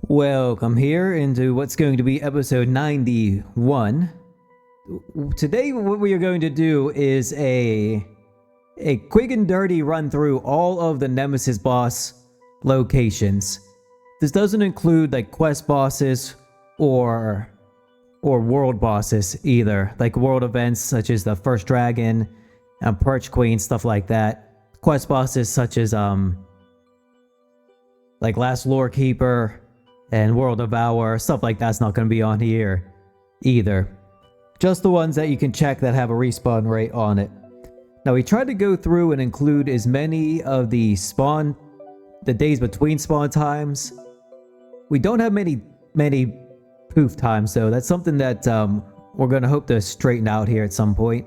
Welcome here into what's going to be episode 91. Today what we are going to do is a quick and dirty run through all of the Nemesis boss locations. This doesn't include like quest bosses or world bosses either, like world events such as the First Dragon and Perch Queen, stuff like that. Quest bosses such as like Last Lore Keeper and World Devourer, stuff like that's not going to be on here either. Just the ones that you can check that have a respawn rate on it. Now we tried to go through and include as many of the days between spawn times. We don't have many poof times though. That's something that we're going to hope to straighten out here at some point.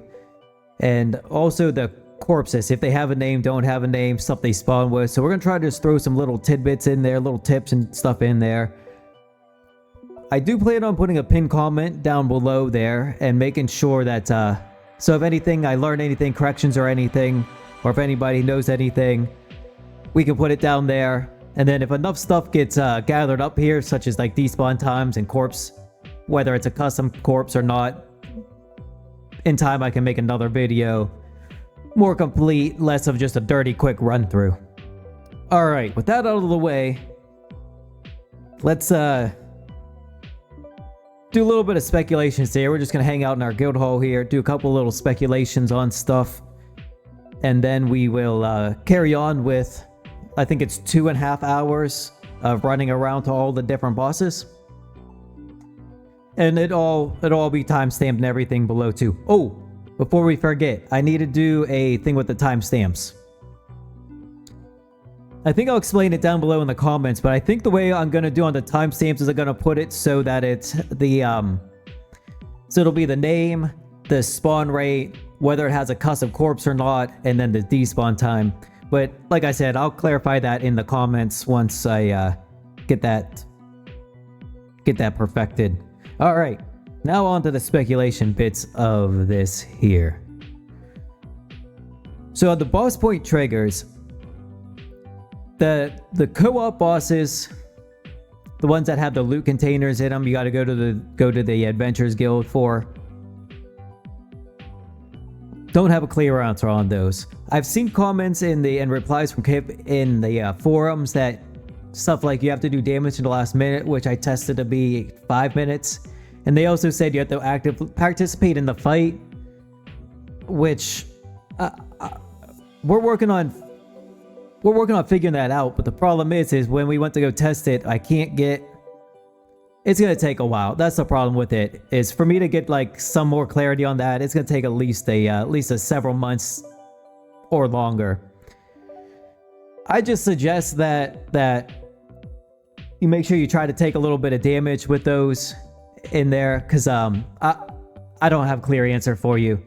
And also the corpses, if they have a name, don't have a name, stuff they spawn with. So we're going to try to just throw some little tidbits in there, little tips and stuff in there. I do plan on putting a pinned comment down below there and making sure that, so if anything, I learn anything, corrections or anything, or if anybody knows anything, we can put it down there. And then if enough stuff gets gathered up here, such as like despawn times and corpse, whether it's a custom corpse or not, in time I can make another video more complete, less of just a dirty quick run through. Alright, with that out of the way, let's do a little bit of speculations here. We're just gonna hang out in our guild hall here, do a couple little speculations on stuff, and then we will carry on with, I think it's 2.5 hours of running around to all the different bosses. And it'll all be timestamped and everything below too. Oh, before we forget, I need to do a thing with the timestamps. I think I'll explain it down below in the comments, but I think the way I'm going to do on the timestamps is I'm going to put it so that it's the, so it'll be the name, the spawn rate, whether it has a custom corpse or not, and then the despawn time. But like I said, I'll clarify that in the comments once I get that perfected. All right. Now on to the speculation bits of this here. So the boss point triggers, the co-op bosses, the ones that have the loot containers in them, you got to go to the Adventurers Guild for. Don't have a clear answer on those. I've seen comments and replies from Kip in the forums that stuff like you have to do damage in the last minute, which I tested to be 5 minutes. And they also said you have to actively participate in the fight, which we're working on figuring that out. But the problem is when we went to go test it, I can't get. It's gonna take a while. That's the problem with it. Is for me to get like some more clarity on that, it's gonna take at least a several months or longer. I just suggest that you make sure you try to take a little bit of damage with those in there, because I don't have a clear answer for you.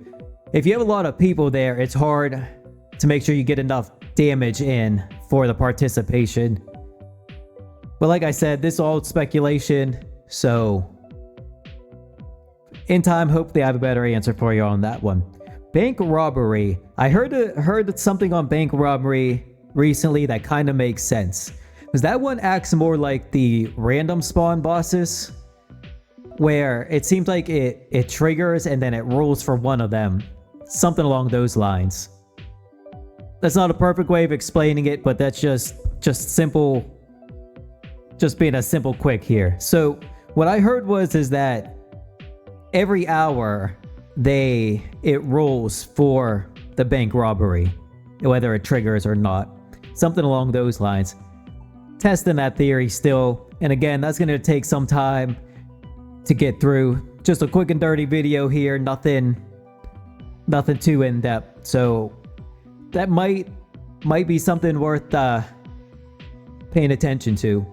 If you have a lot of people there, it's hard to make sure you get enough damage in for the participation. But like I said, this is all speculation, so in time, hopefully I have a better answer for you on that one. Bank robbery. I heard something on bank robbery recently that kind of makes sense, because that one acts more like the random spawn bosses, where it seems like it triggers and then it rolls for one of them. Something along those lines. That's not a perfect way of explaining it, but that's just simple. Just being a simple quick here. So what I heard is that every hour it rolls for the bank robbery, whether it triggers or not. Something along those lines. Testing that theory still. And again, that's going to take some time to get through. Just a quick and dirty video here, nothing too in-depth. So that might be something worth paying attention to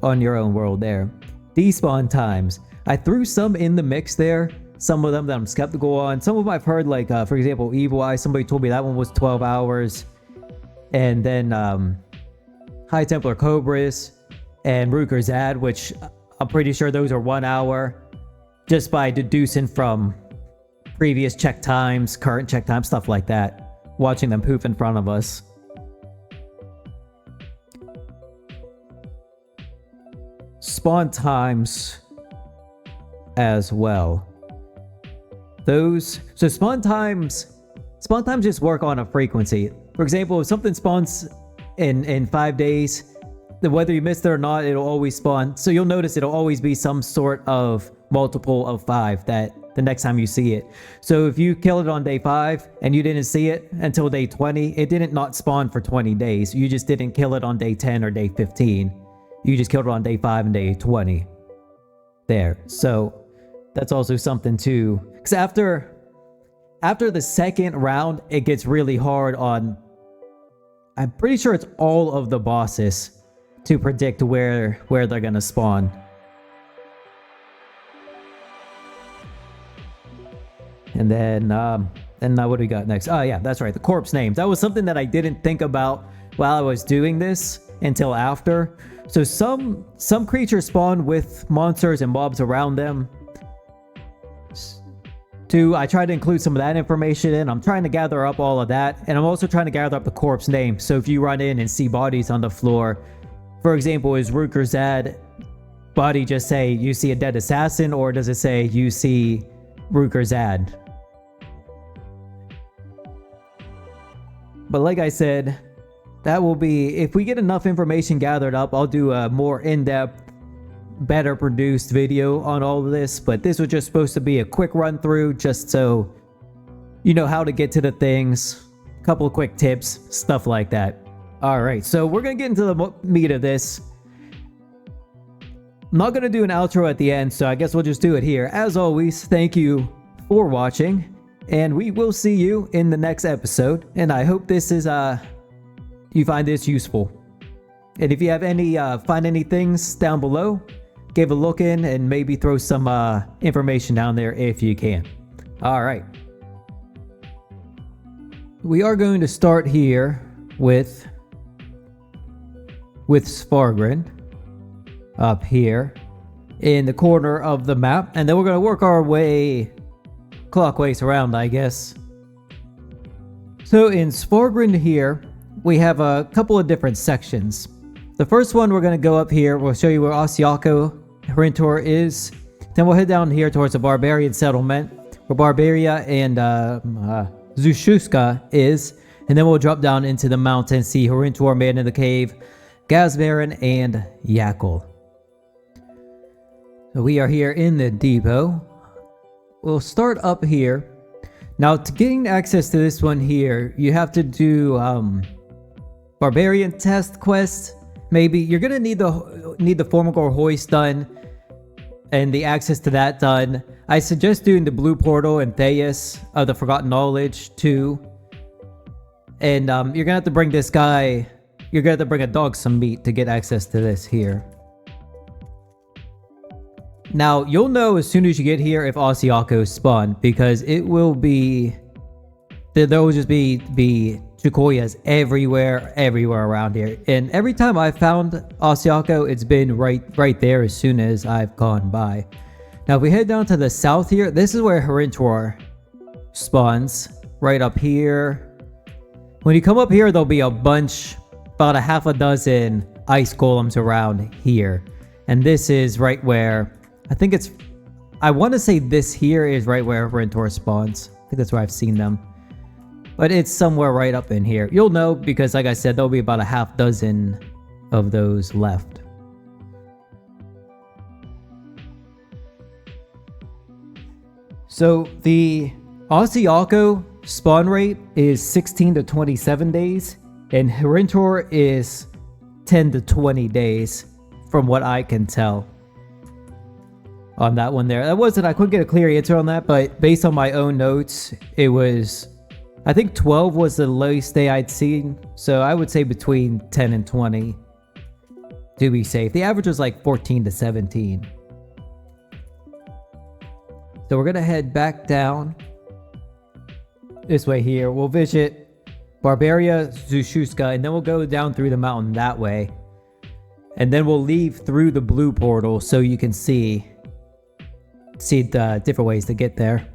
on your own world there. Despawn times. I threw some in the mix there. Some of them that I'm skeptical on. Some of them I've heard, like for example, Evil Eye. Somebody told me that one was 12 hours. And then High Templar Cobras and Ruker's Ad, which I'm pretty sure those are 1 hour, just by deducing from previous check times, current check times, stuff like that. Watching them poof in front of us. spawn times as well. So spawn times just work on a frequency. For example, if something spawns in 5 days, then whether you missed it or not, it'll always spawn. So you'll notice it'll always be some sort of multiple of 5 that the next time you see it. So if you kill it on day 5 and you didn't see it until day 20, it didn't not spawn for 20 days. You just didn't kill it on day 10 or day 15. You just killed it on day 5 and day 20. There. So that's also something too. Because after the second round, it gets really hard on... I'm pretty sure it's all of the bosses to predict where they're gonna spawn. And then what do we got next? Oh yeah, that's right, the corpse names. That was something that I didn't think about while I was doing this until after. So some creatures spawn with monsters and mobs around them. I tried to include some of that information in. I'm trying to gather up all of that, and I'm also trying to gather up the corpse name. So if you run in and see bodies on the floor, for example, is Rukerzad body just say you see a dead assassin, or does it say you see Rukerzad? But like I said, that will be, if we get enough information gathered up, I'll do a more in-depth, better produced video on all of this. But this was just supposed to be a quick run through, just so you know how to get to the things, a couple of quick tips, stuff like that. Alright, so we're gonna get into the meat of this. I'm not gonna do an outro at the end, so I guess we'll just do it here. As always, thank you for watching, and we will see you in the next episode. And I hope this is you find this useful. And if you have any find any things down below, give a look in and maybe throw some information down there if you can. Alright. We are going to start here with SVARGROND up here in the corner of the map, and then we're going to work our way clockwise around, I guess. So in SVARGROND here, we have a couple of different sections. The first one, we're going to go up here. We'll show you where Ocyako, Hirintror is. Then we'll head down here towards the Barbarian settlement, where Barbaria and Zushuka is. And then we'll drop down into the mountain, see Hirintror, Man in the Cave, Ghazbaran, and Yakchal. So we are here in the depot. We'll start up here. Now, to gain access to this one here, you have to do Barbarian test quest. Maybe you're gonna need the Flamecaller hoist done and the access to that done. I suggest doing the blue portal and Theus of the Forgotten Knowledge too. And you're gonna have to bring this guy. You're gonna have to bring a dog some meat to get access to this here. Now, you'll know as soon as you get here if Ocyako spawned, because it will be... There will just be Chukoyas everywhere around here. And every time I've found Ocyako, it's been right there as soon as I've gone by. Now, if we head down to the south here, this is where Hirintror spawns. Right up here. When you come up here, there'll be a bunch, about a half a dozen ice golems around here. And this is right where... I want to say this here is right where Hirintror spawns. I think that's where I've seen them. But it's somewhere right up in here. You'll know because, like I said, there'll be about a half dozen of those left. So the Ocyako spawn rate is 16 to 27 days. And Hirintror is 10 to 20 days from what I can tell. On that one there. I couldn't get a clear answer on that, but based on my own notes, it was, I think 12 was the lowest day I'd seen. So I would say between 10 and 20 to be safe. The average was like 14 to 17. So we're going to head back down this way here. We'll visit Barbaria, Zushuka, and then we'll go down through the mountain that way. And then we'll leave through the blue portal so you can see the different ways to get there.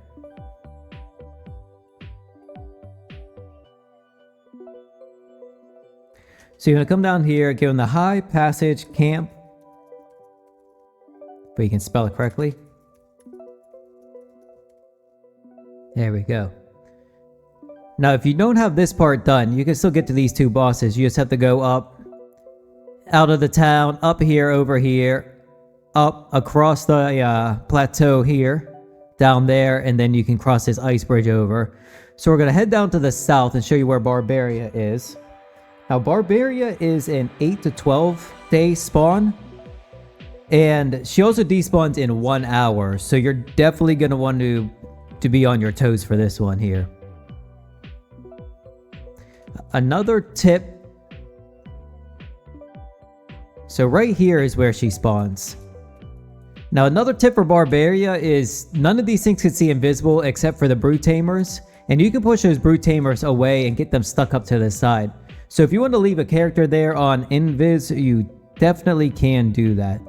So you're going to come down here, go in the high passage camp. But you can spell it correctly. There we go. Now, if you don't have this part done, you can still get to these two bosses. You just have to go up, out of the town, up here, over here, up across the plateau here, down there, and then you can cross this ice bridge over. So we're going to head down to the south and show you where Barbaria is. Now, Barbaria is an 8 to 12 day spawn, and she also despawns in 1 hour, so you're definitely going to want to be on your toes for this one here. Another tip. So right here is where she spawns. Now another tip for Barbaria is none of these things can see invisible except for the Brute Tamers. And you can push those Brute Tamers away and get them stuck up to the side. So if you want to leave a character there on Invis, you definitely can do that.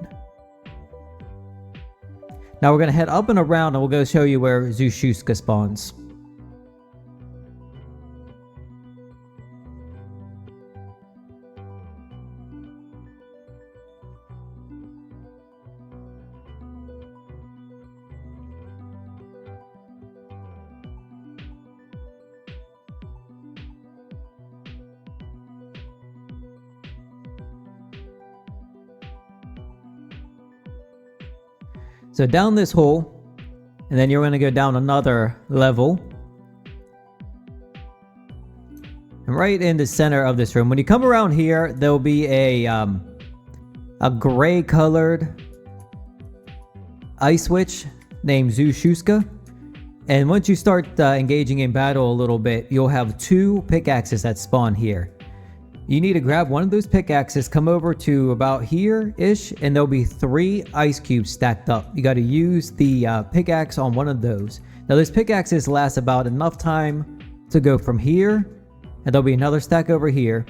Now we're going to head up and around and we'll go show you where Zushuka spawns. So down this hole, and then you're going to go down another level. And right in the center of this room, when you come around here, there'll be a gray colored ice witch named Zushuka. And once you start engaging in battle a little bit, you'll have 2 pickaxes that spawn here. You need to grab one of those pickaxes, come over to about here-ish, and there'll be 3 ice cubes stacked up. You got to use the pickaxe on one of those. Now those pickaxes last about enough time to go from here, and there'll be another stack over here,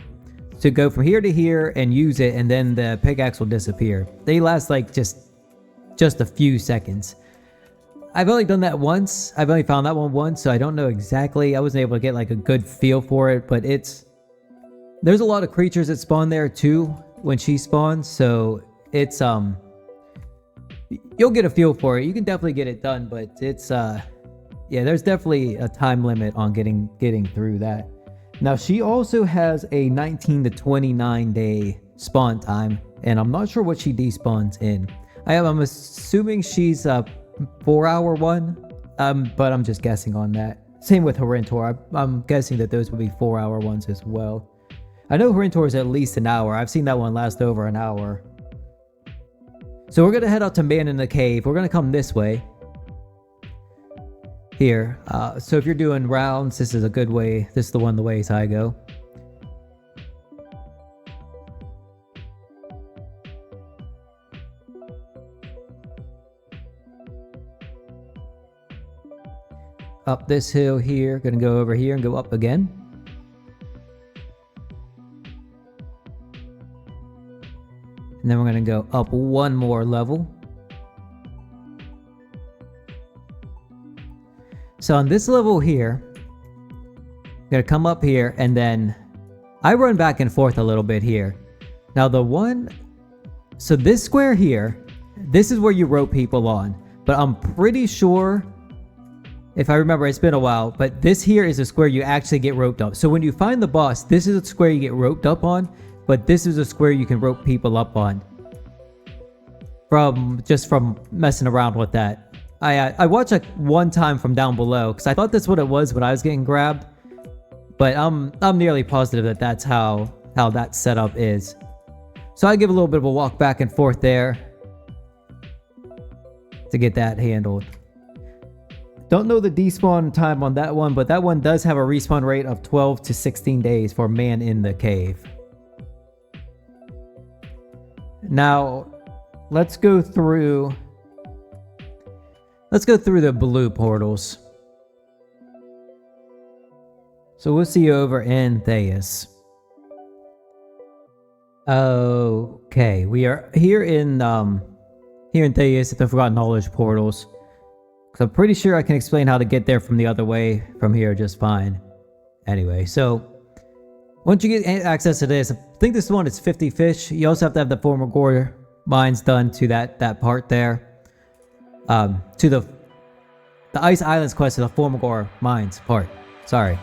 to go from here to here and use it, and then the pickaxe will disappear. They last like just a few seconds. I've only done that once. I've only found that one once, so I don't know exactly. I wasn't able to get like a good feel for it, but there's a lot of creatures that spawn there too when she spawns, so it's you'll get a feel for it. You can definitely get it done, but it's yeah, there's definitely a time limit on getting through that. Now she also has a 19 to 29 day spawn time, and I'm not sure what she despawns in. I'm assuming she's a 4-hour one, but I'm just guessing on that. Same with Hirintror. I'm guessing that those would be 4-hour ones as well. I know Hirintror is at least an hour. I've seen that one last over an hour. So we're going to head out to Man in the Cave. We're going to come this way. Here. So if you're doing rounds, this is a good way. This is the ways I go. Up this hill here. Going to go over here and go up again. And then we're going to go up one more level. So on this level here, I'm going to come up here, and then I run back and forth a little bit here. Now so this square here, this is where you rope people on. But I'm pretty sure, if I remember, it's been a while, but this here is a square you actually get roped up. So when you find the boss, this is a square you get roped up on. But this is a square you can rope people up on. From messing around with that. I watched like one time from down below, because I thought that's what it was when I was getting grabbed. But I'm nearly positive that that's how that setup is. So I give a little bit of a walk back and forth there to get that handled. Don't know the despawn time on that one, but that one does have a respawn rate of 12 to 16 days for Man in the Cave. Now, let's go through the blue portals. So we'll see you over in Theus. Okay, we are here in Theus at the Forgotten Knowledge portals. So I'm pretty sure I can explain how to get there from the other way from here just fine. Anyway, so once you get access to this, I think this one is 50 fish. You also have to have the former gore mines done to that part there. To the Ice Islands quest to the Flamecaller Mines part. Sorry.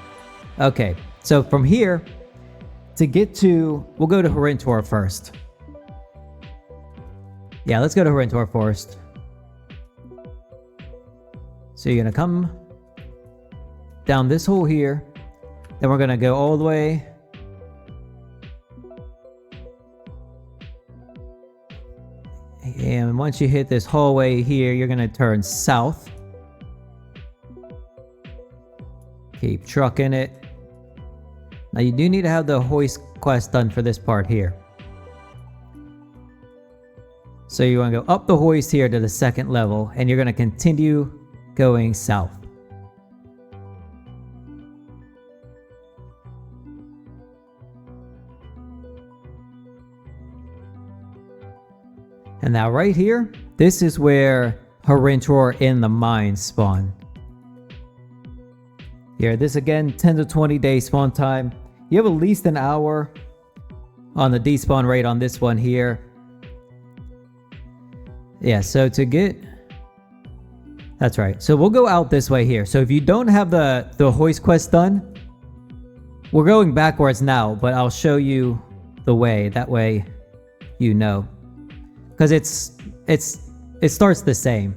Okay, so from here, to get to... We'll go to Hirintror first. Yeah, let's go to Hirintror first. So you're gonna come down this hole here. Then we're gonna go all the way. And once you hit this hallway here, you're gonna turn south. Keep trucking it. Now you do need to have the hoist quest done for this part here. So you want to go up the hoist here to the second level, and you're going to continue going south. And now right here, this is where Hirintror in the mines spawn. Here, this again, 10 to 20 day spawn time. You have at least an hour on the despawn rate on this one here. Yeah, so to get... That's right. So we'll go out this way here. So if you don't have the hoist quest done, we're going backwards now, but I'll show you the way. That way you know. Because it starts the same.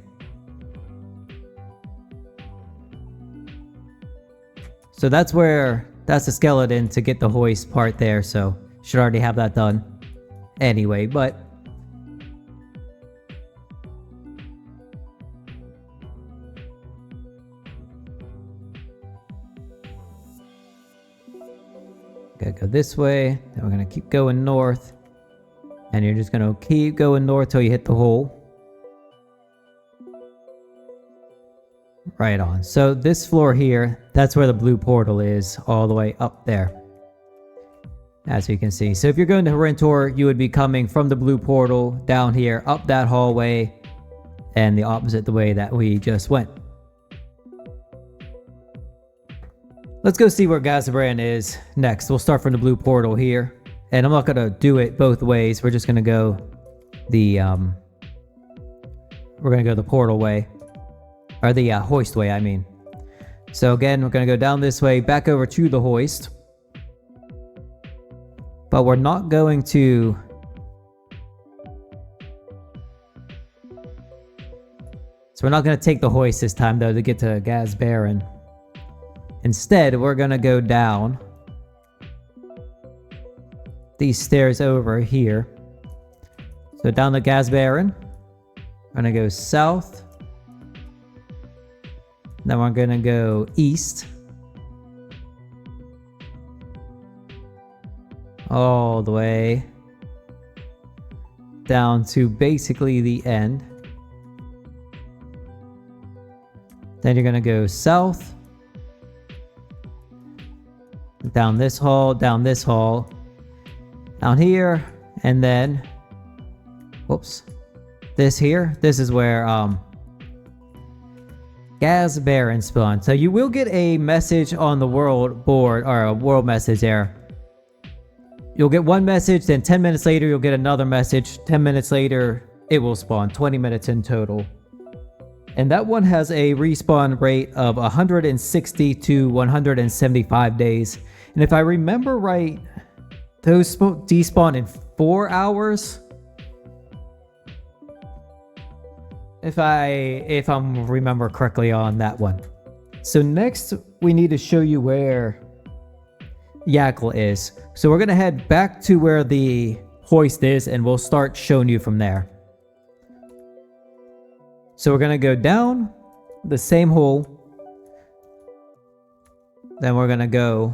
So that's the skeleton to get the hoist part there, so should already have that done anyway, but gotta go this way, then we're gonna keep going north, and you're just gonna keep going north till you hit the hole. Right on. So this floor here, that's where the blue portal is, all the way up there. As you can see. So if you're going to Hirintror, you would be coming from the blue portal down here, up that hallway, and the opposite the way that we just went. Let's go see where Ghazbaran is next. We'll start from the blue portal here. And I'm not going to do it both ways. We're just going to go the portal way. Or the hoist way, I mean. So again, we're going to go down this way, back over to the hoist. But we're not going to... So we're not going to take the hoist this time, though, to get to Ghazbaran. Instead, we're going to go down these stairs over here. So down to Ghazbaran. We're going to go south. Then we're going to go east. All the way down to basically the end. Then you're going to go south. Down this hall, down this hall. Down here, and then... Whoops. This here. This is where... Ghazbaran spawn. So you will get a message on the world board, or a world message there. You'll get one message, then 10 minutes later you'll get another message. 10 minutes later it will spawn. 20 minutes in total. And that one has a respawn rate of 160 to 175 days. And if I remember right, those despawn in 4 hours. If I remember correctly on that one. So next we need to show you where Yakchal is. So we're gonna head back to where the hoist is, and we'll start showing you from there. So we're gonna go down the same hole. Then we're gonna go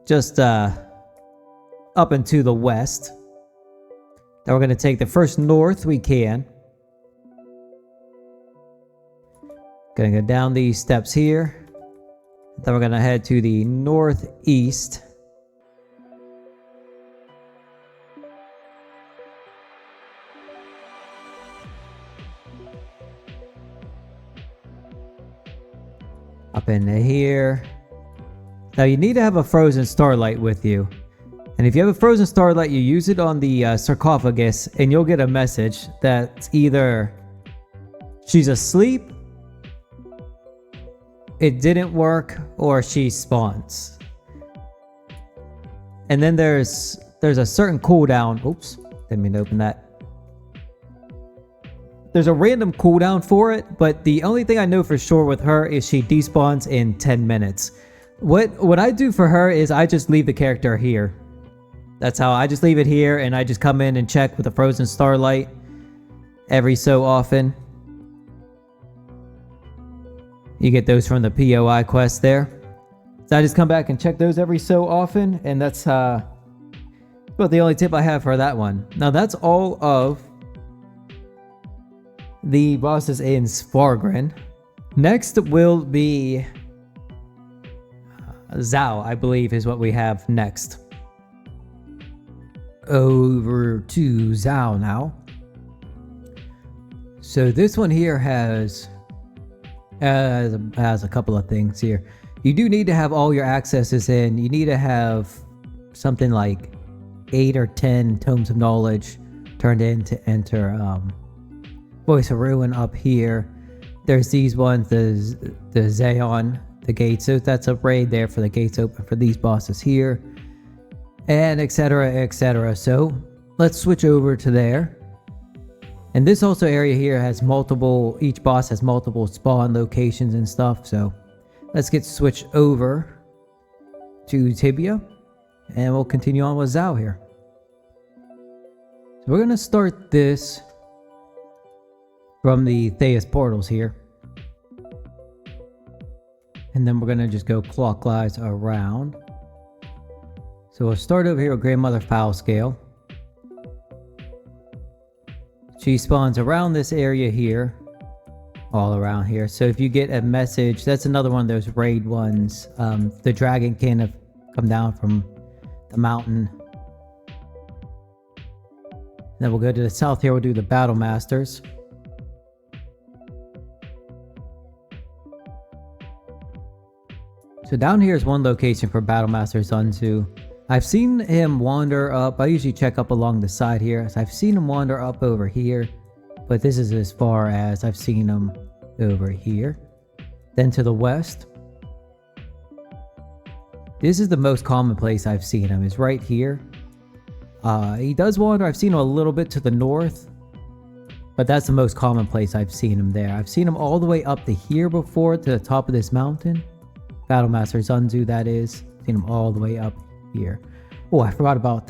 just up and to the west. Then we're going to take the first north we can. Going to go down these steps here. Then we're going to head to the northeast. Up into here. Now you need to have a frozen starlight with you. And if you have a frozen starlight, you use it on the sarcophagus and you'll get a message that's either she's asleep, it didn't work, or she spawns. And then there's a certain cooldown. Oops, didn't mean to open that. There's a random cooldown for it, but the only thing I know for sure with her is she despawns in 10 minutes. What I do for her is I just leave the character here. That's how I just leave it here, and I just come in and check with a frozen starlight every so often. You get those from the POI quest there. So I just come back and check those every so often, and that's about the only tip I have for that one. Now that's all of the bosses in SVARGROND. Next will be Zao, I believe is what we have next. Over to Zao now. So this one here has a couple of things here. You do need to have all your accesses in. You need to have something like 8 or 10 tomes of knowledge turned in to enter Voice of Ruin up here. There's these ones, the Zayon, the gates. So that's a raid there for the gates open for these bosses here, and etc, etc. So let's switch over to there. And this also area here has multiple, each boss has multiple spawn locations and stuff. So let's get switched over to Tibia, and we'll continue on with Zao here. So we're gonna start this from the Theus portals here, and then we're gonna just go clockwise around. So we'll start over here with Grandmother Foulscale. She spawns around this area here, all around here. So if you get a message, that's another one of those raid ones. The dragon can have come down from the mountain. Then we'll go to the south here, we'll do the Battlemasters. So down here is one location for Battlemaster Zunzu. I've seen him wander up. I usually check up along the side here. So I've seen him wander up over here, but this is as far as I've seen him over here. Then to the west. This is the most common place I've seen him, is right here. He does wander. I've seen him a little bit to the north, but that's the most common place I've seen him there. I've seen him all the way up to here before, to the top of this mountain. Battlemaster Zunzu, that is. Seen him all the way up here. Oh, I forgot about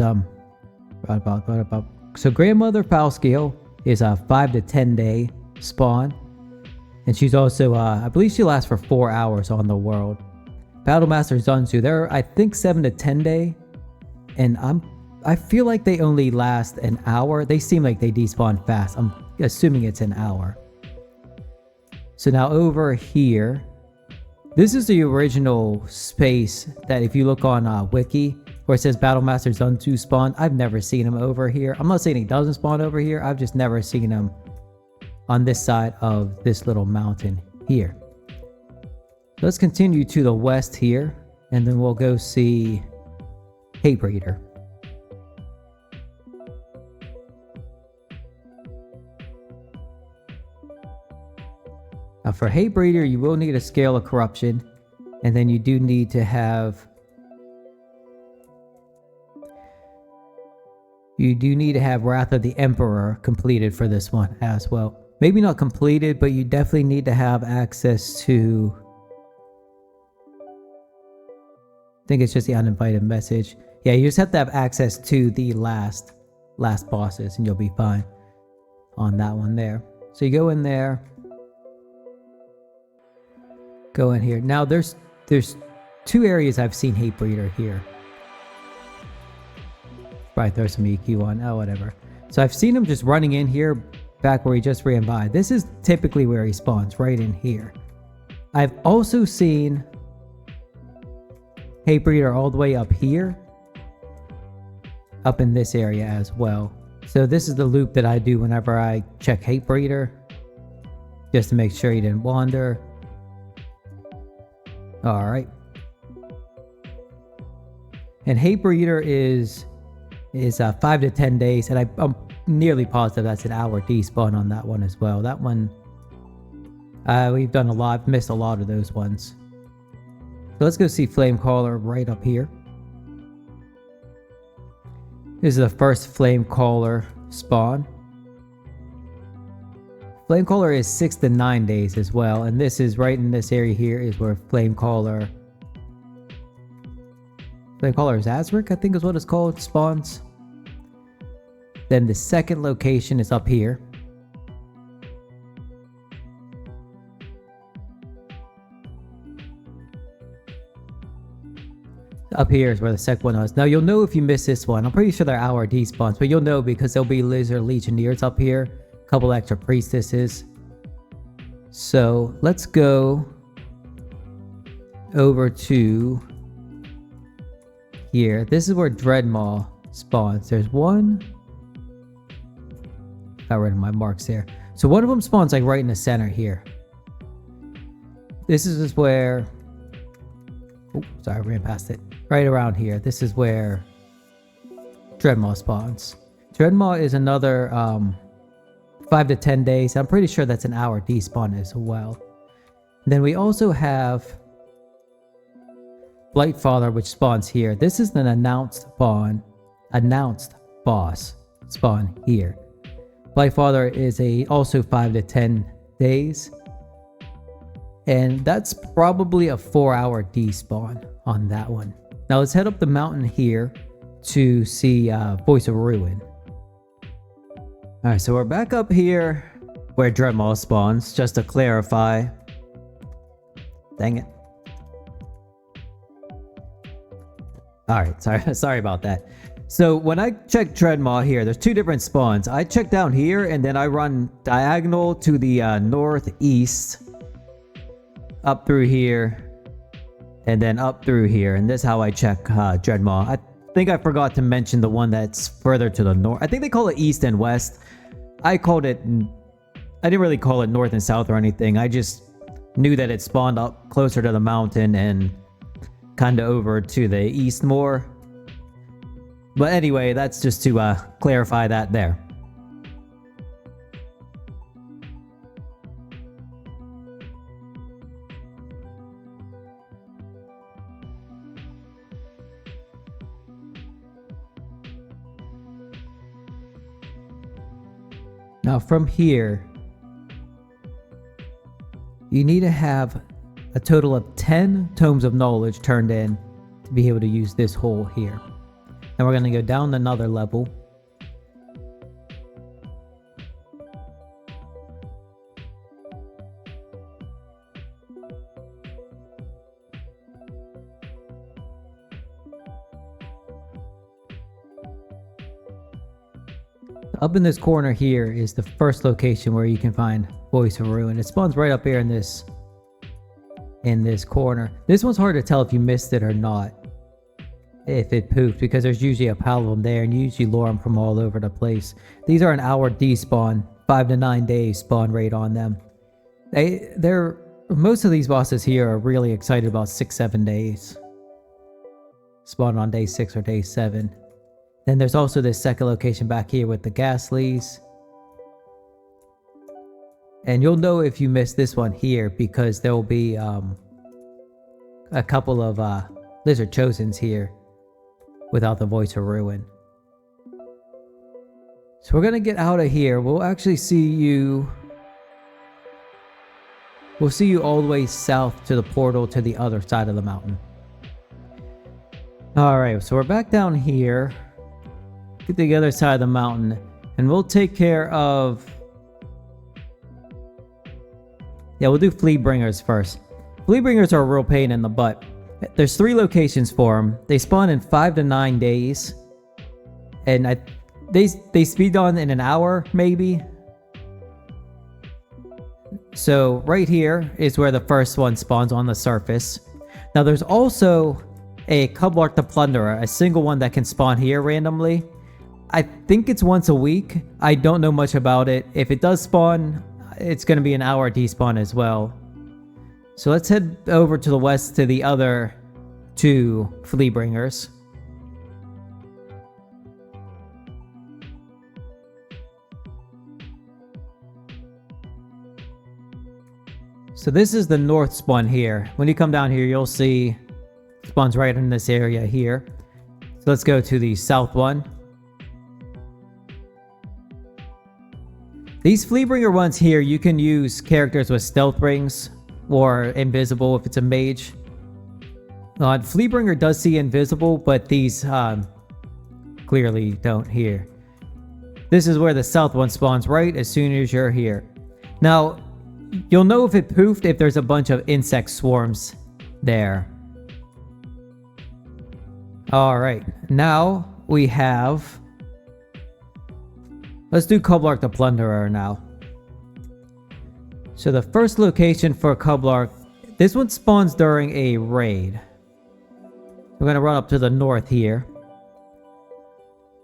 so Grandmother Foulscale is a 5 to 10 day spawn, and she's also I believe she lasts for 4 hours on the world. Battlemaster Zunzu, they're I think 7 to 10 day, and I feel like they only last an hour. They seem like they despawn fast. I'm assuming it's an hour. So now over here, this is the original space that if you look on Wiki, where it says Battlemaster Zunzu spawn. I've never seen him over here. I'm not saying he doesn't spawn over here. I've just never seen him on this side of this little mountain here. Let's continue to the west here, and then we'll go see Hatebreeder. Now for Hatebreeder, you will need a Scale of Corruption, and then you do need to have Wrath of the Emperor completed for this one as well. Maybe not completed, but you definitely need to have access to, I think it's just the uninvited message. Yeah, you just have to have access to the last bosses, and you'll be fine on that one there. So you go in there. Go in here. Now there's 2 areas I've seen Hatebreeder here. Probably throw some EQ on. Oh, whatever. So I've seen him just running in here, back where he just ran by. This is typically where he spawns, right in here. I've also seen Hatebreeder all the way up here, up in this area as well. So this is the loop that I do whenever I check Hatebreeder, just to make sure he didn't wander. Alright. And Hatebreeder is 5 to 10 days, and I'm nearly positive that's an hour despawn on that one as well. That one, we've done a lot. I've missed a lot of those ones. So let's go see Flamecaller right up here. This is the first Flamecaller spawn. Flamecaller is 6 to 9 days as well, and this is right in this area here is where Flamecaller Zazrak, I think is what it's called, spawns. Then the second location is up here. Up here is where the second one was. Now you'll know if you miss this one. I'm pretty sure they're hour despawns, but you'll know because there'll be Lizard Legionnaires up here. A couple extra priestesses. So let's go over to here. This is where Dreadmaw spawns. There's one. Got rid of my marks there. So one of them spawns like right in the center here. This is just where... Oh, sorry, I ran past it. Right around here. This is where Dreadmaw spawns. Dreadmaw is another 5 to 10 days. I'm pretty sure that's an hour despawn as well. Then we also have Blightfather, which spawns here. This is an announced boss spawn here. Blightfather is also 5 to 10 days. And that's probably a 4-hour despawn on that one. Now let's head up the mountain here to see Voice of Ruin. Alright, so we're back up here where Dreadmaw spawns, just to clarify. Dang it. Alright, sorry about that. So when I check Dreadmaw here, there's 2 different spawns. I check down here and then I run diagonal to the northeast. Up through here. And then up through here. And this is how I check Dreadmaw. I think I forgot to mention the one that's further to the north. I think they call it east and west. I didn't really call it north and south or anything. I just knew that it spawned up closer to the mountain and kind of over to the east more. But anyway, that's just to clarify that there. Now from here, you need to have a total of 10 Tomes of Knowledge turned in to be able to use this hole here. Now we're going to go down another level. Up in this corner here is the first location where you can find Voice of Ruin. It spawns right up here in this corner. This one's hard to tell if you missed it or not. If it pooped, because there's usually a pile of them there and you usually lure them from all over the place. These are an hour despawn, 5 to 9 days spawn rate on them. Most of these bosses here are really excited about 6-7 days. Spawn on day 6 or day 7. Then there's also this second location back here with the Ghastlies. And you'll know if you missed this one here because there will be a couple of Lizard Chosens here without the Voice of Ruin. So we're going to get out of here. We'll actually see you... We'll see you all the way south to the portal to the other side of the mountain. Alright, so we're back down here. Get to the other side of the mountain. And we'll take care of... Yeah, we'll do Fleabringers first. Fleabringers are a real pain in the butt. There's 3 locations for them. They spawn in 5 to 9 days. And they speed on in an hour, maybe. So right here is where the first one spawns on the surface. Now there's also a Cublarc the Plunderer, a single one that can spawn here randomly. I think it's once a week. I don't know much about it. If it does spawn, it's going to be an hour despawn as well. So let's head over to the west to the other 2 Fleabringers. So this is the north spawn here. When you come down here, you'll see spawns right in this area here. So let's go to the south one. These Fleabringer ones here, you can use characters with stealth rings or invisible if it's a mage. Fleabringer does see invisible, but these clearly don't here. This is where the south one spawns right as soon as you're here. Now, you'll know if it poofed if there's a bunch of insect swarms there. Alright, now we have... Let's do Cublarc the Plunderer now. So the first location for Cublarc, this one spawns during a raid. We're going to run up to the north here.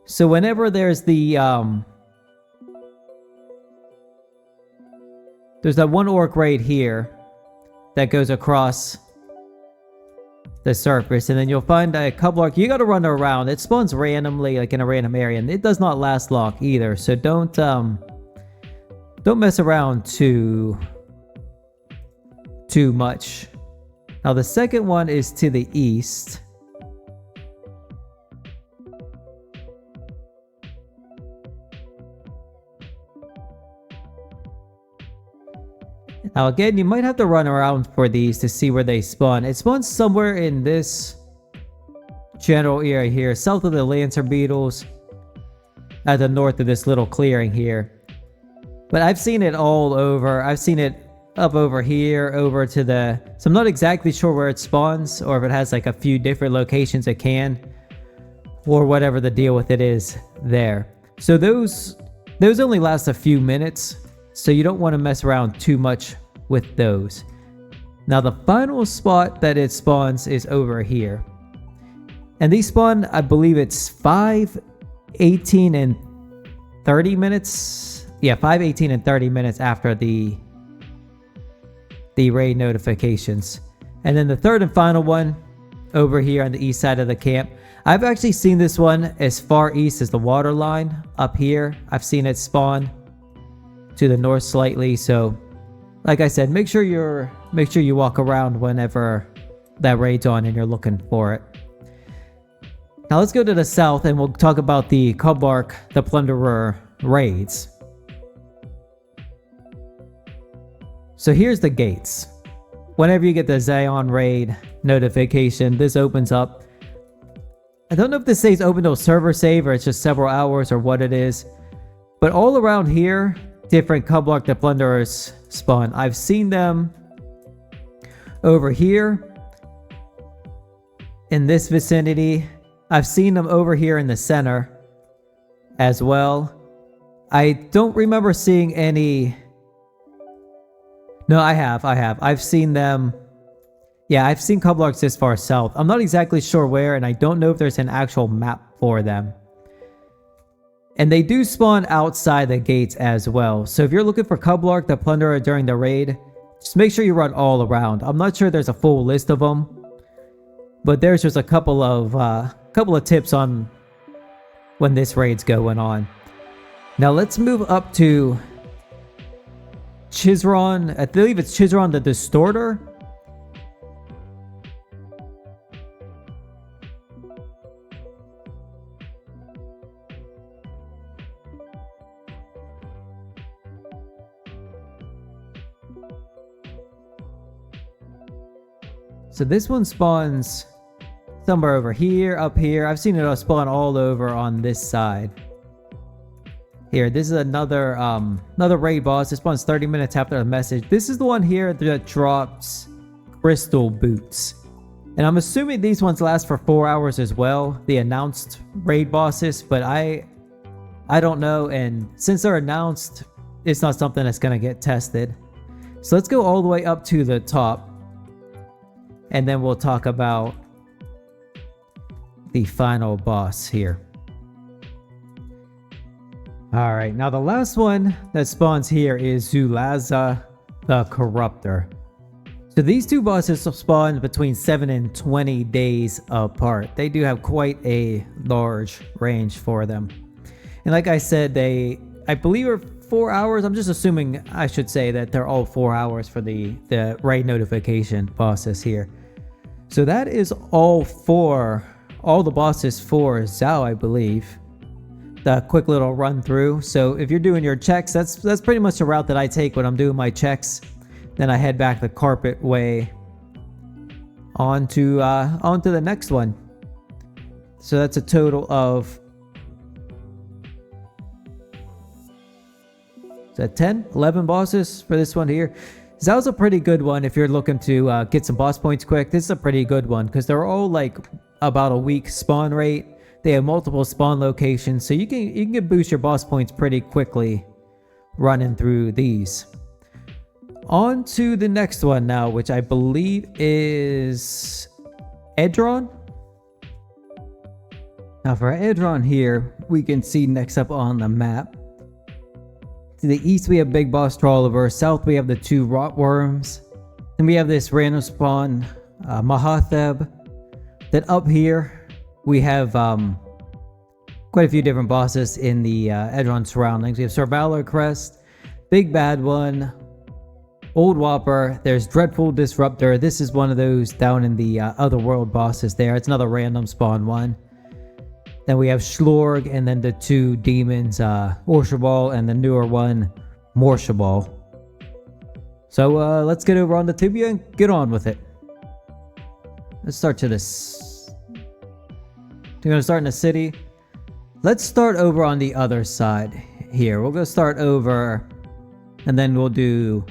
So whenever there's the there's that one orc raid here that goes across the surface, and then you'll find a Cublarc. You got to run around. It spawns randomly, like in a random area, and it does not last long either. So don't mess around too much. Now the second one is to the east. Now again, you might have to run around for these to see where they spawn. It spawns somewhere in this general area here, south of the Lancer Beetles, at the north of this little clearing here. But I've seen it all over. I've seen it up over here, over to the... So I'm not exactly sure where it spawns, or if it has like a few different locations it can, or whatever the deal with it is there. So those only last a few minutes, so you don't want to mess around too much with those. Now the final spot that it spawns is over here. And these spawn, I believe it's 5, 18, and 30 minutes. Yeah, 5, 18, and 30 minutes after the raid notifications. And then the third and final one over here on the east side of the camp. I've actually seen this one as far east as the water line up here. I've seen it spawn to the north slightly. So like I said, make sure you walk around whenever that raid's on and you're looking for it. Now let's go to the south and we'll talk about the Cublarc the Plunderer raids. So here's the gates. Whenever you get the Zayon raid notification, this opens up. I don't know if this stays open till server save or it's just several hours or what it is. But all around here, different Cublarc the Plunderers spawn. I've seen them over here in this vicinity. I've seen them over here in the center as well. I don't remember seeing any... No, I have. I've seen them. Yeah, I've seen Cublarcs this far south. I'm not exactly sure where, and I don't know if there's an actual map for them. And they do spawn outside the gates as well. So if you're looking for Cublarc the Plunderer during the raid, just make sure you run all around. I'm not sure there's a full list of them, but there's just a couple of tips on when this raid's going on. Now let's move up to Chizzoron. I believe it's Chizzoron the Distorter. So this one spawns somewhere over here, up here. I've seen it spawn all over on this side. Here, this is another raid boss. It spawns 30 minutes after the message. This is the one here that drops crystal boots. And I'm assuming these ones last for 4 hours as well, the announced raid bosses, but I don't know, and since they're announced, it's not something that's going to get tested. So let's go all the way up to the top, and then we'll talk about the final boss here. Alright, now the last one that spawns here is Zulazza the Corrupter. So these two bosses spawn between 7 and 20 days apart. They do have quite a large range for them. And like I said, I believe are 4 hours. I'm just assuming, I should say, that they're all 4 hours for the raid notification bosses here. So that is all the bosses for Zhao, I believe. The quick little run through. So if you're doing your checks, that's pretty much the route that I take when I'm doing my checks. Then I head back the carpet way onto the next one. So that's a total of 10, 11 bosses for this one here. Zhao's a pretty good one if you're looking to get some boss points quick. This is a pretty good one because they're all like about a week spawn rate. They have multiple spawn locations, so you can boost your boss points pretty quickly running through these. On to the next one now, which I believe is EDRON. Now for EDRON here, we can see next up on the map. To the east we have Big Boss Trolliver, south we have the 2 Rotworms. Then we have this random spawn Mahatheb. Then up here we have quite a few different bosses in the EDRON surroundings. We have Survivor Crest, Big Bad One, Old Whopper, there's Dreadful Disruptor. This is one of those down in the Otherworld bosses there. It's another random spawn one. Then we have Schlorg, and then the 2 demons, Orshabal, and the newer one, Morshabal. So let's get over on the Tibia and get on with it. Let's start to this. We're gonna start in the city. Let's start over on the other side here. We'll go start over, and then we'll do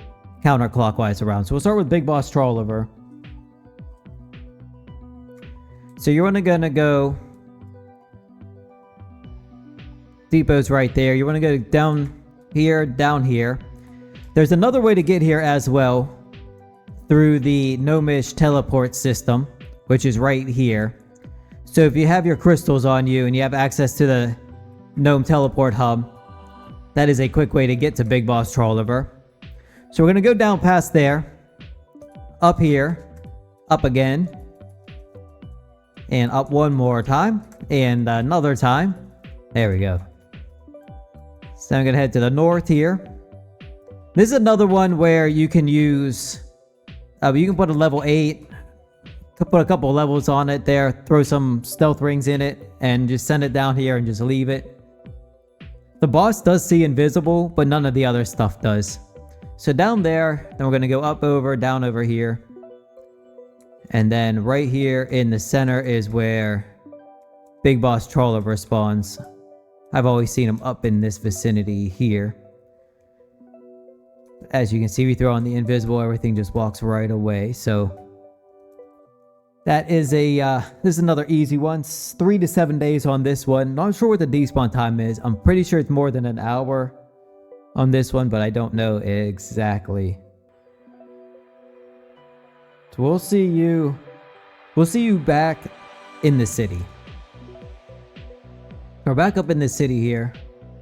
counterclockwise around. So we'll start with Big Boss Trolliver. So you're gonna go. Depot's right there. You want to go down here. There's another way to get here as well through the Gnomish teleport system, which is right here. So if you have your crystals on you and you have access to the Gnome teleport hub, that is a quick way to get to Big Boss Trolliver. So we're going to go down past there, up here, up again, and up one more time, and another time. There we go. So I'm going to head to the north here. This is another one where you can use, you can put a level 8, put a couple levels on it there, throw some stealth rings in it, and just send it down here and just leave it. The boss does see invisible, but none of the other stuff does. So down there, then we're going to go up over, down over here. And then right here in the center is where Big Boss Trolliver spawns. I've always seen him up in this vicinity here. As you can see, we throw on the invisible, everything just walks right away. So that is this is another easy one. 3 to 7 days on this one. Not sure what the despawn time is. I'm pretty sure it's more than an hour on this one, but I don't know exactly. So we'll see you back in the city. We're back up in the city here.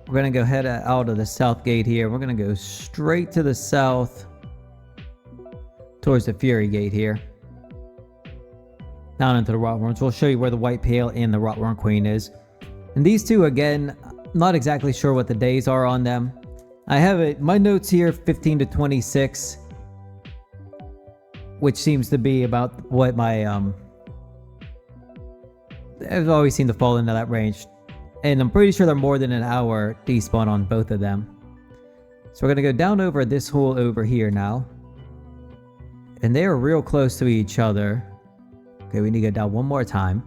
We're going to go head out of the south gate here. We're going to go straight to the south towards the Fury Gate here. Down into the Rotworms. We'll show you where the White Pale and the Rotworm Queen is. And these two, again, not exactly sure what the days are on them. I have it, my notes here, 15 to 26. Which seems to be about what my, I've always seemed to fall into that range. And I'm pretty sure they're more than an hour despawn on both of them. So we're going to go down over this hole over here now. And they are real close to each other. Okay, we need to go down one more time.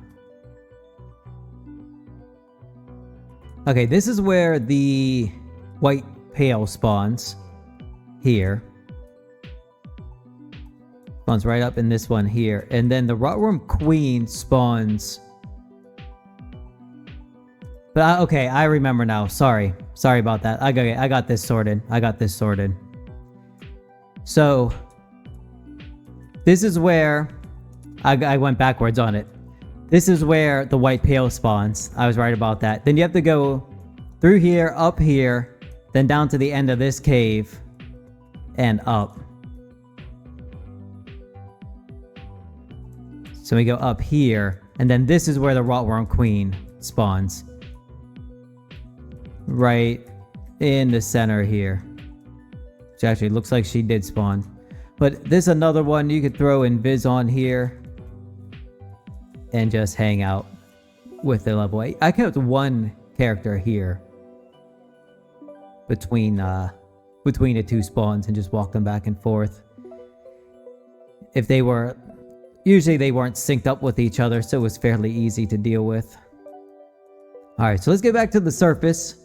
Okay, this is where the White Pale spawns. Here. Spawns right up in this one here. And then the Rotworm Queen spawns... But okay, I remember now. Sorry about that. I got this sorted. So this is where I went backwards on it. This is where the White Pale spawns. I was right about that. Then you have to go through here, up here, then down to the end of this cave, and up. So we go up here, and then this is where the Rotworm Queen spawns. Right in the center here. Which actually looks like she did spawn. But there's another one you could throw Invis on here. And just hang out with the level 8. I kept one character here. Between the two spawns and just walk them back and forth. If they were... Usually they weren't synced up with each other, so it was fairly easy to deal with. Alright, so let's get back to the surface.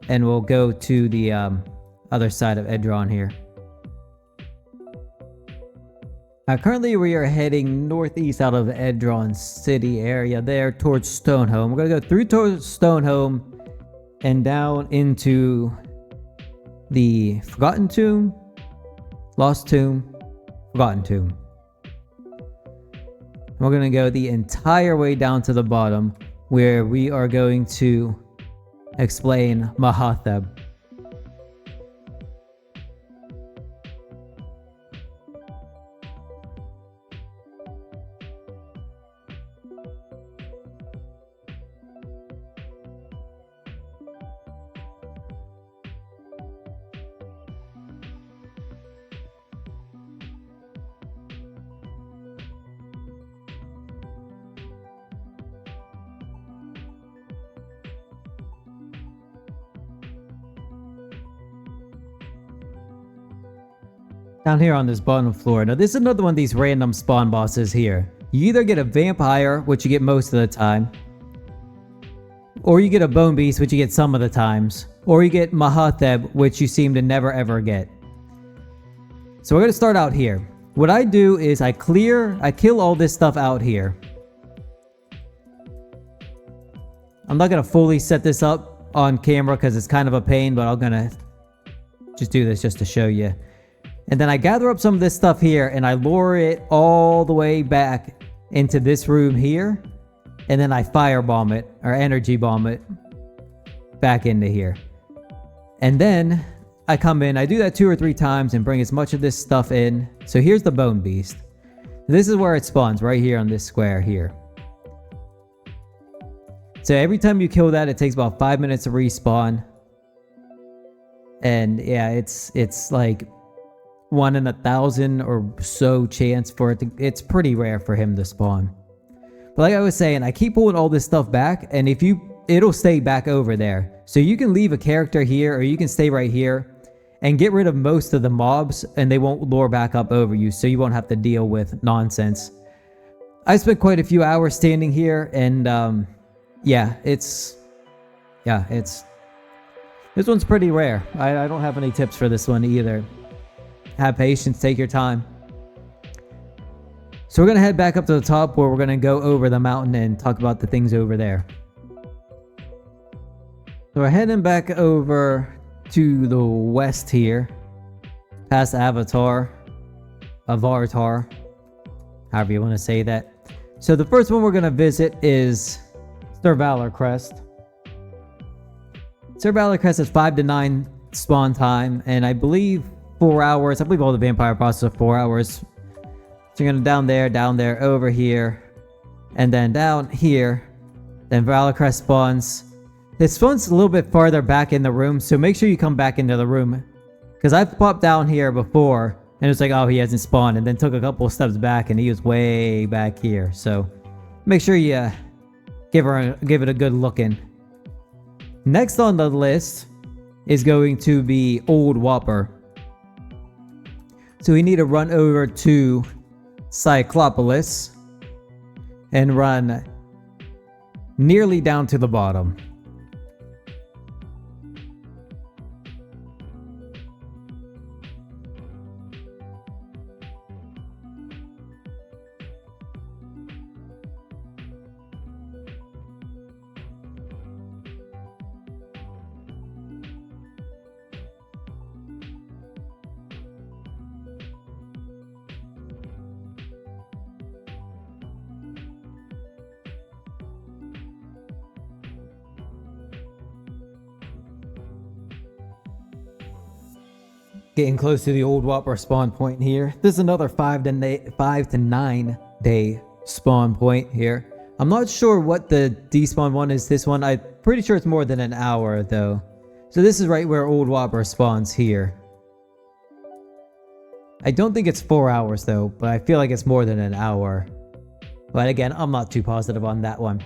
And we'll go to the other side of EDRON here. Currently we are heading northeast out of the EDRON city area there towards Stoneholm. We're going to go through towards Stoneholm and down into the Forgotten Tomb, Lost Tomb, Forgotten Tomb. We're going to go the entire way down to the bottom where we are going to explain Mahatheb. Down here on this bottom floor. Now this is another one of these random spawn bosses here. You either get a vampire, which you get most of the time, or you get a bone beast, which you get some of the times, or you get Mahatheb, which you seem to never ever get. So we're going to start out here. What I do is I kill all this stuff out here. I'm not going to fully set this up on camera because it's kind of a pain, but I'm going to just do this just to show you. And then I gather up some of this stuff here and I lure it all the way back into this room here. And then I firebomb it, or energy bomb it, back into here. And then I come in, I do that 2 or 3 times and bring as much of this stuff in. So here's the bone beast. This is where it spawns, right here on this square here. So every time you kill that, it takes about 5 minutes to respawn. And yeah, it's like 1 in 1,000 or so chance for it to... It's pretty rare for him to spawn. But like I was saying, I keep pulling all this stuff back, and it'll stay back over there. So you can leave a character here, or you can stay right here and get rid of most of the mobs, and they won't lure back up over you, so you won't have to deal with nonsense. I spent quite a few hours standing here, and this one's pretty rare. I don't have any tips for this one either. Have patience, take your time. So we're going to head back up to the top where we're going to go over the mountain and talk about the things over there. So we're heading back over to the west here. Past Avatar. However you want to say that. So the first one we're going to visit is Sir Valor Crest. Sir Valor Crest has 5 to 9 spawn time, and I believe 4 hours. I believe all the vampire bosses are 4 hours. So you're going to down there, over here, and then down here. Then Valor Crest spawns. It spawns a little bit farther back in the room, so make sure you come back into the room. Because I've popped down here before, and it's like, oh, he hasn't spawned, and then took a couple of steps back, and he was way back here. So make sure you give it a good look in. Next on the list is going to be Old Whopper. So we need to run over to Cyclopolis and run nearly down to the bottom. Getting close to the Old Whopper spawn point here. This is another 5 to 9 day spawn point here. I'm not sure what the despawn one is. This one, I pretty sure it's more than an hour though. So this is right where Old Whopper spawns here. I don't think it's 4 hours though, but I feel like it's more than an hour. But again, I'm not too positive on that one.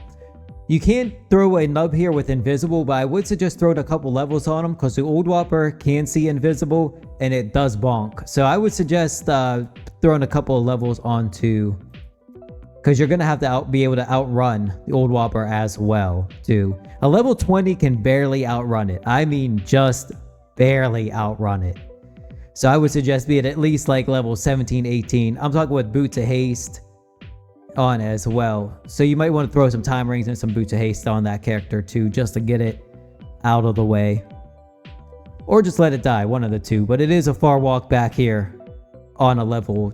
You can't throw a nub here with invisible, but I would suggest throwing a couple levels on them because the Old Whopper can see invisible and it does bonk. So I would suggest throwing a couple of levels onto, because you're going to have to be able to outrun the Old Whopper as well too. A level 20 can barely outrun it. I mean just barely outrun it. So I would suggest being at least like level 17, 18. I'm talking with Boots of Haste on as well. So you might want to throw some time rings and some Boots of Haste on that character too, just to get it out of the way. Or just let it die, one of the two. But it is a far walk back here on a level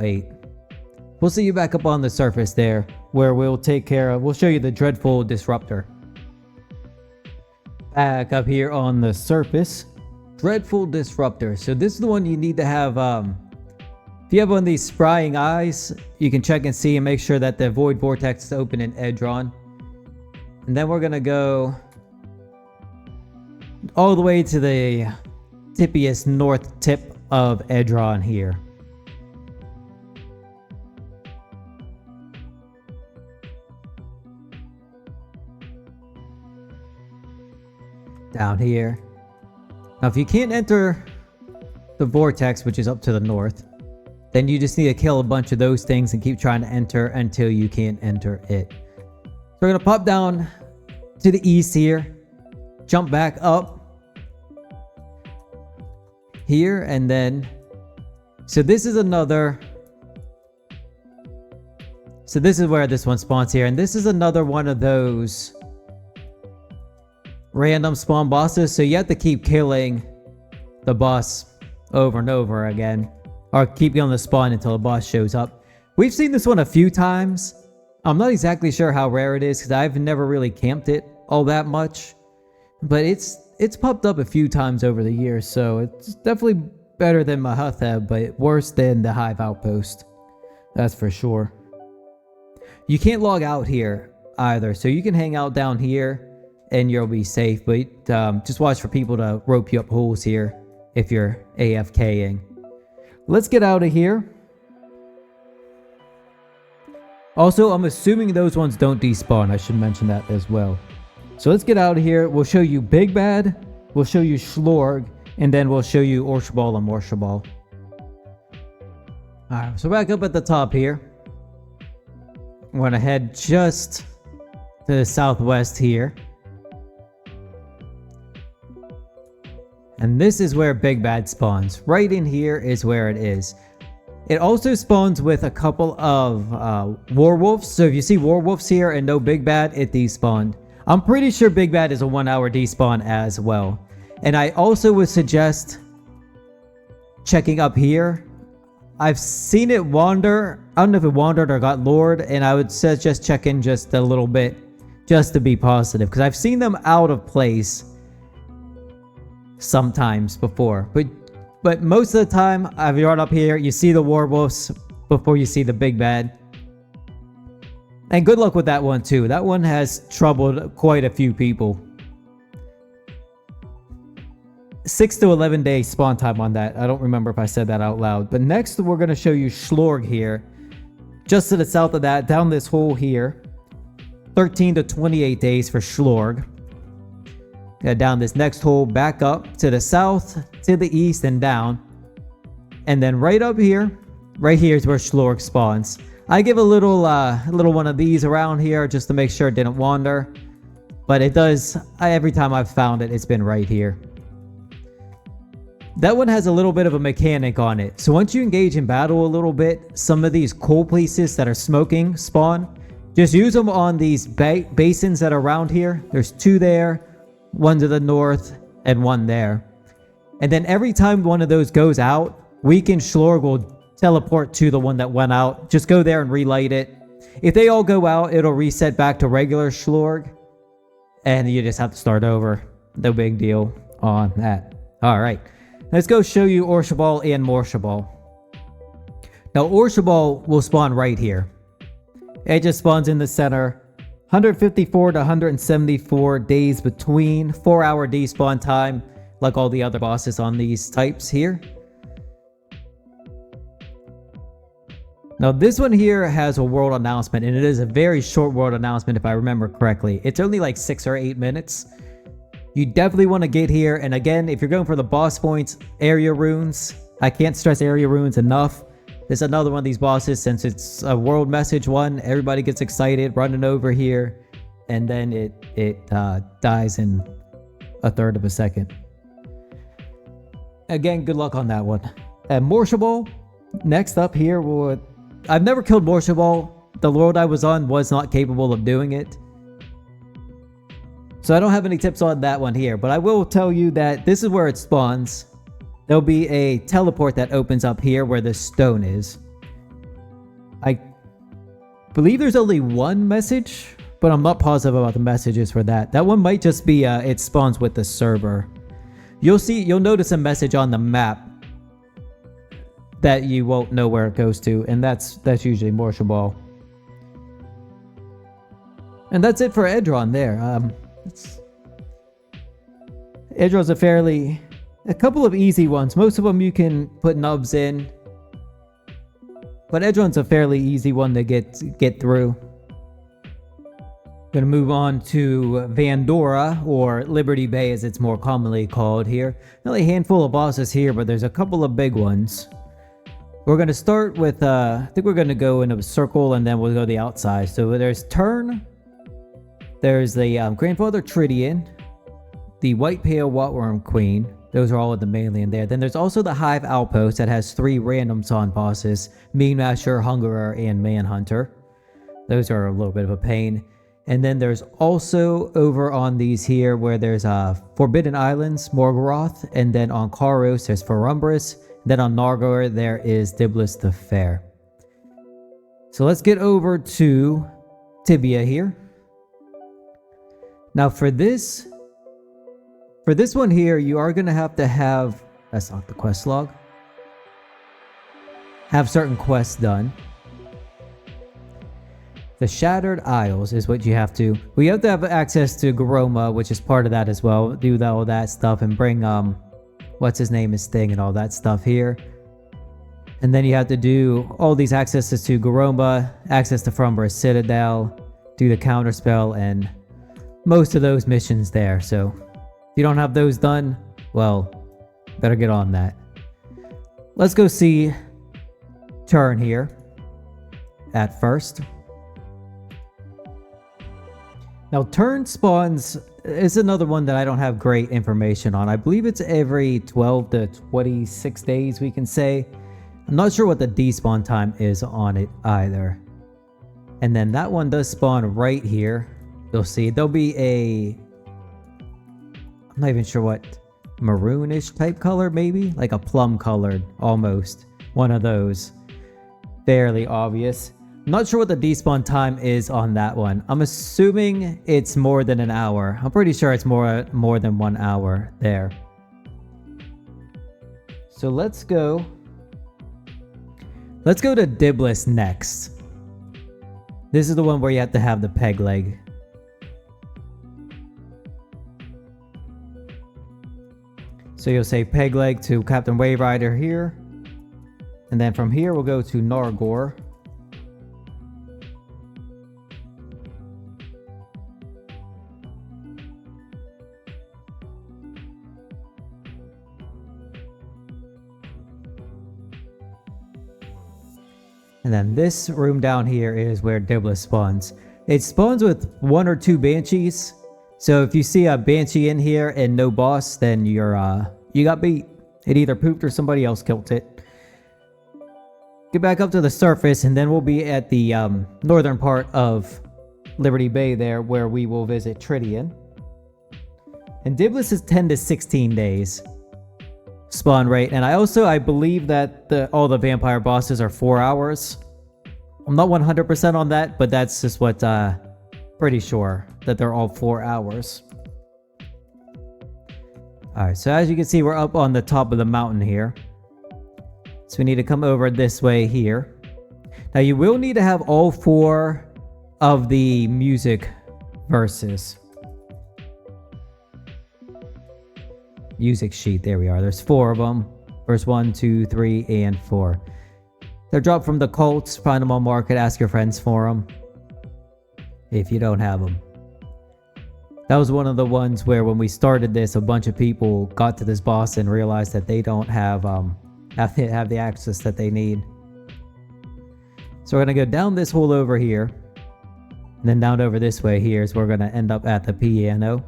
8. We'll see you back up on the surface there, where we'll show you the Dreadful Disruptor. Back up here on the surface, Dreadful Disruptor. So this is the one you need to have, if you have one of these sprying eyes, you can check and see and make sure that the Void Vortex is open in EDRON. And then we're going to go all the way to the tippiest north tip of EDRON here. Down here. Now if you can't enter the vortex, which is up to the north, then you just need to kill a bunch of those things and keep trying to enter until you can't enter it. So we're going to pop down to the east here, jump back up here, and then so this is where this one spawns here, and this is another one of those random spawn bosses, so you have to keep killing the boss over and over again, or keep on the spawn until the boss shows up. We've seen this one a few times. I'm not exactly sure how rare it is because I've never really camped it all that much, but it's popped up a few times over the years, so it's definitely better than Mahatheb, but worse than the Hive Outpost, that's for sure. You can't log out here either, so you can hang out down here and you'll be safe, but just watch for people to rope you up holes here if you're AFKing. Let's get out of here. Also, I'm assuming those ones don't despawn. I should mention that as well. So let's get out of here. We'll show you Big Bad, we'll show you Schlorg, and then we'll show you Orshabal and Morshabal. Alright, so back up at the top here. I'm going to head just to the southwest here. And this is where Big Bad spawns. Right in here is where it is. It also spawns with a couple of Warwolves. So if you see Warwolves here and no Big Bad, it despawned. I'm pretty sure Big Bad is a 1 hour despawn as well. And I also would suggest checking up here. I've seen it wander. I don't know if it wandered or got lured, and I would suggest checking just a little bit just to be positive, because I've seen them out of place sometimes before, but most of the time I've run up here, you see the Warwolves before you see the Big Bad. And good luck with that one too. That one has troubled quite a few people. 6 to 11 day spawn time on that. I don't remember if I said that out loud. But next we're going to show you Schlorg here. Just to the south of that, down this hole here. 13 to 28 days for Schlorg. Down this next hole, back up to the south, to the east, and down. And then right up here, right here is where Schlorg spawns. I give a little one of these around here just to make sure it didn't wander. But it does, every time I've found it, it's been right here. That one has a little bit of a mechanic on it. So once you engage in battle a little bit, some of these coal pieces that are smoking spawn. Just use them on these basins that are around here. There's 2 there. One to the north and one there. And then every time one of those goes out, weakened Schlorg will teleport to the one that went out. Just go there and relight it. If they all go out, it'll reset back to regular Schlorg. And you just have to start over. No big deal on that. Alright. Let's go show you Orshabal and Morshabal. Now Orshabal will spawn right here. It just spawns in the center 154 to 174 days between, 4-hour despawn time, like all the other bosses on these types here. Now this one here has a world announcement, and it is a very short world announcement if I remember correctly. It's only like 6 or 8 minutes. You definitely want to get here, and again, if you're going for the boss points, area runes. I can't stress area runes enough. There's another one of these bosses, since it's a world message one, everybody gets excited running over here, and then it dies in a third of a second. Again, good luck on that one. And Morshable, next up here, I've never killed Morshable. The world I was on was not capable of doing it. So I don't have any tips on that one here, but I will tell you that this is where it spawns. There'll be a teleport that opens up here where the stone is. I believe there's only one message, but I'm not positive about the messages for that. That one might just be it spawns with the server. You'll notice a message on the map that you won't know where it goes to, and that's usually Morshable. And that's it for EDRON there. EDRON's a couple of easy ones. Most of them you can put nubs in, but EDRON's a fairly easy one to get through. Gonna move on to Vandora, or Liberty Bay as it's more commonly called here. Only a handful of bosses here, but there's a couple of big ones. We're going to start with, I think we're going to go in a circle and then we'll go to the outside. So there's Turn, there's the Grandfather Tridian, the White Pale Rotworm Queen. Those are all in the mainland there. Then there's also the Hive Outpost that has 3 random Son bosses, Mean Masher, Hungerer, and Manhunter. Those are a little bit of a pain. And then there's also over on these here where there's Forbidden Islands, Morgoroth, and then on Karos there's Ferumbris. Then on Nargor, there is Diblis the Fair. So let's get over to Tibia here. Now for this one here, you are going to have, that's not the quest log, have certain quests done. The Shattered Isles is what you have to, we have to have access to Garoma, which is part of that as well. Do all that stuff and bring, what's his name is Thing and all that stuff here. And then you have to do all these accesses to Garoma, access to Ferumbris Citadel, do the counterspell, and most of those missions there. So if you don't have those done, well, better get on that. Let's go see Turn here at first. Now Turn spawns is another one that I don't have great information on. I believe it's every 12 to 26 days, we can say. I'm not sure what the despawn time is on it either. And then that one does spawn right here. You'll see there'll be a, I'm not even sure what, maroonish type color maybe? Like a plum colored, almost. One of those. Fairly obvious. I'm not sure what the despawn time is on that one. I'm assuming it's more than an hour. I'm pretty sure it's more than 1 hour there. So let's go to Diblis next. This is the one where you have to have the peg leg. So you'll say peg leg to Captain Wave Rider here. And then from here we'll go to Nargor. And then this room down here is where Diblis spawns. It spawns with 1 or 2 banshees. So if you see a banshee in here and no boss, then you got beat. It either pooped or somebody else killed it. Get back up to the surface and then we'll be at the northern part of Liberty Bay there, where we will visit Tridian. And Diblis is 10 to 16 days spawn rate, and I believe that all the vampire bosses are 4 hours. I'm not 100% on that, but that's just what pretty sure that they're all 4 hours. Alright, so as you can see, we're up on the top of the mountain here. So we need to come over this way here. Now you will need to have all 4 of the music versus music sheet. There we are. There's 4 of them. Verse 1, 2, 3, and 4. They're dropped from the cults. Find them on market. Ask your friends for them if you don't have them. That was one of the ones where when we started this, a bunch of people got to this boss and realized that they don't have the access that they need. So we're going to go down this hole over here. And then down over this way here is where we're going to end up at the piano.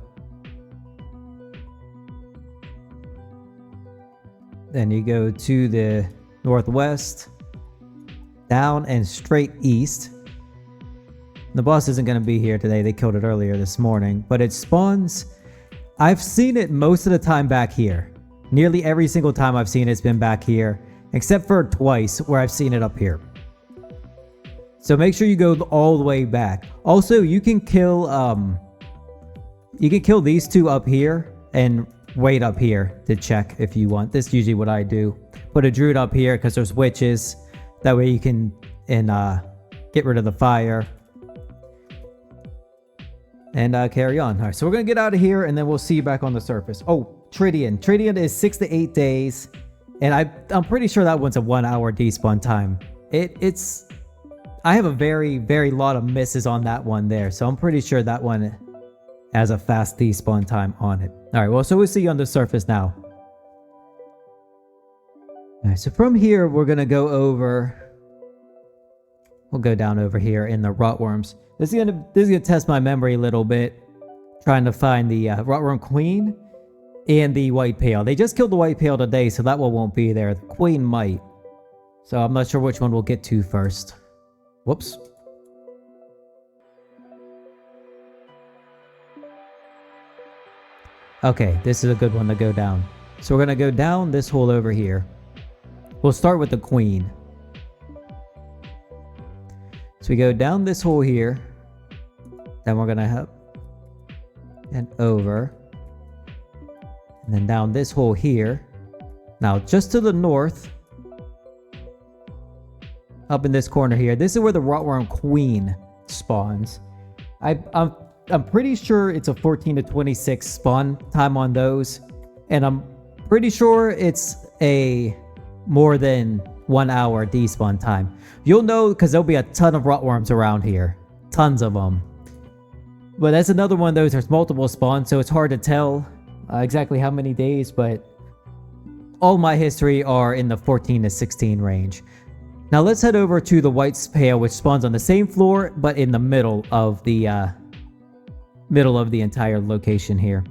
Then you go to the northwest, down and straight east. The boss isn't going to be here today. They killed it earlier this morning. But it spawns... I've seen it most of the time back here. Nearly every single time I've seen it's been back here. Except for twice where I've seen it up here. So make sure you go all the way back. Also, you can kill these 2 up here and wait up here to check if you want. This is usually what I do. Put a druid up here because there's witches. That way you can get rid of the fire. And carry on. Alright, so we're going to get out of here and then we'll see you back on the surface. Oh, Tridian. Tridian is 6 to 8 days. And I'm pretty sure that one's a 1 hour despawn time. I have a very, very lot of misses on that one there. So I'm pretty sure that one has a fast despawn time on it. Alright, well, so we'll see you on the surface now. Alright, so from here, we're going to go over... We'll go down over here in the Rotworms. This is gonna test my memory a little bit. Trying to find the Rotworm Queen and the White Pale. They just killed the White Pale today, so that one won't be there. The Queen might. So I'm not sure which one we'll get to first. Whoops. Okay, this is a good one to go down. So we're going to go down this hole over here. We'll start with the Queen. So we go down this hole here. Then we're going to have... and over. And then down this hole here. Now, just to the north... up in this corner here. This is where the Rotworm Queen spawns. I'm pretty sure it's a 14 to 26 spawn time on those. And I'm pretty sure it's a more than 1 hour despawn time. You'll know because there'll be a ton of Rotworms around here. Tons of them. But that's another one of those. There's multiple spawns, so it's hard to tell exactly how many days. But all my history are in the 14 to 16 range. Now let's head over to the White Pale, which spawns on the same floor, but in the middle of the entire location here.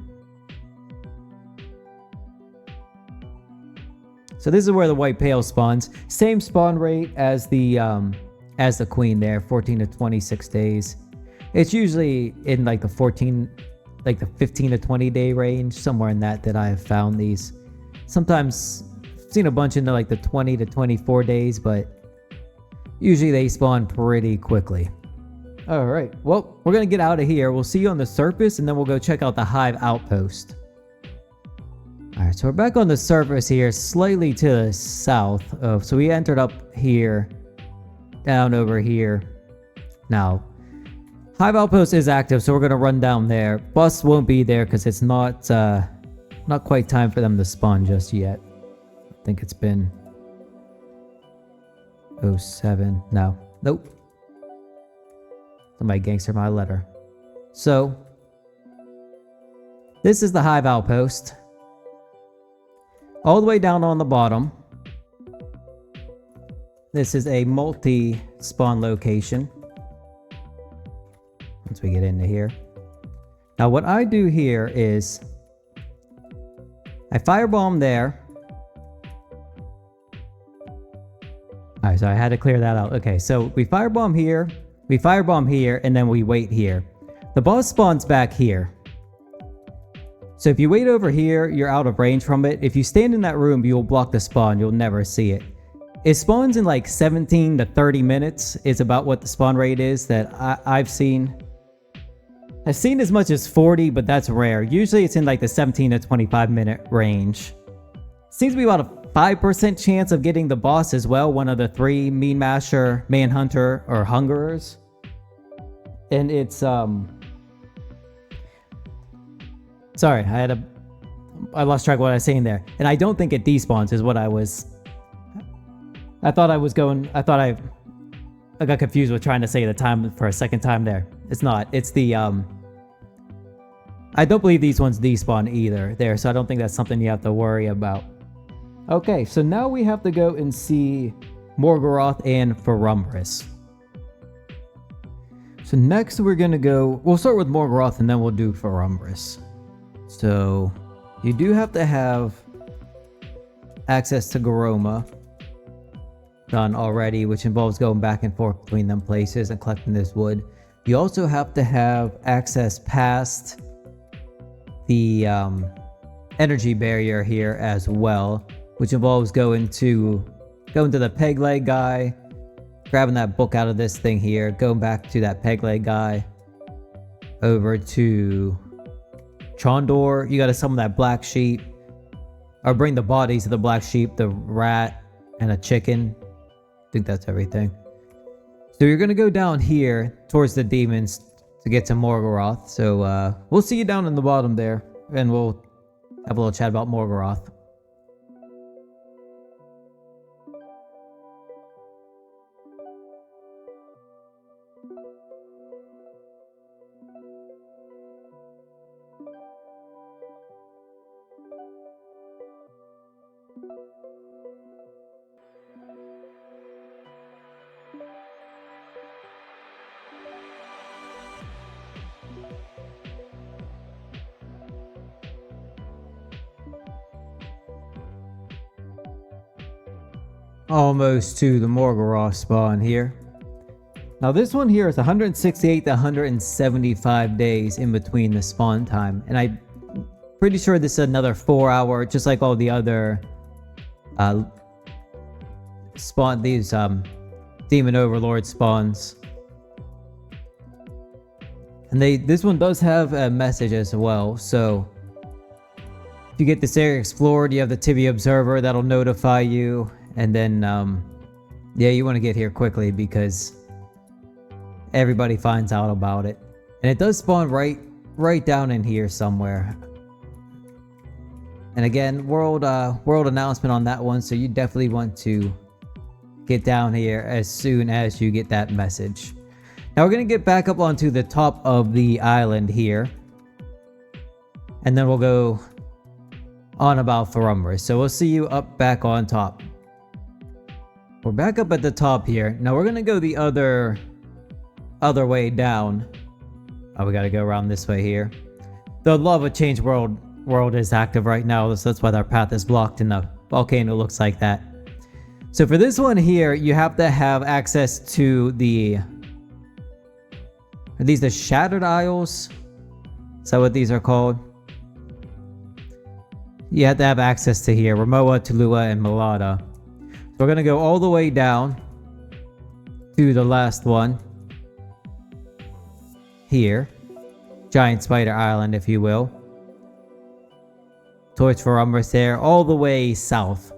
So this is where the White Pale spawns. Same spawn rate as the Queen there, 14 to 26 days. It's usually in like the 15 to 20 day range, somewhere in that I have found these. Sometimes I've seen a bunch into like the 20 to 24 days, but usually they spawn pretty quickly. Alright, well, we're going to get out of here. We'll see you on the surface, and then we'll go check out the Hive Outpost. Alright, so we're back on the surface here, slightly to the south. So we entered up here, down over here. Now, Hive Outpost is active, so we're going to run down there. Boss won't be there because it's not quite time for them to spawn just yet. I think it's been... 07. No. Nope. Somebody gangster my letter. So, this is the Hive Outpost. All the way down on the bottom. This is a multi-spawn location. Once we get into here. Now what I do here is I firebomb there. Alright, so I had to clear that out. Okay, so we firebomb here, and then we wait here. The boss spawns back here. So if you wait over here, you're out of range from it. If you stand in that room, you'll block the spawn. You'll never see it. It spawns in like 17 to 30 minutes is about what the spawn rate is that I've seen. I've seen as much as 40, but that's rare. Usually it's in like the 17 to 25 minute range. Seems to be about a 5% chance of getting the boss as well. One of the 3, Mean Masher, Manhunter, or Hungerers. And it's Sorry, I lost track of what I was saying there. And I don't think it despawns is what I thought I got confused with trying to say the time for a second time there. It's not. It's the, I don't believe these ones despawn either there, so I don't think that's something you have to worry about. Okay, so now we have to go and see Morgoroth and Farumbris. So next we're gonna go, we'll start with Morgoroth and then we'll do Farumbris. So you do have to have access to Garoma done already, which involves going back and forth between them places and collecting this wood. You also have to have access past the energy barrier here as well, which involves going to the peg leg guy, grabbing that book out of this thing here, going back to that peg leg guy, over to Chondor. You gotta summon that black sheep, or bring the bodies of the black sheep, the rat, and a chicken. I think that's everything. So you're gonna go down here towards the demons to get to Morgoroth. So we'll see you down in the bottom there, and we'll have a little chat about Morgoroth. Almost to the Morgoroth spawn here. Now this one here is 168 to 175 days in between the spawn time, and I'm pretty sure this is another 4 hour, just like all the other demon overlord spawns. And this one does have a message as well. So if you get this area explored, you have the Tibia observer that'll notify you. And then, yeah, you want to get here quickly because everybody finds out about it. And it does spawn right down in here somewhere. And again, world announcement on that one, so you definitely want to get down here as soon as you get that message. Now we're going to get back up onto the top of the island here. And then we'll go on about Farumbris. So we'll see you back on top. We're back up at the top here. Now we're gonna go the other way down. Oh, we gotta go around this way here. The lava change world is active right now, so that's why our path is blocked and the volcano looks like that. So for this one here, you have to have access to are these the Shattered Isles? Is that what these are called? You have to have access to here. Ramoa, Tulua, and Malada. We're going to go all the way down to the last one here. Giant Spider Island, if you will. Towards Farumbris there, all the way south.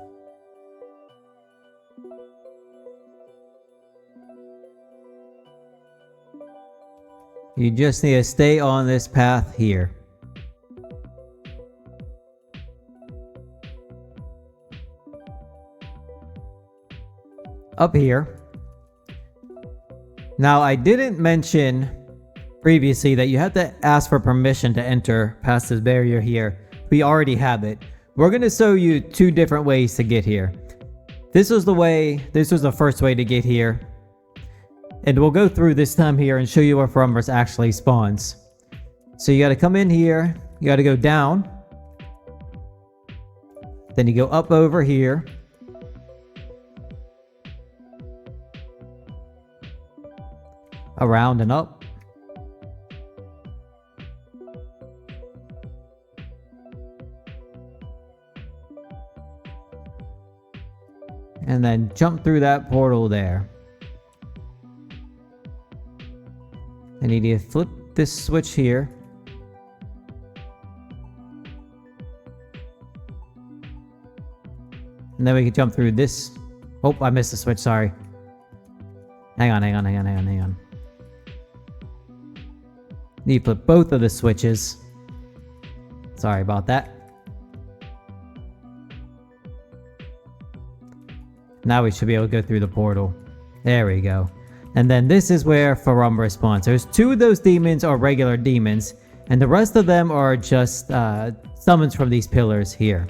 You just need to stay on this path here. Up here. Now, I didn't mention previously that you have to ask for permission to enter past this barrier here. We already have it. We're going to show you two different ways to get here. This was the first way to get here. And we'll go through this time here and show you where Farumbris actually spawns. So you got to come in here. You got to go down. Then you go up over here. Around and up. And then jump through that portal there. I need to flip this switch here. And then we can jump through this. Oh, I missed the switch, sorry. Hang on. Need to flip both of the switches. Sorry about that. Now we should be able to go through the portal. There we go. And then this is where Hirintror spawns. There's 2 of those demons are regular demons, and the rest of them are just summons from these pillars here.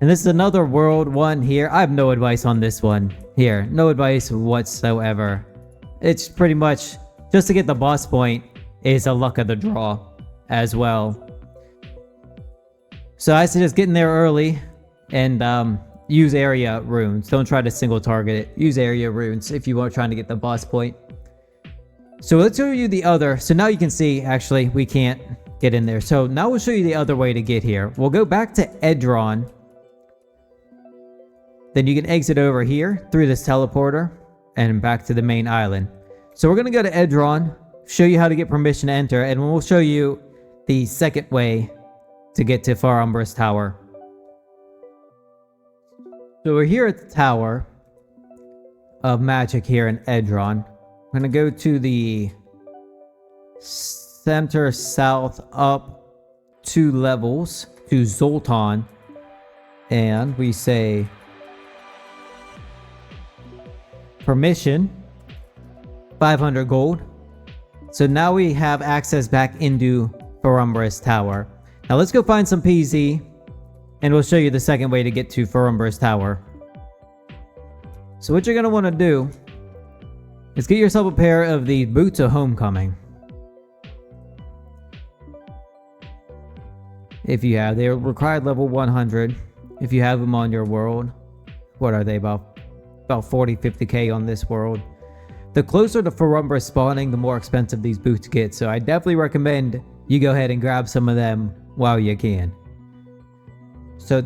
And this is another world one here. I have no advice on this one here. No advice whatsoever. It's pretty much just to get the boss point is a luck of the draw as well. So I suggest getting there early and use area runes. Don't try to single target it. Use area runes if you are trying to get the boss point. So let's show you the other. So now you can see, actually, we can't get in there. So now we'll show you the other way to get here. We'll go back to EDRON. Then you can exit over here through this teleporter and back to the main island. So we're going to go to EDRON, show you how to get permission to enter, and we'll show you the second way to get to Hirintror's tower. So we're here at the Tower of Magic here in EDRON. I'm going to go to the center south up 2 levels to Zoltan. And we say permission, 500 gold. So now we have access back into Hirintror's tower. Now let's go find some PZ. And we'll show you the second way to get to Hirintror's tower. So what you're going to want to do is get yourself a pair of the Boots of Homecoming. If you have, they're required level 100. If you have them on your world. What are they, about 40-50k on this world. The closer to Hirintror spawning, the more expensive these boots get. So I definitely recommend you go ahead and grab some of them while you can. So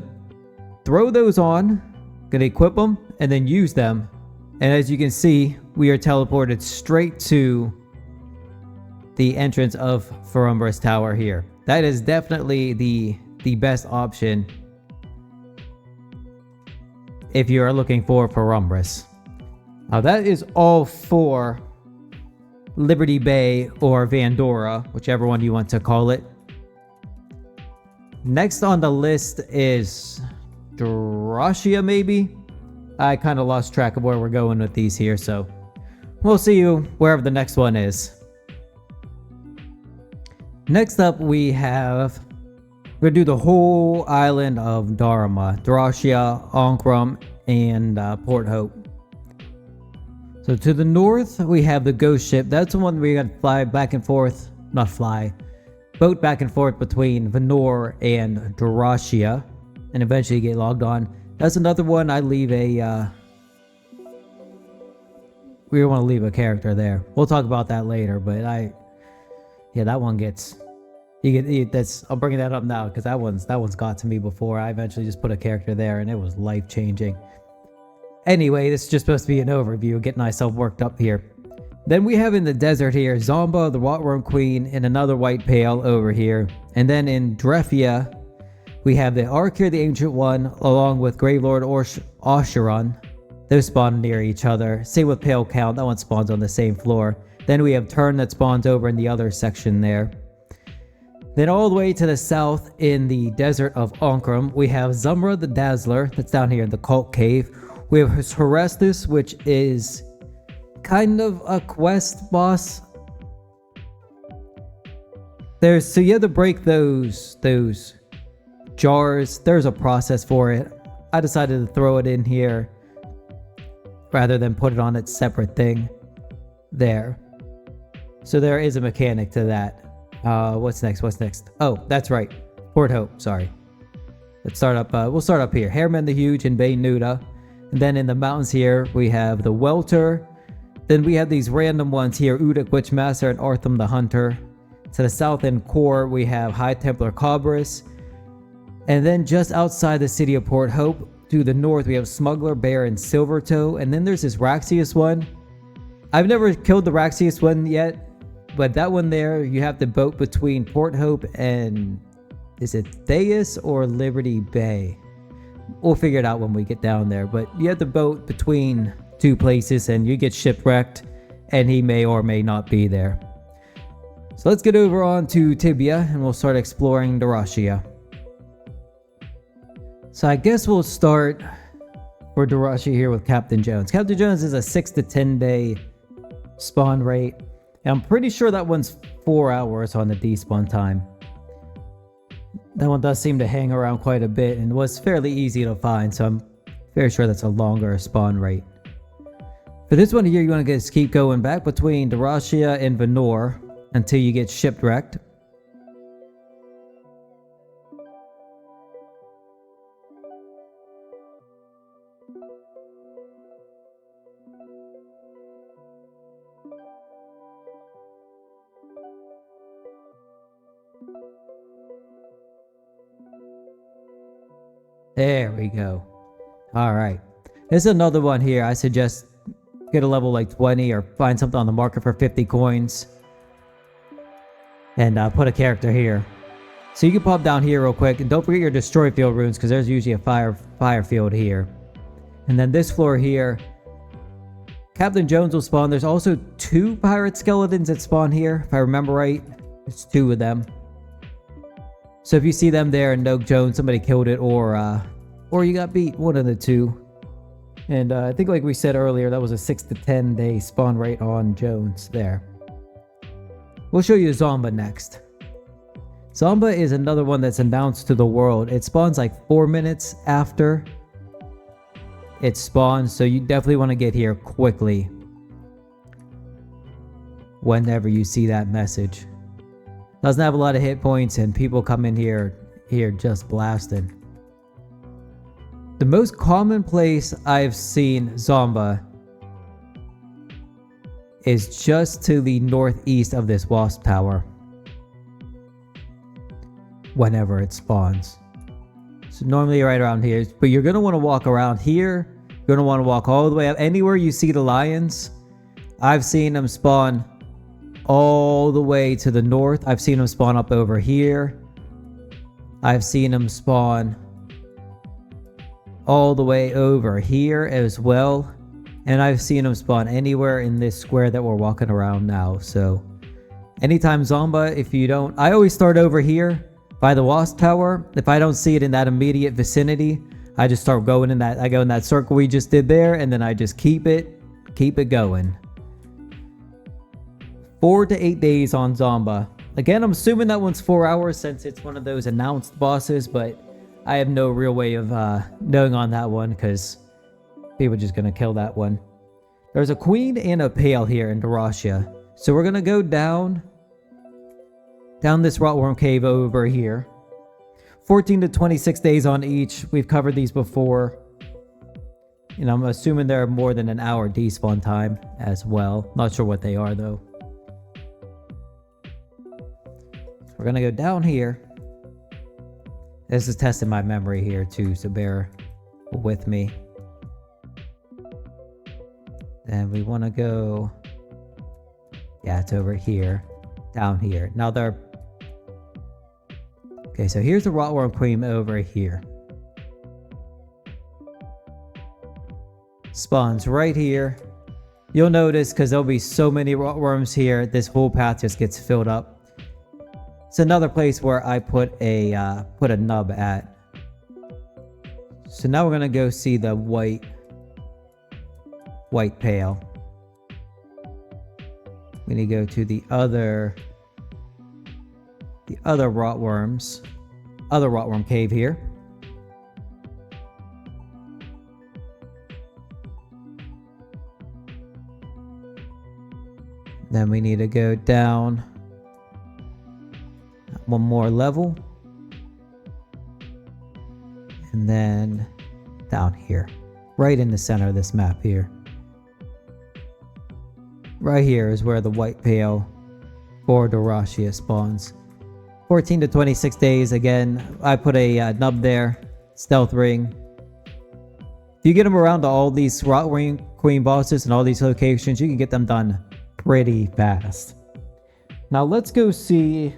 throw those on, gonna equip them, and then use them. And as you can see, we are teleported straight to the entrance of Hirintror's tower here. That is definitely the best option if you are looking for Hirintror. Now that is all for Liberty Bay or Vandora, whichever one you want to call it. Next on the list is Drashia, maybe? I kind of lost track of where we're going with these here, so we'll see you wherever the next one is. Next up, we're going to do the whole island of Dharma, Drashia, Ankrum, and Port Hope. So to the north, we have the Ghost Ship. That's the one we got to fly back and forth, boat back and forth between Venor and Drashia, and eventually get logged on. That's another one I leave a, we want to leave a character there. We'll talk about that later, but yeah, that one gets, I'm bringing that up now because that one's got to me before. I eventually just put a character there and it was life-changing. Anyway, this is just supposed to be an overview, getting myself worked up here. Then we have in the desert here, Zomba, the Rotworm Queen, and another white pale over here. And then in Drefia, we have the Arachir the Ancient One, along with Gravelord Orsharun. Those spawn near each other. Same with Pale Count, that one spawns on the same floor. Then we have Turn that spawns over in the other section there. Then all the way to the south in the desert of Ankrum, we have Tzumrah the Dazzler, that's down here in the Cult Cave. We have Horestus, which is kind of a quest boss. So you have to break those jars. There's a process for it. I decided to throw it in here rather than put it on its separate thing there. So there is a mechanic to that. What's next? Oh, that's right. Port Hope, sorry. Let's start up, we'll start up here. Hairman the Huge and Bay Nuda. And then in the mountains here, we have the Welter. Then we have these random ones here, Udik Witchmaster and Artham the Hunter. To the south in core, we have High Templar Cabris. And then just outside the city of Port Hope, to the north, we have Smuggler, Bear, and Silvertoe. And then there's this Raxius one. I've never killed the Raxius one yet, but that one there, you have to boat between Port Hope and, is it Theus or Liberty Bay? We'll figure it out when we get down there, but you have to boat between 2 places and you get shipwrecked and he may or may not be there. So let's get over on to Tibia and we'll start exploring Darashia. So I guess we'll start for Darashia here with Captain Jones. Captain Jones is a 6 to 10 day spawn rate. And I'm pretty sure that one's 4 hours on the despawn time. That one does seem to hang around quite a bit and was fairly easy to find, so I'm very sure that's a longer spawn rate. For this one here, you want to just keep going back between Darashia and Venor until you get shipwrecked. There we go. Alright. There's another one here. I suggest get a level like 20 or find something on the market for 50 coins. And put a character here. So you can pop down here real quick. And don't forget your destroy field runes because there's usually a fire field here. And then this floor here, Captain Jones will spawn. There's also 2 pirate skeletons that spawn here. If I remember right, it's 2 of them. So if you see them there and no Jones, somebody killed it or you got beat, one of the 2. And I think like we said earlier, that was a 6 to 10 day spawn rate on Jones there. We'll show you Zomba next. Zomba is another one that's announced to the world. It spawns like 4 minutes after it spawns, so you definitely want to get here quickly whenever you see that message. Doesn't have a lot of hit points and people come in here just blasted. The most common place I've seen Zomba is just to the northeast of this wasp tower whenever it spawns. So normally right around here, but you're going to want to walk around here. You're going to want to walk all the way up. Anywhere you see the lions, I've seen them spawn all the way to the north. I've seen them spawn up over here. I've seen them spawn all the way over here as well. And I've seen them spawn anywhere in this square that we're walking around now. So anytime Zomba, if you don't, I always start over here by the wasp tower. If I don't see it in that immediate vicinity, I just start going in that, I go in that circle we just did there, and then I just keep it going. 4 to 8 days on Zomba. Again, I'm assuming that one's 4 hours since it's one of those announced bosses, but I have no real way of knowing on that one because people are just going to kill that one. There's a queen and a pale here in Darashia. So we're going to go down this Rotworm cave over here. 14 to 26 days on each. We've covered these before. And I'm assuming they're more than an hour despawn time as well. Not sure what they are though. So we're going to go down here. This is testing my memory here too, so bear with me. And we want to go, yeah, it's over here, down here. Now okay, so here's the Rotworm Queen over here. Spawns right here. You'll notice, because there'll be so many Rotworms here, this whole path just gets filled up. It's another place where I put a nub at. So now we're going to go see the white pale. We need to go to the other Rotworms, other Rotworm cave here. Then we need to go down one more level. And then down here, right in the center of this map here. Right here is where the white pale for Darashia spawns. 14 to 26 days. Again, I put a nub there. Stealth ring. If you get them around to all these Rotworm Queen bosses and all these locations, you can get them done pretty fast. Now let's go see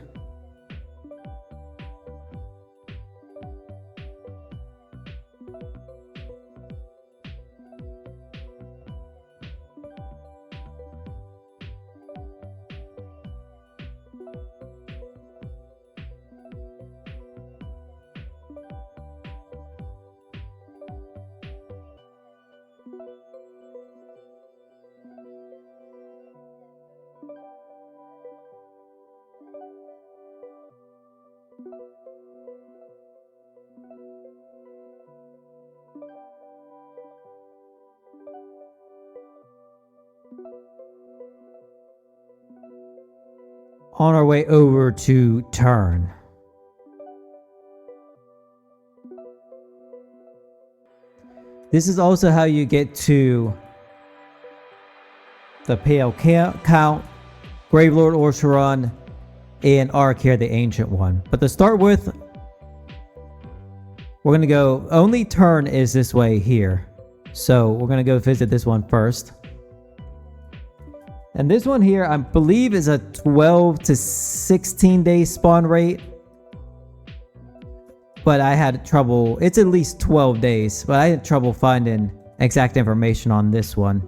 on our way over to Turn. This is also how you get to the Pale Count, Gravelord Orsharun, and Arachir the Ancient One. But to start with, we're going to go, only Turn is this way here. So we're going to go visit this one first. And this one here, I believe, is a 12 to 16 day spawn rate. But I had trouble, it's at least 12 days, but I had trouble finding exact information on this one.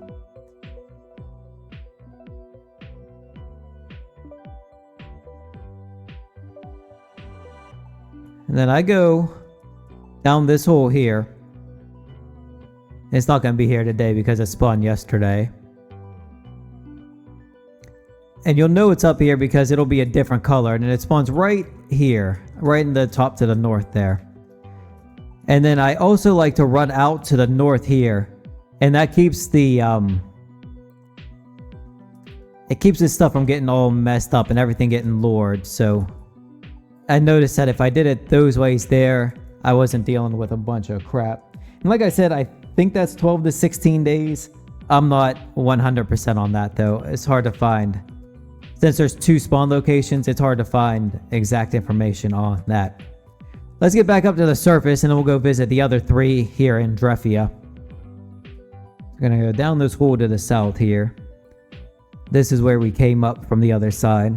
And then I go down this hole here. It's not going to be here today because it spawned yesterday. And you'll know it's up here because it'll be a different color. And it spawns right here, right in the top to the north there. And then I also like to run out to the north here. And that keeps the, it keeps this stuff from getting all messed up and everything getting lured. So I noticed that if I did it those ways there, I wasn't dealing with a bunch of crap. And like I said, I think that's 12 to 16 days. I'm not 100% on that though. It's hard to find. Since there's 2 spawn locations, it's hard to find exact information on that. Let's get back up to the surface and then we'll go visit the other 3 here in Drefia. We're gonna go down this hole to the south here. This is where we came up from the other side.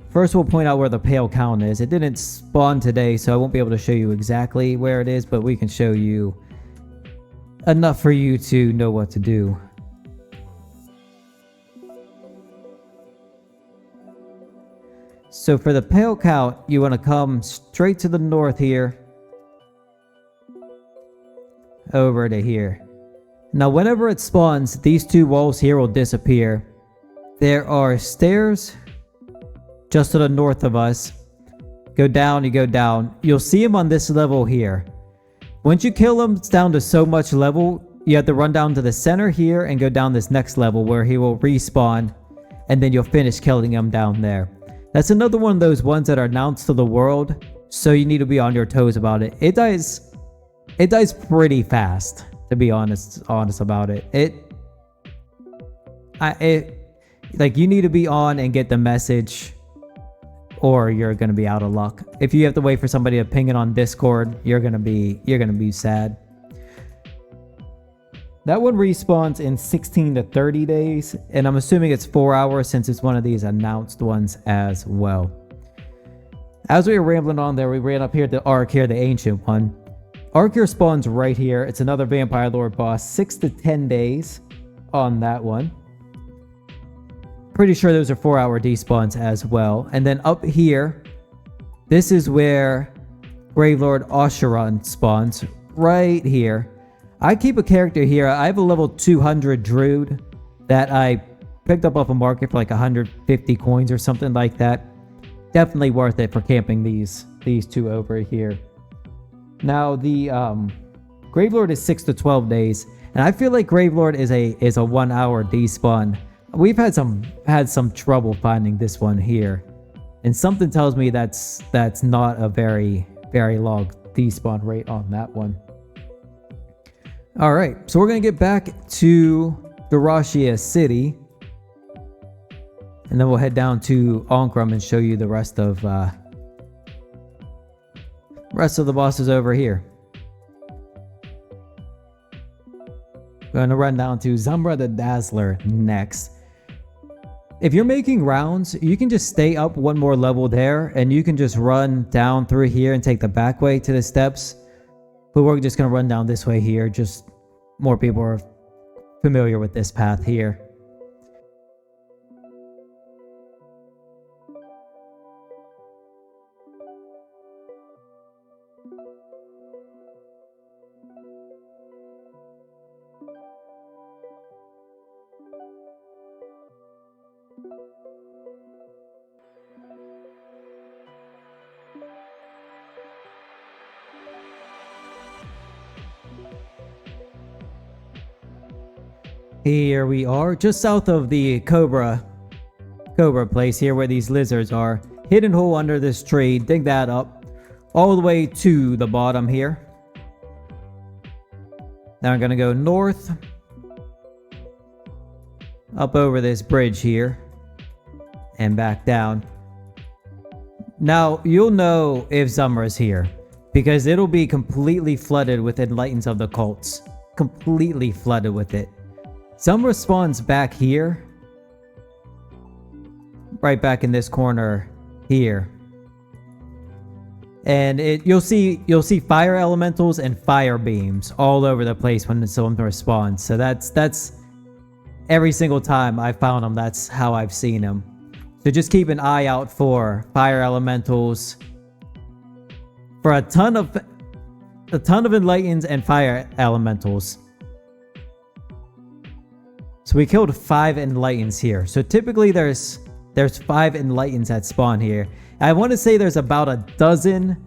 First, we'll point out where the Pale Count is. It didn't spawn today, so I won't be able to show you exactly where it is, but we can show you enough for you to know what to do. So for the Pale Count, you want to come straight to the north here. Over to here. Now whenever it spawns, these 2 walls here will disappear. There are stairs just to the north of us. Go down, you go down. You'll see him on this level here. Once you kill him, it's down to so much level. You have to run down to the center here and go down this next level where he will respawn. And then you'll finish killing him down there. That's another one of those ones that are announced to the world, so you need to be on your toes about it. It dies pretty fast, to be honest about it. Like you need to be on and get the message, or you're gonna be out of luck. If you have to wait for somebody to ping it on Discord, you're gonna be sad. That one respawns in 16 to 30 days, and I'm assuming it's 4 hours since it's one of these announced ones as well. As we were rambling on there, we ran up here to Arachir the Ancient One. Arachir spawns right here. It's another Vampire Lord boss, 6 to 10 days on that one. Pretty sure those are 4-hour despawns as well. And then up here, this is where Gravelord Orsharun spawns, right here. I keep a character here. I have a level 200 Druid that I picked up off a market for like 150 coins or something like that. Definitely worth it for camping these 2 over here. Now the Gravelord is 6 to 12 days, and I feel like Gravelord is a 1-hour despawn. We've had some trouble finding this one here, and something tells me that's not a very long despawn rate on that one. Alright, so we're going to get back to Darashia City. And then we'll head down to Onkrum and show you the rest of the bosses over here. Going to run down to Tzumrah the Dazzler next. If you're making rounds, you can just stay up one more level there. And you can just run down through here and take the back way to the steps. But we're just going to run down this way here. Just more people are familiar with this path here. Here we are, just south of the Cobra cobra place here where these lizards are. Hidden hole under this tree. Dig that up. All the way to the bottom here. Now I'm going to go north. Up over this bridge here. And back down. Now, you'll know if Tzumrah's here. Because it'll be completely flooded with Enlightens of the Cults. Completely flooded with it. Tzumrah spawns back here. Right back in this corner here. And you'll see fire elementals and fire beams all over the place when Tzumrah spawns. So that's every single time I've found them, that's how I've seen them. So just keep an eye out for fire elementals. For a ton of enlightens and fire elementals. So we killed 5 enlightens here. So typically there's 5 enlightens that spawn here. I want to say there's about a dozen,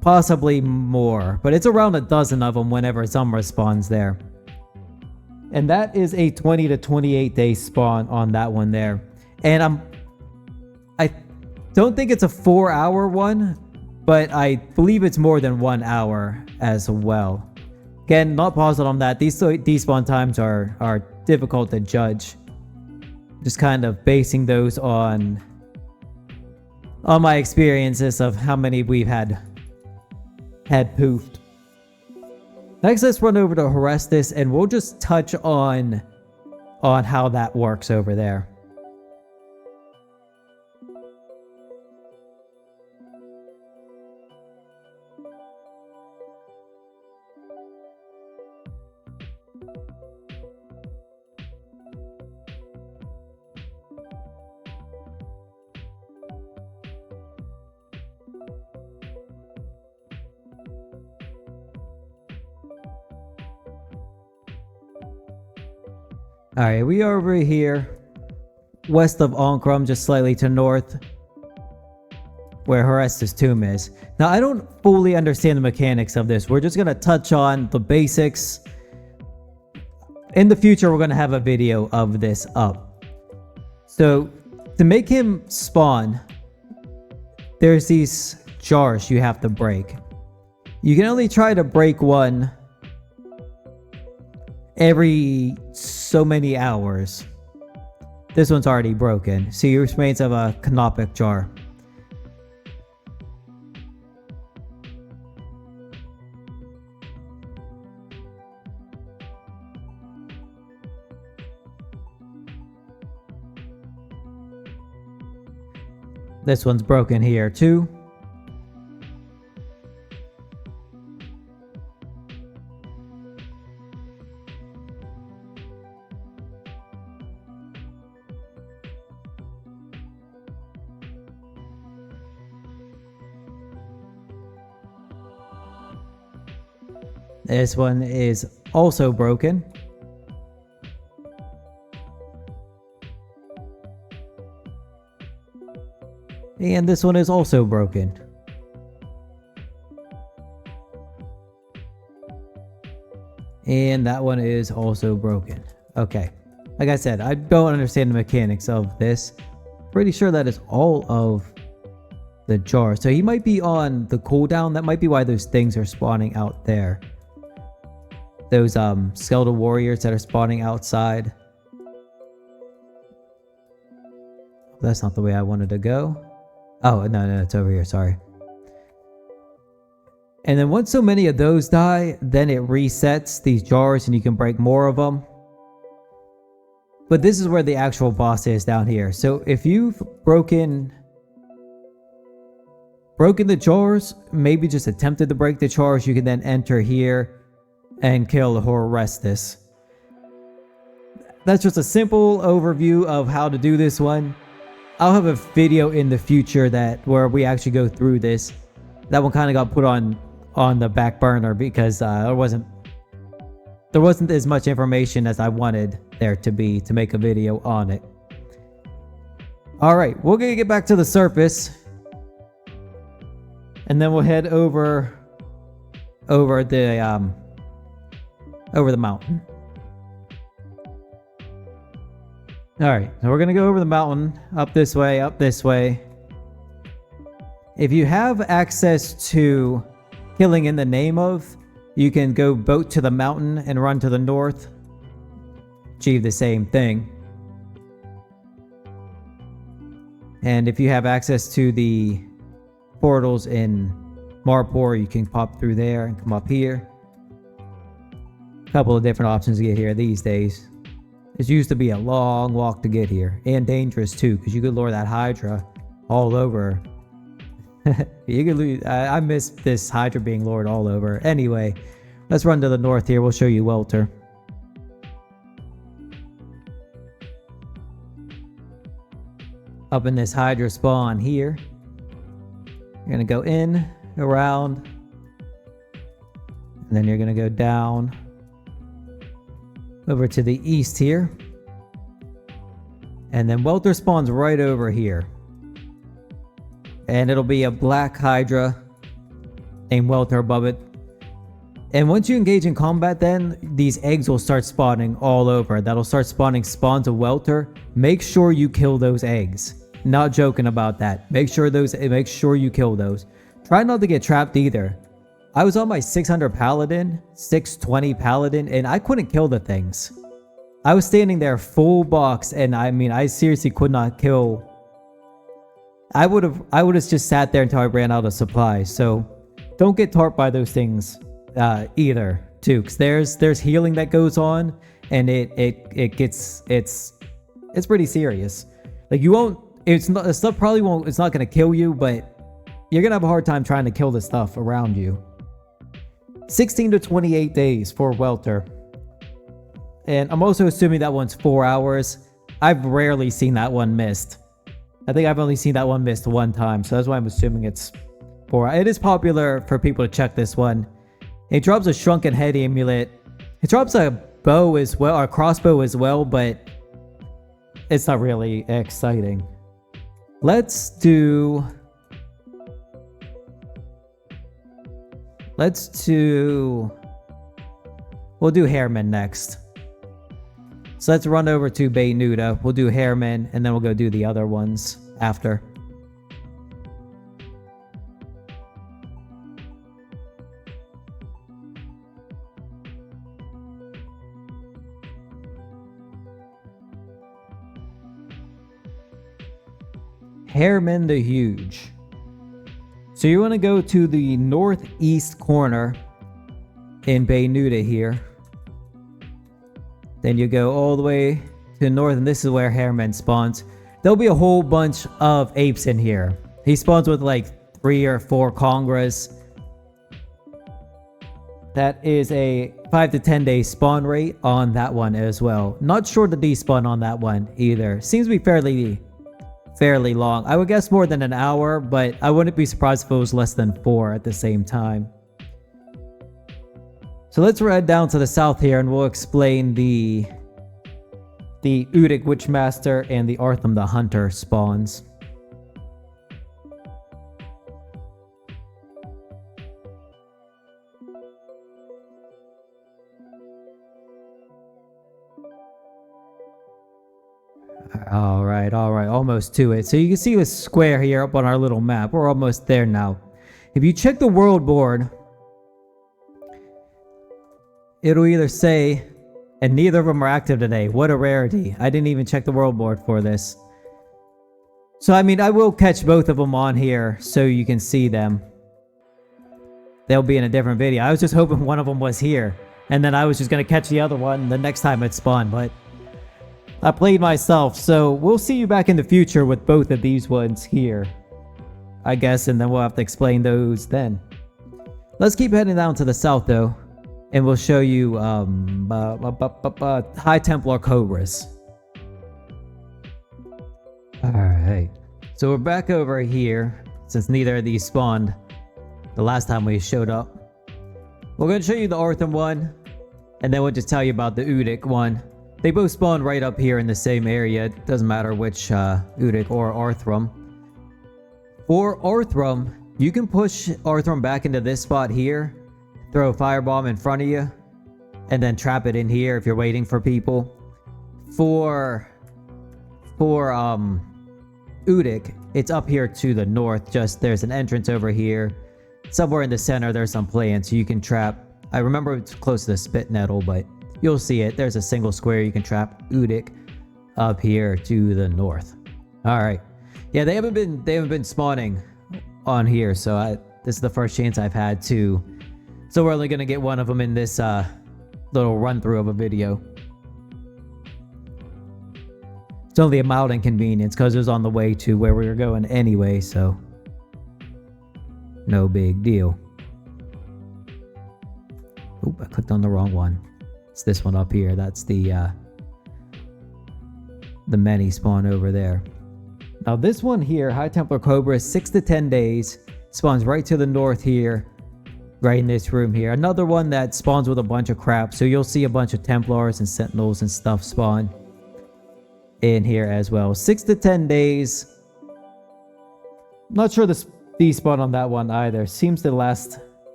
possibly more, but it's around a dozen of them whenever Tzumrah spawns there. And that is a 20 to 28 day spawn on that one there. And I don't think it's a 4-hour one, but I believe it's more than 1 hour as well. Again, not positive on that. These despawn times are difficult to judge. Just kind of basing those on my experiences of how many we've had poofed. Next, let's run over to Horestus and we'll just touch on how that works over there. Alright, we are over here, west of Ankrum, just slightly to north, where Horestus' tomb is. Now, I don't fully understand the mechanics of this. We're just going to touch on the basics. In the future, we're going to have a video of this up. So, to make him spawn, there's these jars you have to break. You can only try to break one every so many hours. This one's already broken. See, your remains of a canopic jar. This one's broken here too. This one is also broken. And this one is also broken. And that one is also broken. Okay. Like I said, I don't understand the mechanics of this. Pretty sure that is all of the jars. So he might be on the cooldown. That might be why those things are spawning out there. Those skeletal warriors that are spawning outside. That's not the way I wanted to go. Oh, no, it's over here, sorry. And then once so many of those die, then it resets these jars and you can break more of them. But this is where the actual boss is down here. So if you've broken the jars, maybe just attempted to break the jars, you can then enter here and kill Horestus. That's just a simple overview of how to do this one. I'll have a video in the future where we actually go through this. That one kind of got put on the back burner because there wasn't as much information as I wanted there to be to make a video on it. Alright, we're gonna get back to the surface. And then we'll head over the mountain. Alright, so we're gonna go over the mountain, up this way, up this way. If you have access to killing in the name of, you can go boat to the mountain and run to the north. Achieve the same thing. And if you have access to the portals in Marpor, you can pop through there and come up here. A couple of different options to get here these days. It used to be a long walk to get here, and dangerous too, because you could lure that Hydra all over. You could lose. I miss this Hydra being lured all over. Anyway, let's run to the north here. We'll show you Welter. Up in this Hydra spawn here. You're gonna go in, around, and then you're gonna go down over to the east here. And then Welter spawns right over here. And it'll be a black Hydra named Welter above it. And once you engage in combat, then these eggs will start spawning all over. That'll start spawning spawns of Welter. Make sure you kill those eggs. Not joking about that. Make sure you kill those. Try not to get trapped either. I was on my 600 Paladin, 620 Paladin, and I couldn't kill the things. I was standing there full box, and I mean, I seriously could not kill. I would have just sat there until I ran out of supplies. So don't get tarped by those things either, too, because there's healing that goes on, and it's pretty serious. Like, you won't. The stuff probably won't. It's not gonna kill you, but you're gonna have a hard time trying to kill the stuff around you. 16 to 28 days for Welter. And I'm also assuming that one's 4 hours. I've rarely seen that one missed. I think I've only seen that one missed one time, so that's why I'm assuming it's 4 hours. It is popular for people to check this one. It drops a shrunken head amulet. It drops a bow as well, or a crossbow as well, but it's not really exciting. We'll do Hairman next. So let's run over to Baynuda. We'll do Hairman, and then we'll go do the other ones after. Hairman the Huge. So you want to go to the northeast corner in Baynuda here. Then you go all the way to the north, and this is where Hairman spawns. There'll be a whole bunch of apes in here. He spawns with like 3 or 4 Kongras. That is a 5 to 10 day spawn rate on that one as well. Not sure the despawn on that one either. Seems to be fairly long. I would guess more than an hour, but I wouldn't be surprised if it was less than 4 at the same time. So let's head down to the south here, and we'll explain the Udic Witchmaster and the Artham the Hunter spawns. Alright, almost to it. So you can see the square here up on our little map. We're almost there now. If you check the world board, it'll either say, and neither of them are active today. What a rarity. I didn't even check the world board for this. So, I mean, I will catch both of them on here so you can see them. They'll be in a different video. I was just hoping one of them was here, and then I was just going to catch the other one the next time it spawned, but I played myself. So we'll see you back in the future with both of these ones here, I guess, and then we'll have to explain those then. Let's keep heading down to the south, though, and we'll show you High Templar Cobras. Alright, so we're back over here, since neither of these spawned the last time we showed up. We're going to show you the Artham one, and then we'll just tell you about the Udic one. They both spawn right up here in the same area. It doesn't matter which Udic or Arthram. For Arthram, you can push Arthram back into this spot here, throw a firebomb in front of you, and then trap it in here if you're waiting for people. For for Udik, it's up here to the north. Just there's an entrance over here. Somewhere in the center, there's some plants you can trap. I remember it's close to the Spit Nettle, but you'll see it. There's a single square you can trap Udik up here to the north. All right. Yeah, they haven't been spawning on here, so this is the first chance I've had to. So we're only gonna get one of them in this little run through of a video. It's only a mild inconvenience because it was on the way to where we were going anyway, so no big deal. Oop, I clicked on the wrong one. It's this one up here. That's the many spawn over there. Now this one here, High Templar Cobra, 6 to 10 days. Spawns right to the north here. Right in this room here. Another one that spawns with a bunch of crap. So you'll see a bunch of Templars and Sentinels and stuff spawn in here as well. 6 to 10 days. Not sure the despawn on that one either. Seems to last.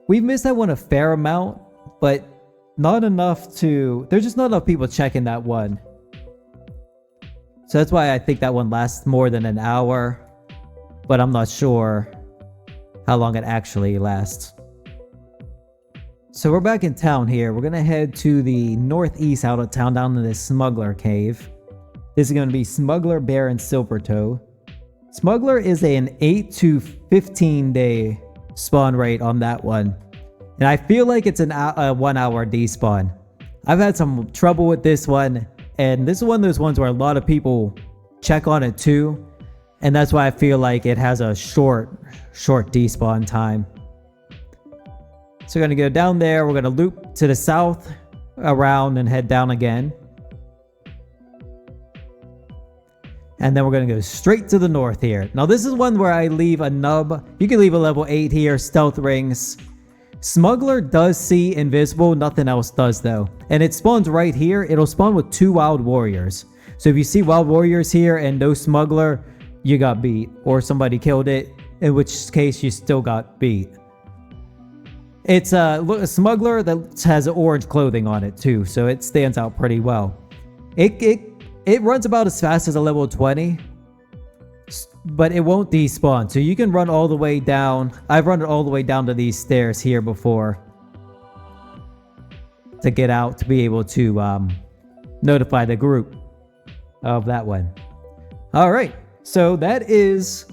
We've missed that one a fair amount, but not enough to. There's just not enough people checking that one. So that's why I think that one lasts more than an hour, but I'm not sure how long it actually lasts. So we're back in town here. We're gonna head to the northeast out of town down to this Smuggler Cave. This is gonna be Smuggler, Bear, and Silvertoe. Smuggler is an 8 to 15 day spawn rate on that one. And I feel like it's a 1 hour despawn. I've had some trouble with this one. And this is one of those ones where a lot of people check on it too. And that's why I feel like it has a short despawn time. So we're going to go down there. We're going to loop to the south around and head down again. And then we're going to go straight to the north here. Now this is one where I leave a nub. You can leave a level 8 here, stealth rings. Smuggler does see invisible, nothing else does though. And it spawns right here. It'll spawn with 2 wild warriors. So if you see wild warriors here and no smuggler, you got beat. Or somebody killed it, in which case you still got beat. It's a smuggler that has orange clothing on it too, so it stands out pretty well. It runs about as fast as a level 20. But it won't despawn, so you can run all the way down. I've run it all the way down to these stairs here before to get out to be able to notify the group of that one. Alright, so that is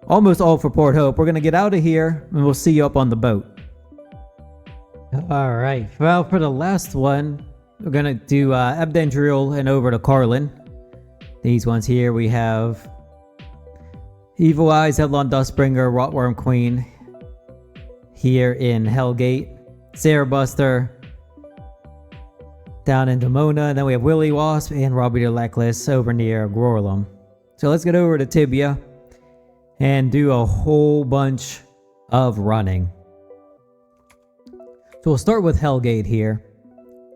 almost all for Port Hope. We're going to get out of here and we'll see you up on the boat. Alright, well, for the last one, we're going to do Abdendriel and over to Carlin. These ones here we have Evil Eyes, Headlong Dustbringer, Rotworm Queen here in Hellgate, Sarahbuster down in Demona, and then we have Willy Wasp and Robbie the Leckless over near Gorlum. So let's get over to Tibia and do a whole bunch of running. So we'll start with Hellgate here.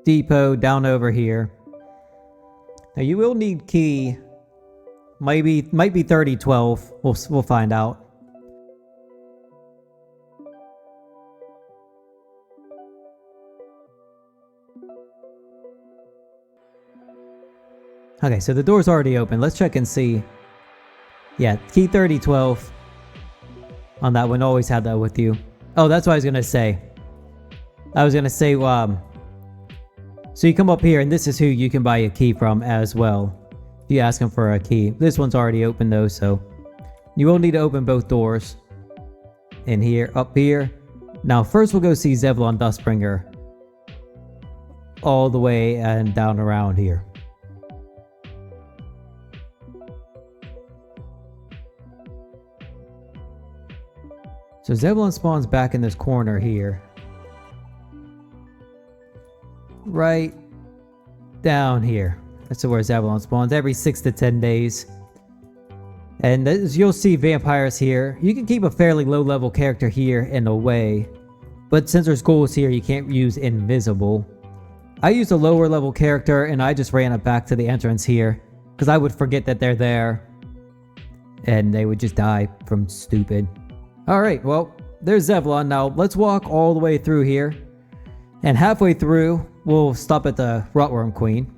Depot down over here. Now you will need key. Might be 3012. We'll find out. Okay, so the door's already open. Let's check and see. Yeah, key 3012. On that one, always have that with you. Oh, that's what I was gonna say. So you come up here, and this is who you can buy a key from as well. You ask them for a key. This one's already open though, so you will need to open both doors. In here, up here. Now first we'll go see Zevlon Dustbringer. All the way and down around here. So Zevlon spawns back in this corner here. Right down here. That's where Zevlon spawns every 6 to 10 days. And as you'll see vampires here. You can keep a fairly low level character here in a way. But since there's ghouls here, you can't use invisible. I used a lower level character and I just ran it back to the entrance here. Because I would forget that they're there. And they would just die from stupid. Alright, well, there's Zevlon. Now let's walk all the way through here. And halfway through, we'll stop at the Rotworm Queen.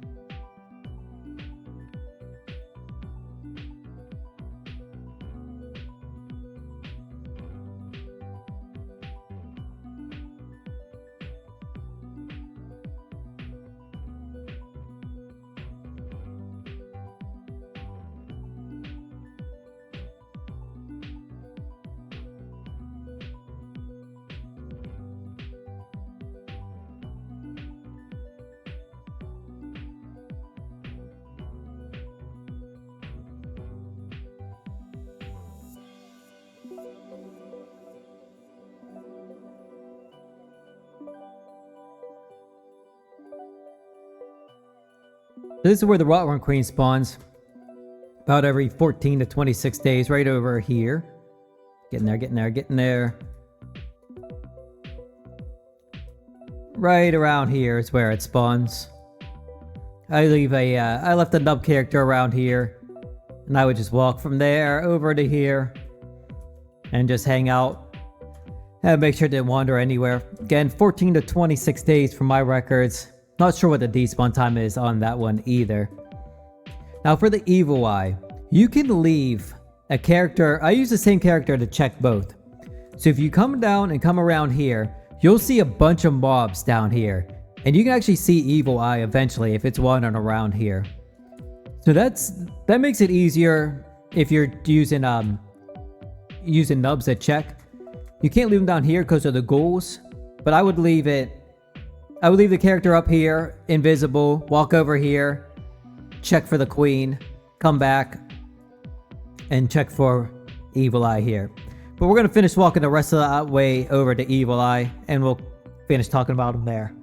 This is where the Rotworm Queen spawns. About every 14 to 26 days, right over here. Getting there, getting there, getting there. Right around here is where it spawns. I left a nub character around here. And I would just walk from there over to here. And just hang out. And make sure it didn't wander anywhere. Again, 14 to 26 days from my records. Not sure what the despawn time is on that one either. Now for the Evil Eye, you can leave a character. I use the same character to check both. So if you come down and come around here, you'll see a bunch of mobs down here. And you can actually see Evil Eye eventually if it's wandering around here. So that makes it easier if you're using nubs to check. You can't leave them down here because of the ghouls, but I would leave the character up here, invisible, walk over here, check for the queen, come back, and check for Evil Eye here. But we're going to finish walking the rest of the way over to Evil Eye, and we'll finish talking about him there.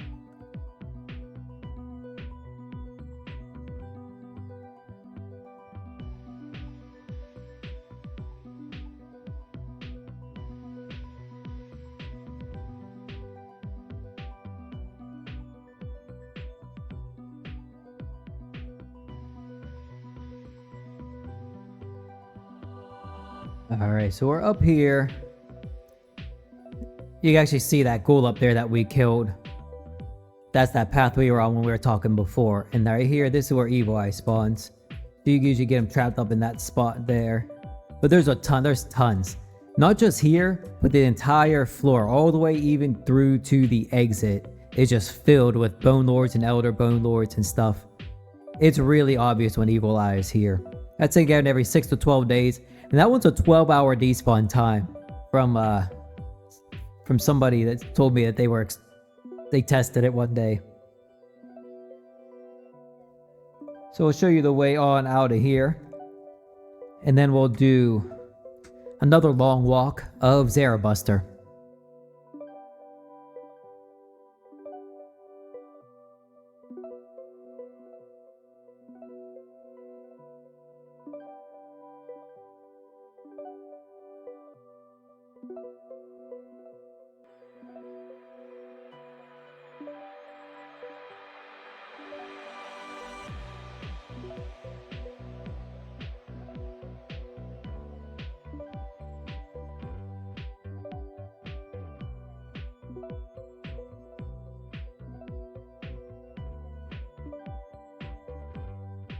Alright, so we're up here. You can actually see that ghoul up there that we killed. That's that path we were on when we were talking before. And right here, this is where Evil Eye spawns. So you usually get him trapped up in that spot there. But there's tons. Not just here, but the entire floor, all the way even through to the exit, is just filled with Bone Lords and Elder Bone Lords and stuff. It's really obvious when Evil Eye is here. That's again every 6 to 12 days. And that one's a 12-hour despawn time from somebody that told me that they tested it one day. So we'll show you the way on out of here. And then we'll do another long walk of Zarabuster.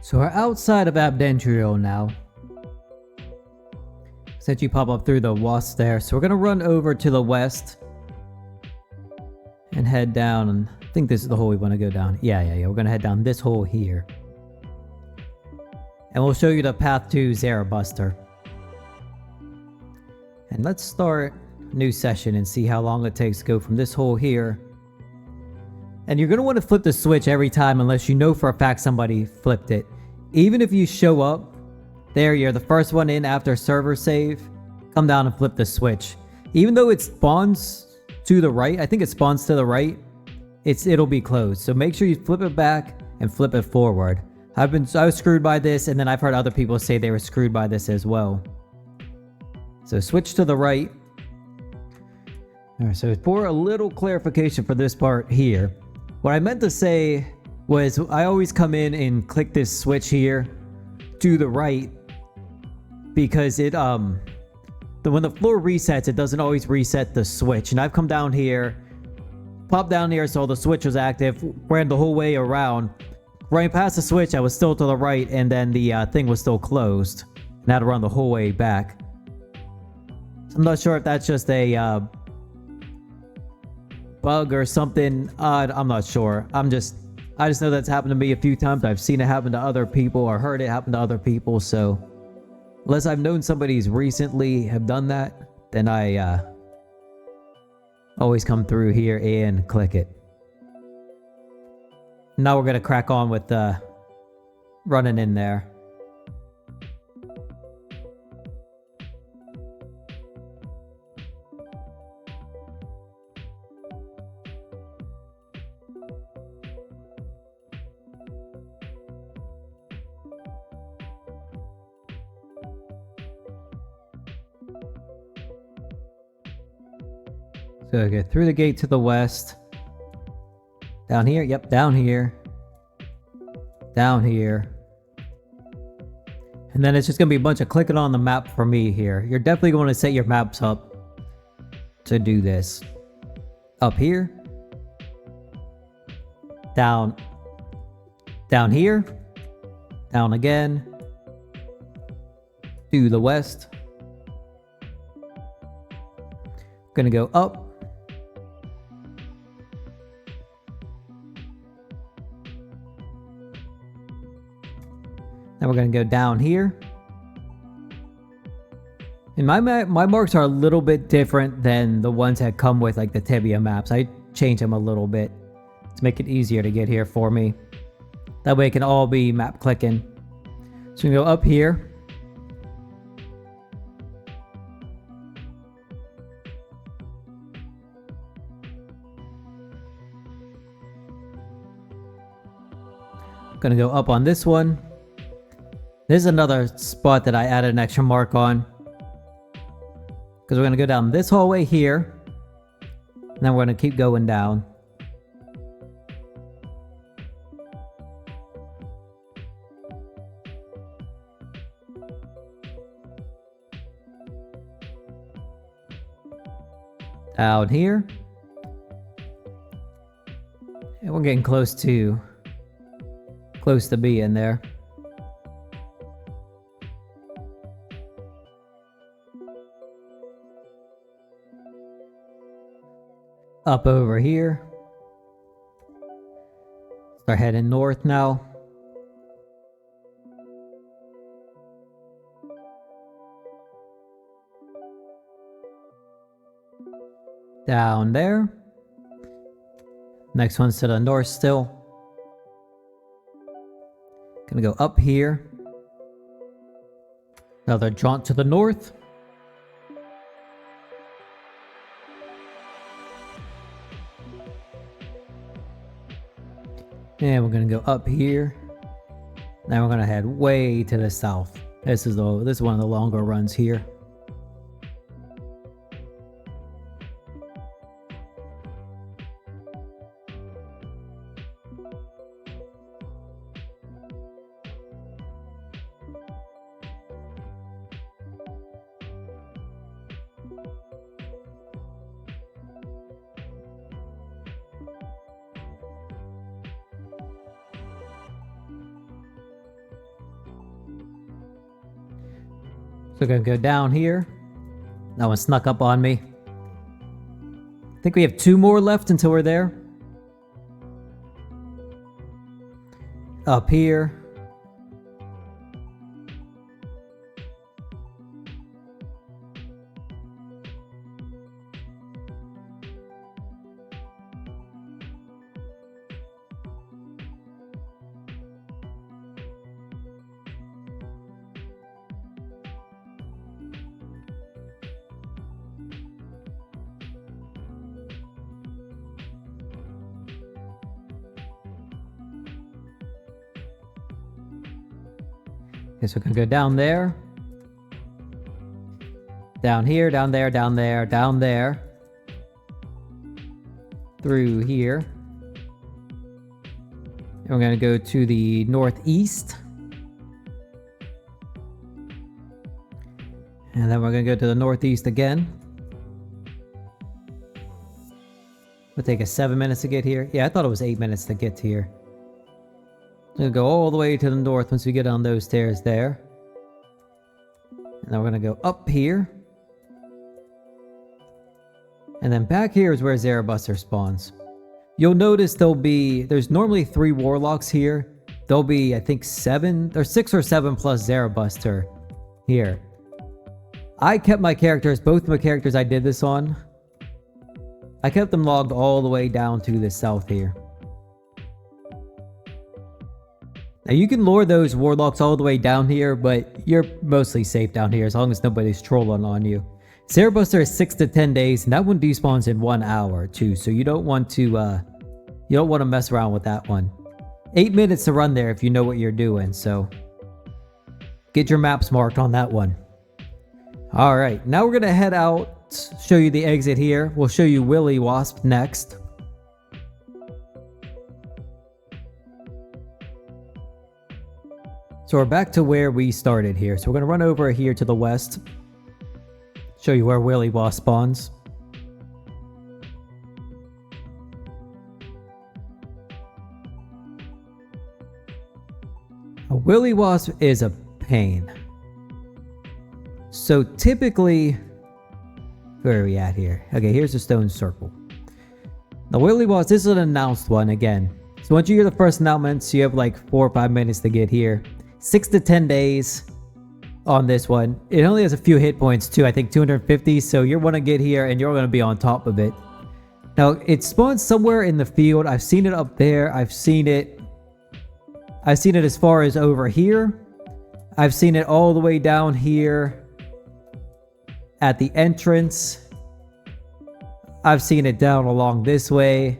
So we're outside of Abdentrio now. Since you pop up through the wasp there. So we're going to run over to the west. And head down. And I think this is the hole we want to go down. Yeah. We're going to head down this hole here. And we'll show you the path to Zarabuster. And let's start a new session and see how long it takes to go from this hole here. And you're going to want to flip the switch every time unless you know for a fact somebody flipped it. Even if you show up, there you're the first one in after server save, come down and flip the switch. Even though it spawns to the right, I think it spawns to the right, it'll be closed. So make sure you flip it back and flip it forward. I was screwed by this, and then I've heard other people say they were screwed by this as well. So switch to the right. Alright, so for a little clarification for this part here, what I meant to say was I always come in and click this switch here to the right because when the floor resets, it doesn't always reset the switch. And I've come down here popped down here, so the switch was active, ran the whole way around. Running past the switch, I was still to the right, and then the thing was still closed. And I had to run the whole way back. So I'm not sure if that's just a bug or something odd. I'm not sure. I just know that's happened to me a few times. I've seen it happen to other people or heard it happen to other people. So unless I've known somebody's recently have done that, then I always come through here and click it. Now we're gonna crack on with running in there. So I go through the gate to the west. Down here? Yep, down here. Down here. And then it's just going to be a bunch of clicking on the map for me here. You're definitely going to set your maps up to do this. Up here. Down. Down here. Down again. To the west. Gonna go up. Now we're going to go down here. And my marks are a little bit different than the ones that come with like the Tibia maps. I changed them a little bit to make it easier to get here for me. That way it can all be map clicking. So we go up here. Gonna go up on this one. This is another spot that I added an extra mark on. Because we're going to go down this hallway here. And then we're going to keep going down. Down here. And we're getting close to being there. Up over here. Start heading north now. Down there. Next one's to the north still. Gonna go up here. Another jaunt to the north. And we're gonna go up here. Now we're gonna head way to the south. This is one of the longer runs here. So we're gonna go down here. That one snuck up on me. I think we have 2 more left until we're there. Up here. Okay, so we're gonna go down there. Down here, down there, down there, down there. Through here. And we're gonna go to the northeast. And then we're gonna go to the northeast again. It'll take us 7 minutes to get here. Yeah, I thought it was 8 minutes to get here. We're going to go all the way to the north once we get on those stairs there. And then we're going to go up here. And then back here is where Zarabuster spawns. You'll notice there's normally 3 Warlocks here. There'll be, I think, 7 or 6 or 7 plus Zarabuster here. I kept my characters, both my characters I did this on, I kept them logged all the way down to the south here. Now you can lure those Warlocks all the way down here, but you're mostly safe down here as long as nobody's trolling on you. Zarabuster is 6 to 10 days, and that one despawns in 1 hour too, so you don't want to mess around with that one. 8 minutes to run there if you know what you're doing, so get your maps marked on that one. Alright, now we're gonna head out, show you the exit here. We'll show you Willy Wasp next. So we're back to where we started here. So we're gonna run over here to the west. Show you where Willy Wasp spawns. A Willy Wasp is a pain. So typically, where are we at here? Okay, here's the stone circle. The Willy Wasp, this is an announced one again. So once you hear the first announcements, you have like 4 or 5 minutes to get here. 6 to 10 days on this one. It only has a few hit points too, I think 250, so you want to get here and you're going to be on top of it. Now, it spawns somewhere in the field. I've seen it up there. I've seen it as far as over here. I've seen it all the way down here at the entrance. I've seen it down along this way.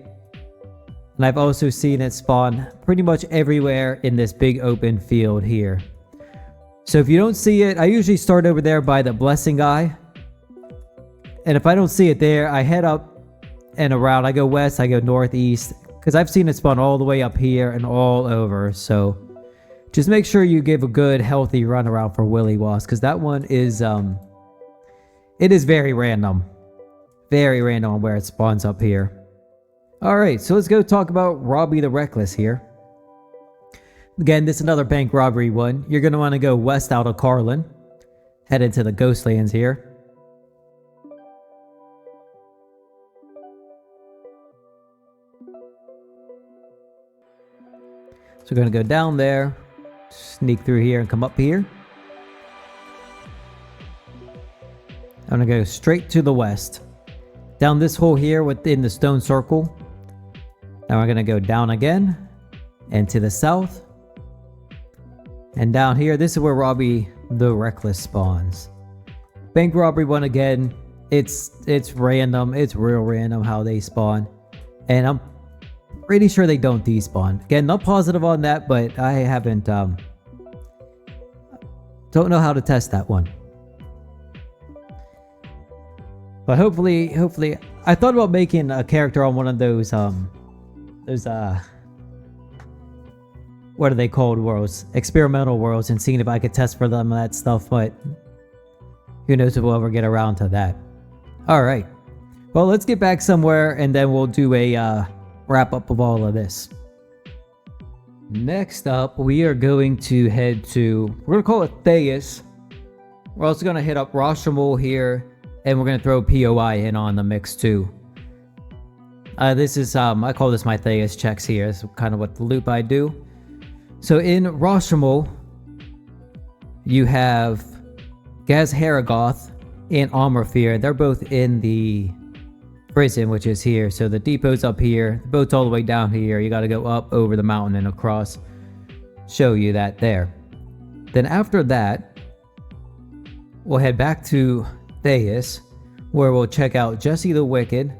And I've also seen it spawn pretty much everywhere in this big open field here. So if you don't see it, I usually start over there by the Blessing Eye. And if I don't see it there, I head up and around. I go west, I go northeast. Because I've seen it spawn all the way up here and all over. So just make sure you give a good, healthy run around for Willy Wasp. Because that one is, it is very random. Very random on where it spawns up here. Alright, so let's go talk about Robbie the Reckless here. Again, this is another bank robbery one. You're going to want to go west out of Carlin. Head into the Ghostlands here. So we're going to go down there. Sneak through here and come up here. I'm going to go straight to the west. Down this hole here within the stone circle. Now we're going to go down again. And to the south. And down here, this is where Robbie the Reckless spawns. Bank robbery one again. It's random. It's real random how they spawn. And I'm pretty sure they don't despawn. Again, not positive on that, but I haven't... don't know how to test that one. But hopefully, I thought about making a character on one of those, what are they called worlds? Experimental worlds, and seeing if I could test for them and that stuff, but who knows if we'll ever get around to that. Alright. Well, let's get back somewhere and then we'll do a wrap up of all of this. Next up, we are going to head to, we're going to call it Theus. We're also going to hit up Rashomon here, and we're going to throw POI in on the mix too. This is, I call this my Theus checks here. It's kind of what the loop I do. So in Rashomon, you have Gaz-Haragoth and Amrafir. They're both in the prison, which is here. So the depot's up here. The boat's all the way down here. You got to go up over the mountain and across. Show you that there. Then after that, we'll head back to Theus, where we'll check out Jesse the Wicked,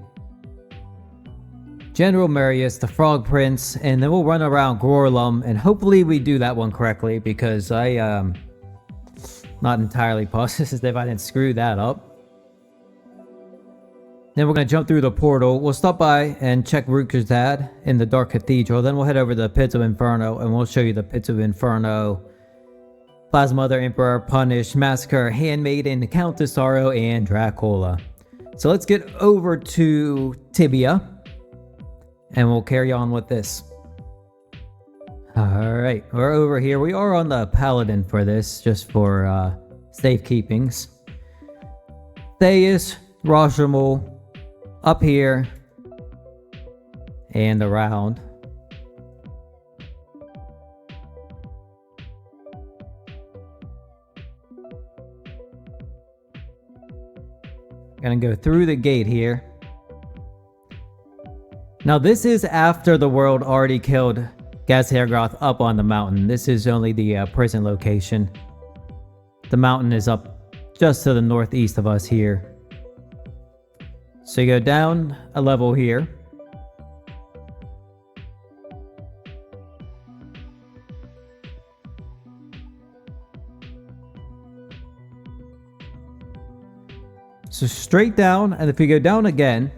General Marius, the Frog Prince, and then we'll run around Gorlum, and hopefully we do that one correctly, because I not entirely positive if I didn't screw that up. Then we're going to jump through the portal. We'll stop by and check Rukkhastad in the Dark Cathedral. Then we'll head over to the Pits of Inferno, and we'll show you the Pits of Inferno, Plasma Mother, Emperor, Punish, Massacre, Handmaiden, Countess Sorrow, and Dracula. So let's get over to Tibia. and we'll carry on with this. Alright, we're over here. We are on the Paladin for this, just for safekeepings. Thais, Roshamul, up here, and around. Gonna go through the gate here. Now this is after the world already killed Gazhergoth up on the mountain. This is only the prison location. The mountain is up just to the northeast of us here. So you go down a level here. So straight down, and if we go down again,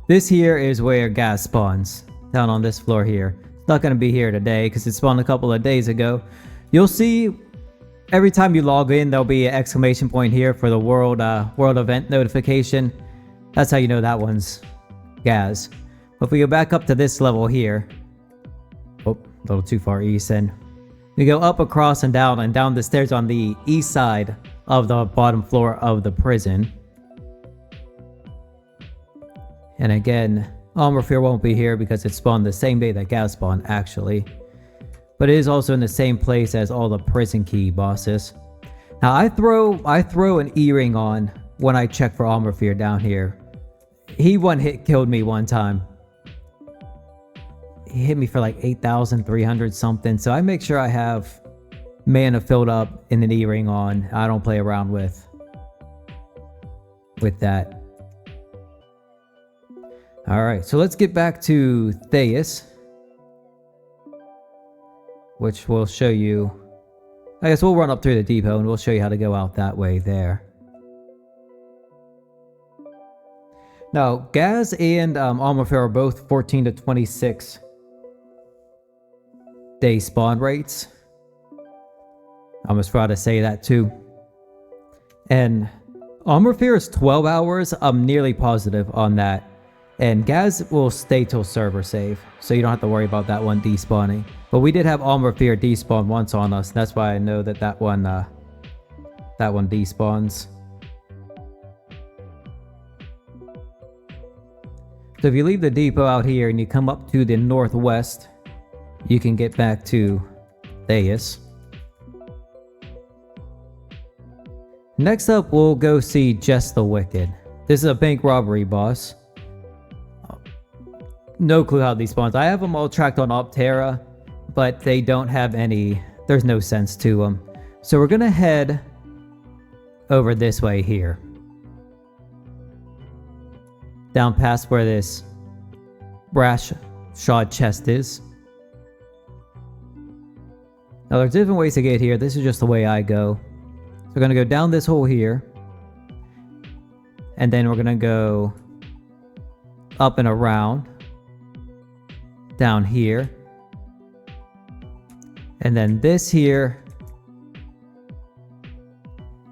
this here is where gas spawns, down on this floor here. It's not going to be here today because it spawned a couple of days ago. You'll see every time you log in, there'll be an exclamation point here for the world event notification. That's how you know that one's gas. But if we go back up to this level here, oh, a little too far east, and we go up, across, and down the stairs on the east side of the bottom floor of the prison. And again, Omrafir won't be here because it spawned the same day that gas spawned, actually. But it is also in the same place as all the prison key bosses. Now I throw an E-ring on when I check for Omrafir down here. He one hit killed me one time. He hit me for like 8,300 something, so I make sure I have mana filled up in an E-ring on. I don't play around with that. Alright, so let's get back to Thais, which will show you. I guess we'll run up through the depot and we'll show you how to go out that way there. Now, Gaz and Omrafir are both 14 to 26 day spawn rates. I almost forgot to say that too. And Omrafir is 12 hours. I'm nearly positive on that. And Gaz will stay till server save, so you don't have to worry about that one despawning. But we did have Omrafir despawn once on us, and that's why I know that one despawns. So if you leave the depot out here and you come up to the northwest, you can get back to Thais. Next up, we'll go see Jess the Wicked. This is a bank robbery boss. No clue how these spawns. I have them all tracked on Optera, but they don't have any. There's no sense to them. So we're gonna head over this way here, down past where this brass shod chest is. Now there's different ways to get here. This is just the way I go. So we're gonna go down this hole here, and then we're gonna go up and around down here, and then this here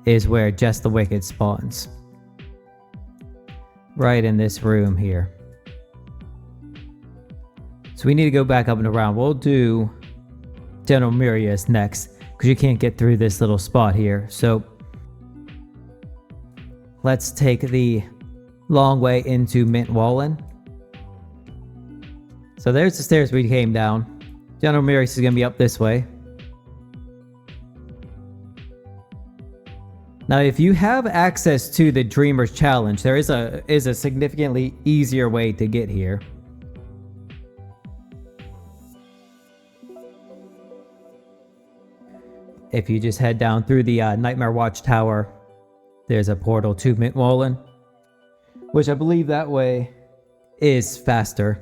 is where Jess the Wicked spawns, right in this room here. So we need to go back up and around. We'll do General Mirius next because you can't get through this little spot here. So let's take the long way into Mint Wallen. So there's the stairs we came down. General Mirius is going to be up this way. Now if you have access to the Dreamer's Challenge, there is a significantly easier way to get here. If you just head down through the Nightmare Watchtower, there's a portal to Mint Wallen, which I believe that way is faster.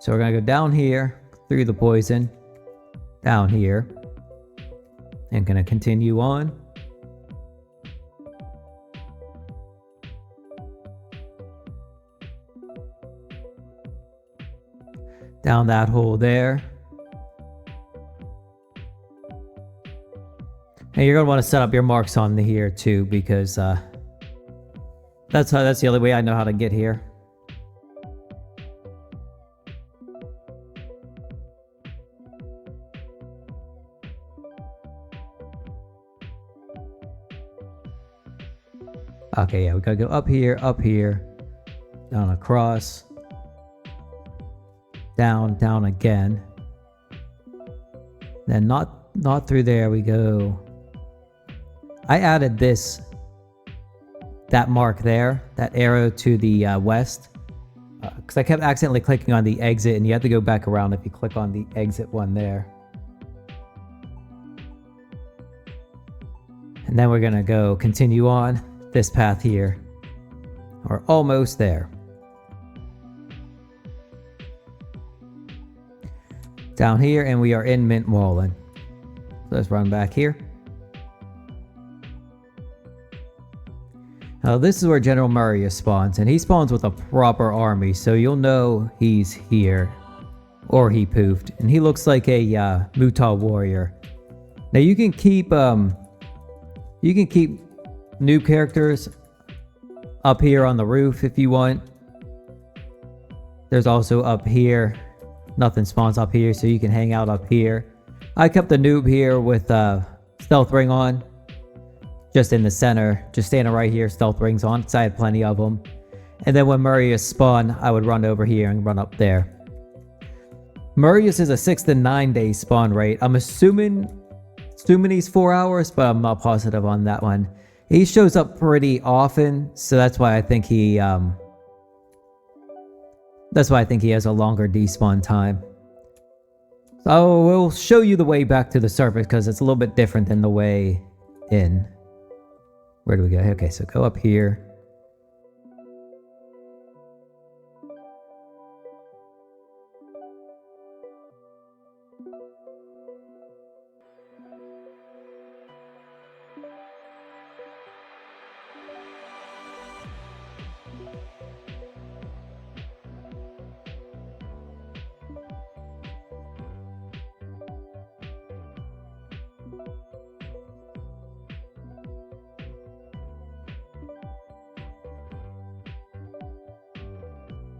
So we're going to go down here, through the poison, down here, and going to continue on. Down that hole there. And you're going to want to set up your marks on here too, because that's the only way I know how to get here. Okay, yeah, we gotta go up here, down across, down again. Then not through there, we go. I added that mark there, that arrow to the west, because I kept accidentally clicking on the exit, and you have to go back around if you click on the exit one there. And then we're gonna go continue on this path here. We're almost there. Down here, and we are in Mint Wallen. So let's run back here. Now this is where General Marius spawns, and he spawns with a proper army, so you'll know he's here. Or he poofed. And he looks like a Muta warrior. Now you can keep new characters up here on the roof if you want. There's also up here. Nothing spawns up here, so you can hang out up here. I kept the noob here with stealth ring on. Just in the center, just standing right here, stealth rings on, because I had plenty of them. And then when Marius spawned, I would run over here and run up there. Marius is a 6 to 9 day spawn rate. I'm assuming he's 4 hours, but I'm not positive on that one. He shows up pretty often, so that's why I think he has a longer despawn time. So we'll show you the way back to the surface because it's a little bit different than the way in. Where do we go? Okay, so go up here.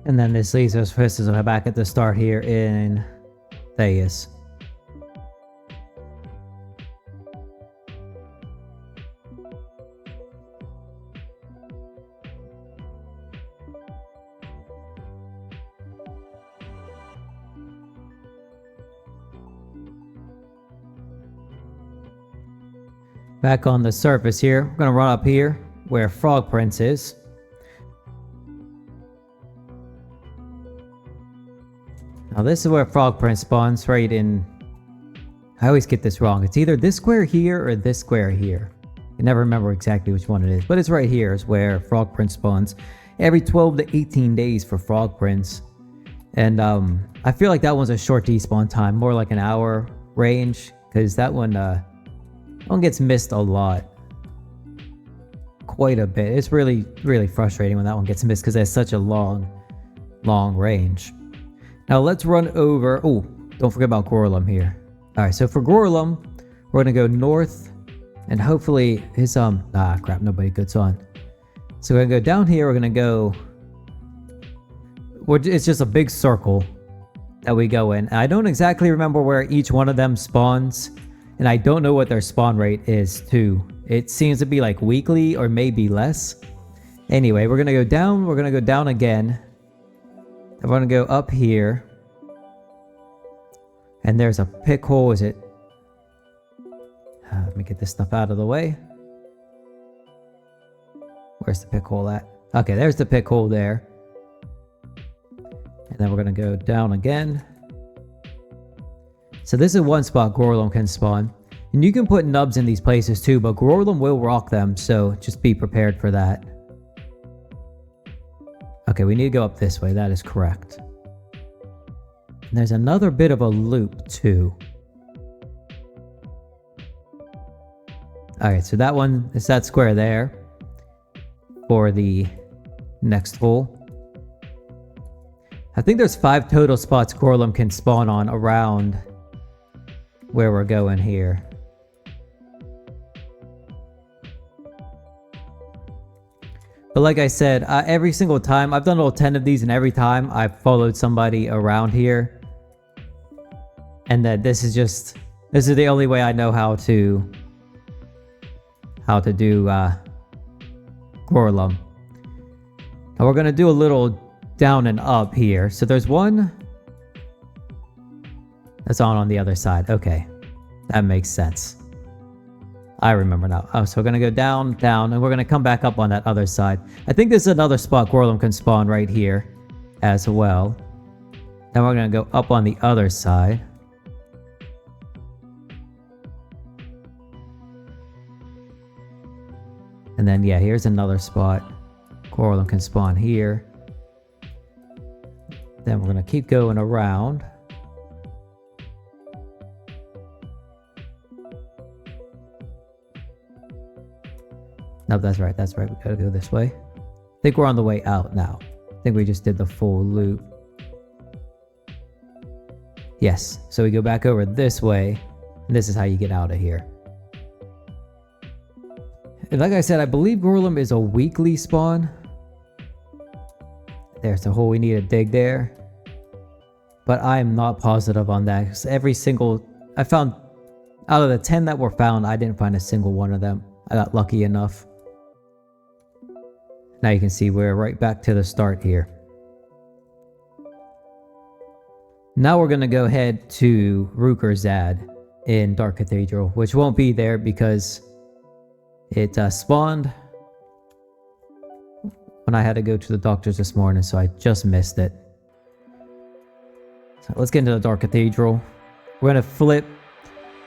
And then this leaves us back at the start here in Theus. Back on the surface here, we're gonna run up here where Frog Prince is. Now this is where Frog Prince spawns, right in... I always get this wrong. It's either this square here or this square here. I never remember exactly which one it is, but it's right here is where Frog Prince spawns. Every 12 to 18 days for Frog Prince. And I feel like that one's a short despawn time, more like an hour range, because that one gets missed a lot. Quite a bit. It's really, really frustrating when that one gets missed because it has such a long range. Now let's run over... Oh, don't forget about Gorlum here. Alright, so for Gorlum, we're going to go north. And hopefully his... crap, nobody good's on. So we're going to go down here. We're going to go... It's just a big circle that we go in. And I don't exactly remember where each one of them spawns. And I don't know what their spawn rate is, too. It seems to be like weekly or maybe less. Anyway, we're going to go down. We're going to go down again. I'm going to go up here. And there's a pick hole. Is it? Let me get this stuff out of the way. Where's the pick hole at? Okay, there's the pick hole there. And then we're going to go down again. So this is one spot Gorlum can spawn. And you can put nubs in these places too, but Gorlum will rock them. So just be prepared for that. Okay, we need to go up this way. That is correct. And there's another bit of a loop too. Alright, so that one is that square there for the next hole. I think there's 5 total spots Gorlum can spawn on around where we're going here. But like I said, every single time, I've done all 10 of these, and every time I've followed somebody around here. And that this is the only way I know how to do Gorlum. Now we're going to do a little down and up here. So there's one that's on the other side. Okay, that makes sense. I remember now. Oh, so we're going to go down, down, and we're going to come back up on that other side. I think there's another spot Gorlum can spawn right here as well. Then we're going to go up on the other side. And then, yeah, here's another spot. Gorlum can spawn here. Then we're going to keep going around. No, that's right. That's right. We got to go this way. I think we're on the way out now. I think we just did the full loop. Yes. So we go back over this way. And this is how you get out of here. And like I said, I believe Gorlum is a weekly spawn. There's the hole we need to dig there. But I am not positive on that. Because every single... I found... Out of the 10 that were found, I didn't find a single one of them. I got lucky enough. Now you can see we're right back to the start here. Now we're going to go ahead to Rukkhzad in Dark Cathedral, which won't be there because it spawned when I had to go to the doctor's this morning, so I just missed it. So let's get into the Dark Cathedral. We're going to flip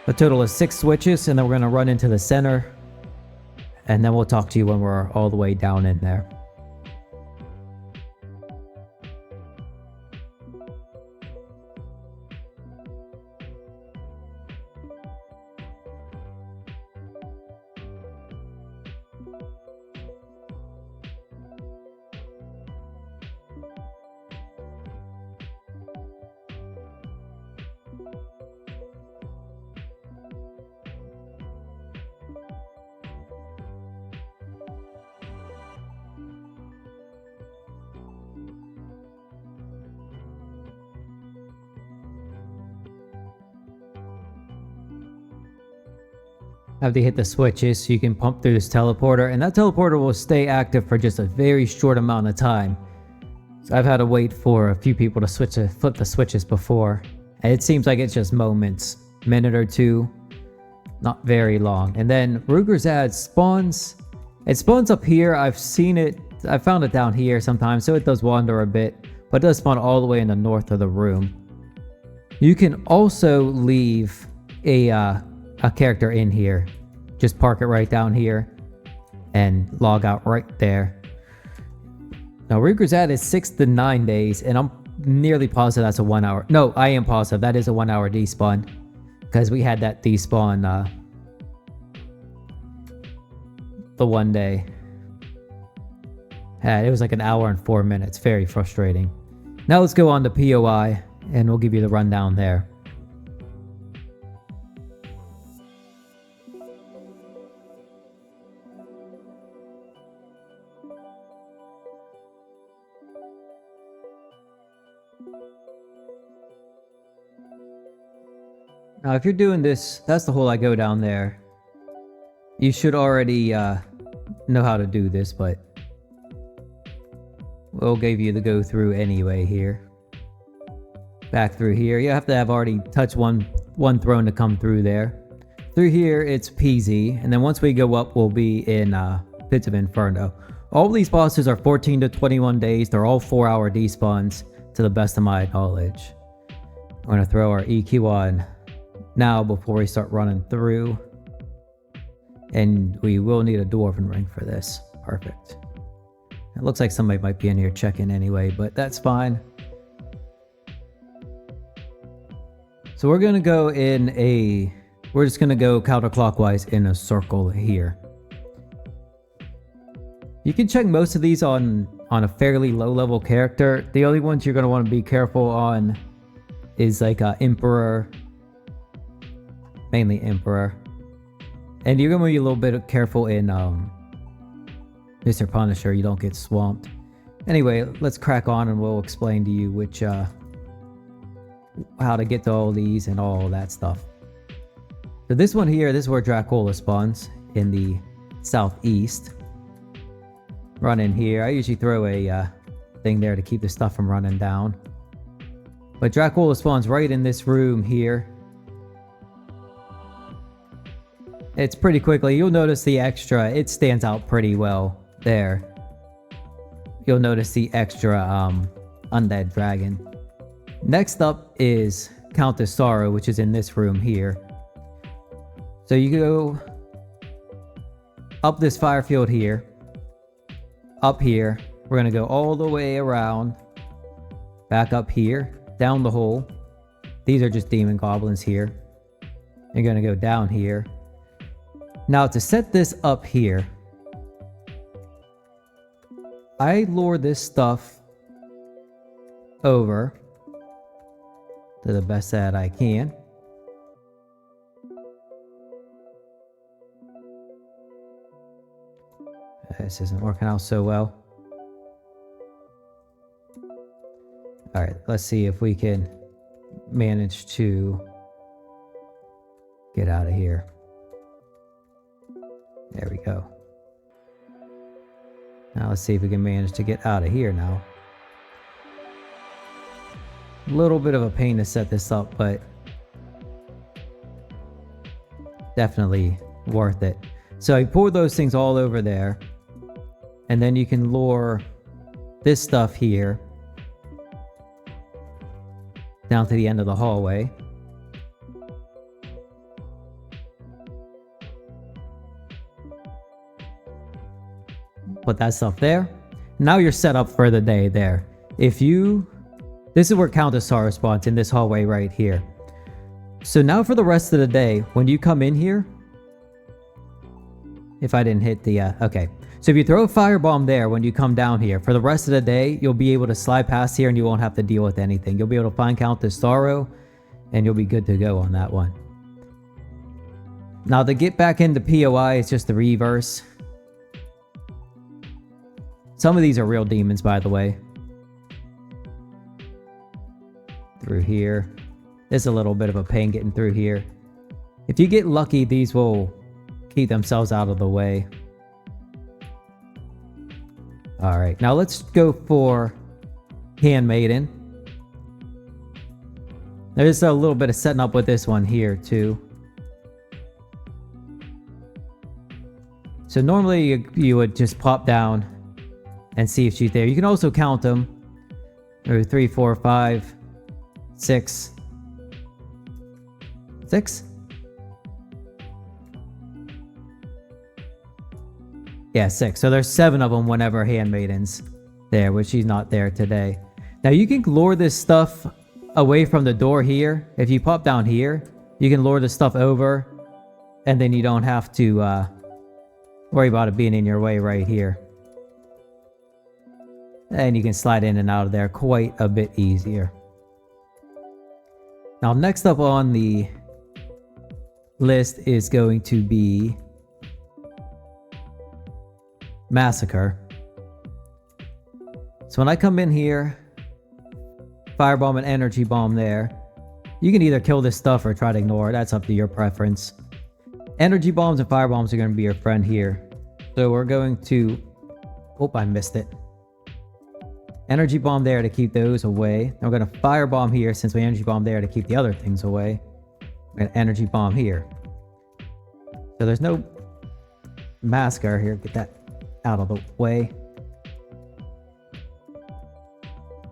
a total of 6 switches, and then we're going to run into the center. And then we'll talk to you when we're all the way down in there. Have to hit the switches so you can pump through this teleporter, and that teleporter will stay active for just a very short amount of time. So I've had to wait for a few people to flip the switches before, and it seems like it's just moments, minute or two, not very long. And then Rukkhzad spawns. It spawns up here. I've seen it. I found it down here sometimes, so it does wander a bit, but it does spawn all the way in the north of the room. You can also leave a character in here. Just park it right down here and log out right there. Now Rukkhzad is 6 to 9 days, and I'm nearly positive that's a 1 hour. No, I am positive that is a 1 hour despawn, because we had that despawn the one day. Yeah, it was like an hour and 4 minutes. Very frustrating. Now let's go on to POI, and we'll give you the rundown there. Now, if you're doing this, that's the hole I go down there. You should already know how to do this, but we'll give you the go through anyway here. Back through here, you have to have already touched one throne to come through there. Through here, it's PZ, and then once we go up, we'll be in Pits of Inferno. All these bosses are 14 to 21 days. They're all 4 hour despawns, to the best of my knowledge. We're gonna throw our EQ on now before we start running through, and we will need a dwarven ring for this. Perfect. It looks like somebody might be in here checking anyway, but that's fine. So we're gonna go we're just gonna go counterclockwise in a circle here. You can check most of these on a fairly low level character. The only ones you're gonna want to be careful on is like Emperor. Mainly Emperor. And you're going to be a little bit careful in Mr. Punisher, you don't get swamped. Anyway, let's crack on and we'll explain to you which how to get to all these and all that stuff. So this one here, this is where Dracula spawns in the southeast. run in here. I usually throw a thing there to keep the stuff from running down. But Dracula spawns right in this room here. It's pretty quickly. You'll notice the extra. It stands out pretty well there. You'll notice the extra undead dragon. Next up is Countess Sorrow, which is in this room here. So you go up this fire field here. Up here. We're going to go all the way around. Back up here. Down the hole. These are just demon goblins here. You're going to go down here. Now to set this up here, I lure this stuff over to the best that I can. This isn't working out so well. Alright, let's see if we can manage to get out of here. There we go. Now let's see if we can manage to get out of here now. A little bit of a pain to set this up, but definitely worth it. So I pour those things all over there, and then you can lure this stuff here down to the end of the hallway. Put that stuff there. Now you're set up for the day there. This is where Countess Sorrow spawns, in this hallway right here. So now for the rest of the day, when you come in here, if I didn't hit the, okay. So if you throw a firebomb there when you come down here, for the rest of the day, you'll be able to slide past here and you won't have to deal with anything. You'll be able to find Countess Sorrow and you'll be good to go on that one. Now to get back into POI, it's just the reverse. Some of these are real demons, by the way. Through here. There's a little bit of a pain getting through here. If you get lucky, these will keep themselves out of the way. Alright, now let's go for Handmaiden. There's a little bit of setting up with this one here, too. So normally you would just pop down and see if she's there. You can also count them. 3, 4, 5, 6. 6? Yeah, 6. So there's 7 of them whenever Handmaiden's there, which she's not there today. Now you can lure this stuff away from the door here. If you pop down here, you can lure the stuff over, and then you don't have to worry about it being in your way right here. And you can slide in and out of there quite a bit easier. Now next up on the list is going to be Massacre. So when I come in here, Firebomb and Energy Bomb there. You can either kill this stuff or try to ignore it. That's up to your preference. Energy Bombs and Firebombs are going to be your friend here. So we're going to... Oh, I missed it. Energy Bomb there to keep those away. And we're going to Firebomb here since we Energy Bomb there to keep the other things away. We're going to Energy Bomb here. So there's no Massacre here. Get that out of the way.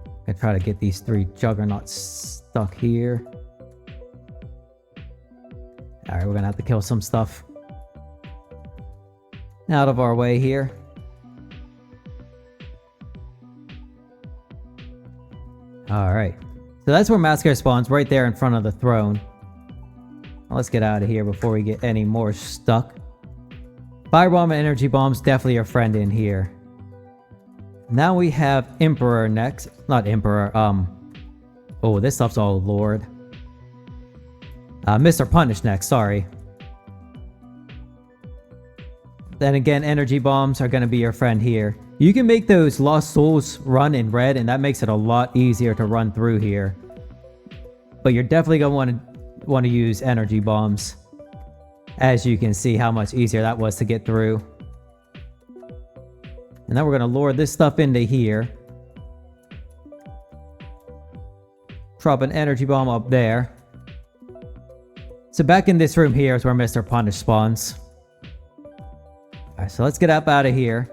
I'm going to try to get these 3 Juggernauts stuck here. Alright, we're going to have to kill some stuff out of our way here. Alright. So that's where Massacre spawns, right there in front of the throne. Now let's get out of here before we get any more stuck. Firebomb and Energy Bomb's definitely your friend in here. Now we have Emperor next. Not Emperor, oh, this stuff's all Lord. Mr. Punish next, sorry. Then again, Energy Bombs are going to be your friend here. You can make those Lost Souls run in red, and that makes it a lot easier to run through here. But you're definitely going to want to use Energy Bombs. As you can see how much easier that was to get through. And then we're going to lure this stuff into here. Drop an energy bomb up there. So back in this room here is where Mr. Punish spawns. Alright, so let's get up out of here.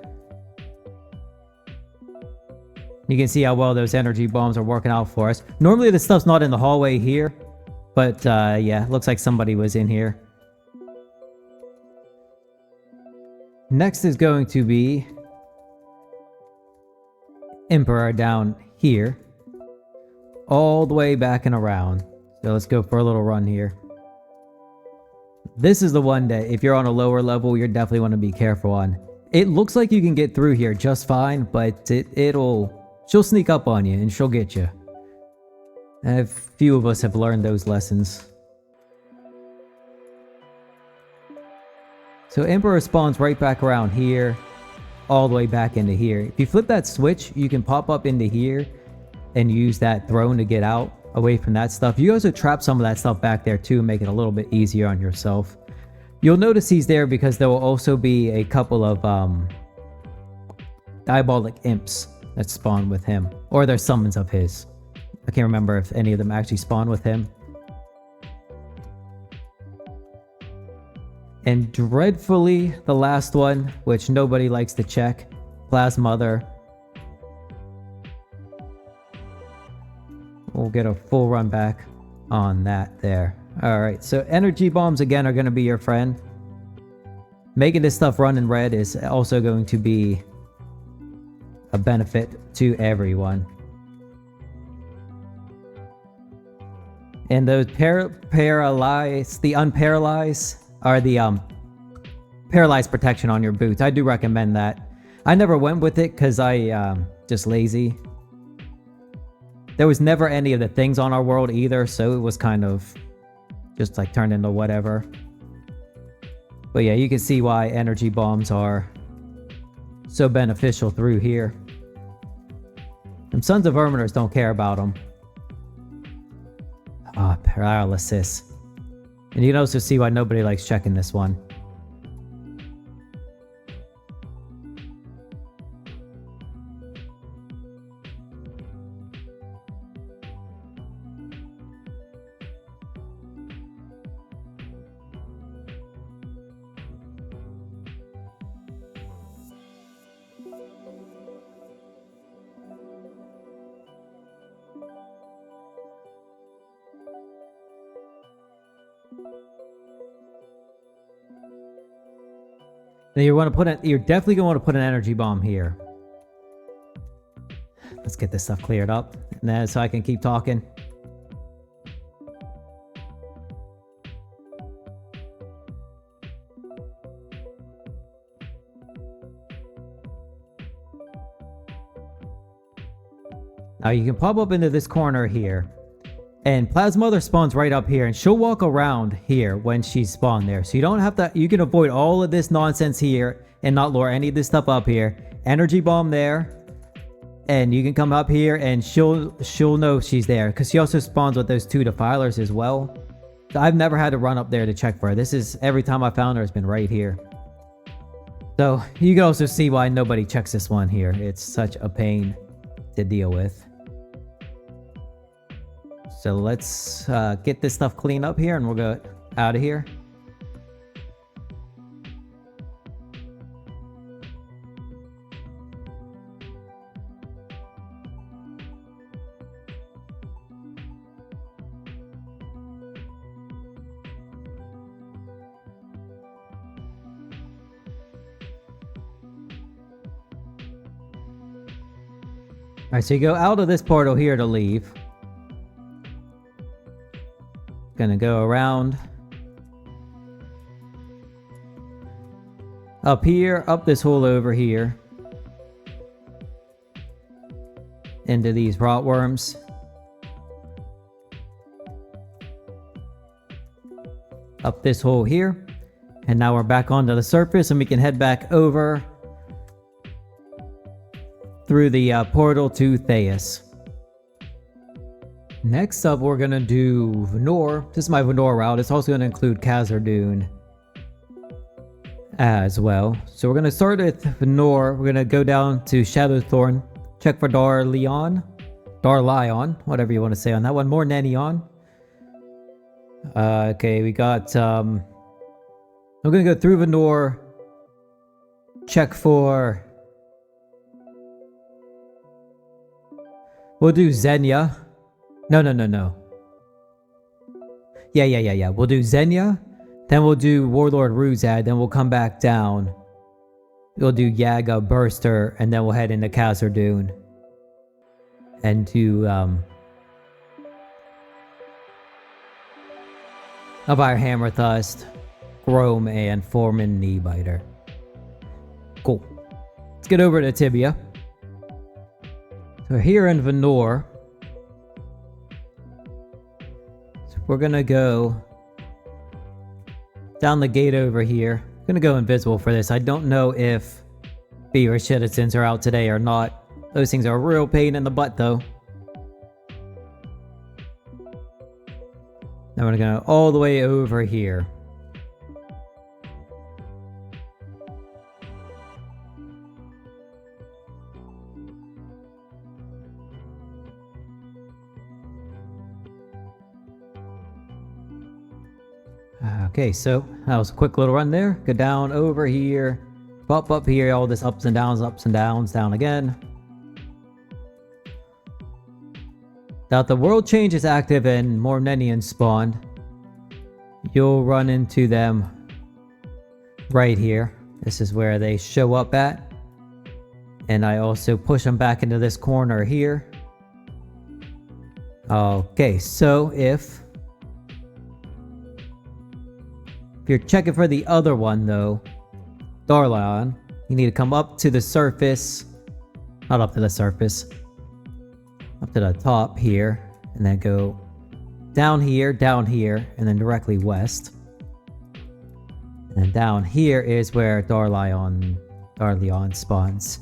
You can see how well those energy bombs are working out for us. Normally this stuff's not in the hallway here. But yeah, looks like somebody was in here. Next is going to be Emperor down here. All the way back and around. So let's go for a little run here. This is the one that if you're on a lower level, you're definitely want to be careful on. It looks like you can get through here just fine, but she'll sneak up on you and she'll get you. A few of us have learned those lessons. So Emperor spawns right back around here, all the way back into here. If you flip that switch, you can pop up into here and use that throne to get out away from that stuff. You also trap some of that stuff back there too, make it a little bit easier on yourself. You'll notice he's there because there will also be a couple of diabolic imps that spawn with him, or there's summons of his. I can't remember if any of them actually spawn with him. And dreadfully, the last one, which nobody likes to check, Plasmother. We'll get a full run back on that there. Alright, so energy bombs again are going to be your friend. Making this stuff run in red is also going to be a benefit to everyone. And those paralyzed, the unparalyzed are the paralyzed protection on your boots. I do recommend that. I never went with it because I just lazy. There was never any of the things on our world either, so it was kind of just like turned into whatever. But yeah, you can see why energy bombs are so beneficial through here. And Sons of Verminers don't care about them. Paralysis. And you can also see why nobody likes checking this one. Now you're definitely going to want to put an energy bomb here. Let's get this stuff cleared up, and then so I can keep talking. Now you can pop up into this corner here. And Plasmother spawns right up here, and she'll walk around here when she's spawned there. So you don't have to, you can avoid all of this nonsense here and not lure any of this stuff up here. Energy bomb there. And you can come up here and she'll know she's there. Because she also spawns with those two defilers as well. So I've never had to run up there to check for her. This is, every time I found her has been right here. So you can also see why nobody checks this one here. It's such a pain to deal with. So let's get this stuff cleaned up here and we'll go out of here. Alright, so you go out of this portal here to leave. Gonna go around up here, up this hole over here into these rotworms. Up this hole here, and now we're back onto the surface and we can head back over through the portal to Theus. Next up, we're going to do Venor. This is my Venor route. It's also going to include Khazad-dûn. as well. So we're going to start with Venor. We're going to go down to Shadowthorn. Check for Darlion, whatever you want to say on that one. More Nenion. Okay, we got... I'm going to go through Venor. Check for... We'll do Xenia. No. Yeah. We'll do Xenia. Then we'll do Warlord Ruzad. Then we'll come back down. We'll do Yaga, Burster. And then we'll head into Khazard-dûn. And do... Elvire Hammerthust, Grom, and Foreman Kneebiter. Cool. Let's get over to Tibia. So here in Venor, so we're gonna go down the gate over here. I'm gonna go invisible for this. I don't know if Beaver citizens are out today or not. Those things are a real pain in the butt though. Now we're gonna go all the way over here. Okay, so that was a quick little run there. Go down over here, pop up here, all this ups and downs, down again. Now, if the world change is active and more Nenians spawned, you'll run into them right here. This is where they show up at. And I also push them back into this corner here. Okay, so if you're checking for the other one though, Darlion, you need to come up to the surface. Not up to the surface. Up to the top here. And then go down here, and then directly west. And then down here is where Darlion spawns.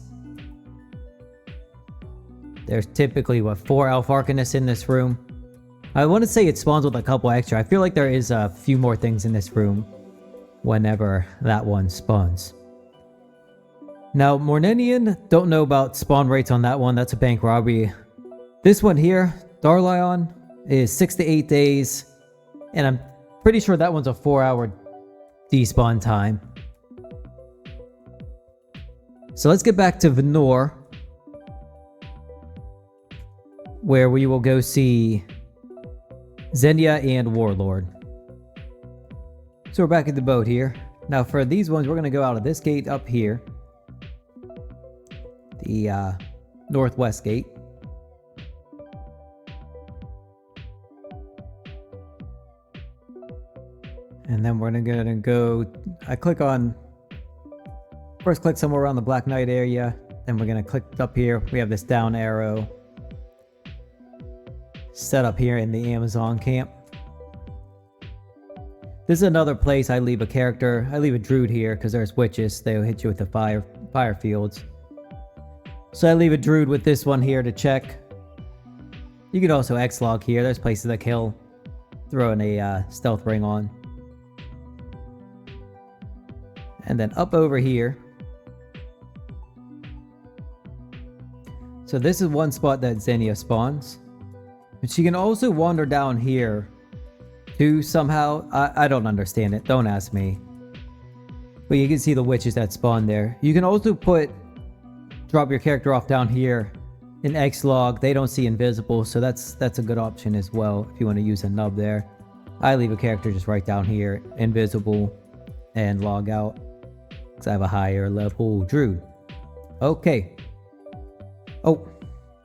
There's typically, what, 4 Elf Arcanists in this room? I want to say it spawns with a couple extra. I feel like there is a few more things in this room whenever that one spawns. Now, Mornenian, don't know about spawn rates on that one. That's a bank robbery. This one here, Darlion, is 6 to 8 days. And I'm pretty sure that one's a 4-hour despawn time. So let's get back to Venor, where we will go see Xenia and Warlord. So we're back at the boat here. Now for these ones, we're going to go out of this gate up here. The northwest gate. And then we're going to go... I click on... First click somewhere around the Black Knight area. Then we're going to click up here. We have this down arrow set up here in the Amazon camp. This is another place I leave a character. I leave a druid here because there's witches. They'll hit you with the fire fields. So I leave a druid with this one here to check. You can also X-log here. There's places that kill. Throwing a stealth ring on. And then up over here. So this is one spot that Xenia spawns. But she can also wander down here too somehow. I don't understand it. Don't ask me. But you can see the witches that spawn there. You can also drop your character off down here in X-log. They don't see invisible, so that's a good option as well if you want to use a nub there. I leave a character just right down here, invisible, and log out because I have a higher level druid. Okay. Oh,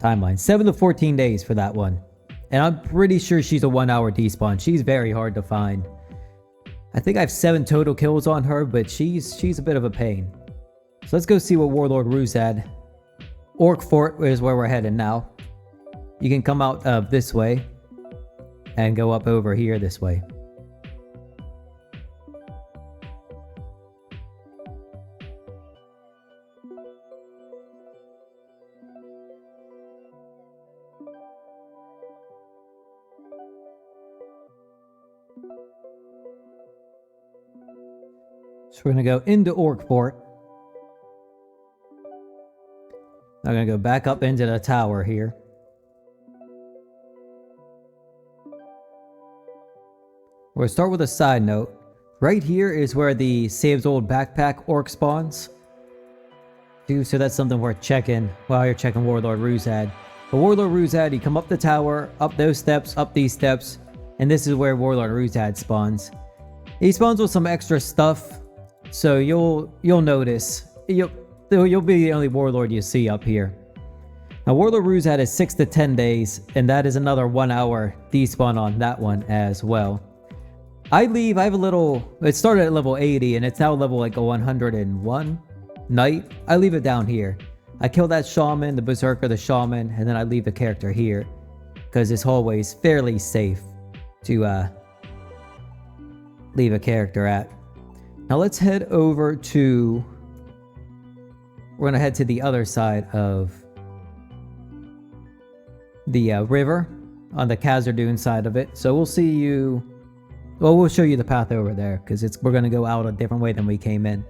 timeline. 7 to 14 days for that one. And I'm pretty sure she's a 1-hour despawn. She's very hard to find. I think I have 7 total kills on her, but she's a bit of a pain. So let's go see what Warlord Ruzad. Orc Fort is where we're heading now. You can come out this way and go up over here this way. So we're going to go into Orkport. I'm going to go back up into the tower here. We'll start with a side note. Right here is where the Save's Old Backpack orc spawns. So that's something worth checking while you're checking Warlord Ruzad. For Warlord Ruzad, you come up the tower, up those steps, up these steps, and this is where Warlord Ruzad spawns. He spawns with some extra stuff, so you'll notice. You'll be the only Warlord you see up here. Now Warlord Ruzad is 6 to 10 days, and that is another 1 hour despawn on that one as well. I have a little, it started at level 80 and it's now level like a 101 knight. I leave it down here. I kill that shaman, the berserker, the shaman, and then I leave the character here because this hallway is fairly safe to leave a character at. Now let's head over to, we're going to head to the other side of the river on the Khazad-dûm side of it. So we'll see you. Well, we'll show you the path over there because we're going to go out a different way than we came in.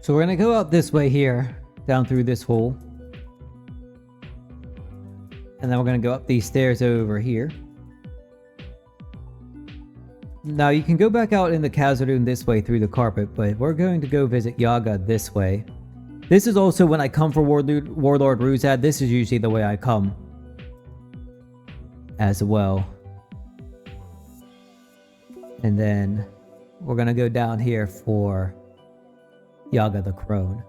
So we're going to go out this way here, down through this hole. And then we're going to go up these stairs over here. Now you can go back out in the Khazad-dûm this way through the carpet, but we're going to go visit Yaga this way. This is also when I come for Warlord Ruzad. This is usually the way I come as well. And then we're going to go down here for Yaga the Crone.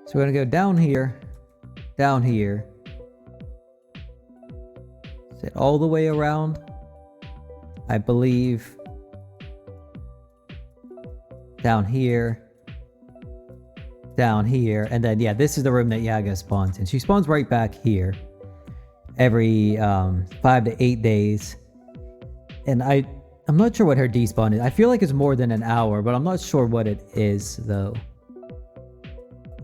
So we're going to go down here, sit all the way around, I believe, down here, and then yeah, this is the room that Yaga spawns in. She spawns right back here every 5 to 8 days, and I'm not sure what her despawn is. I feel like it's more than an hour, but I'm not sure what it is though.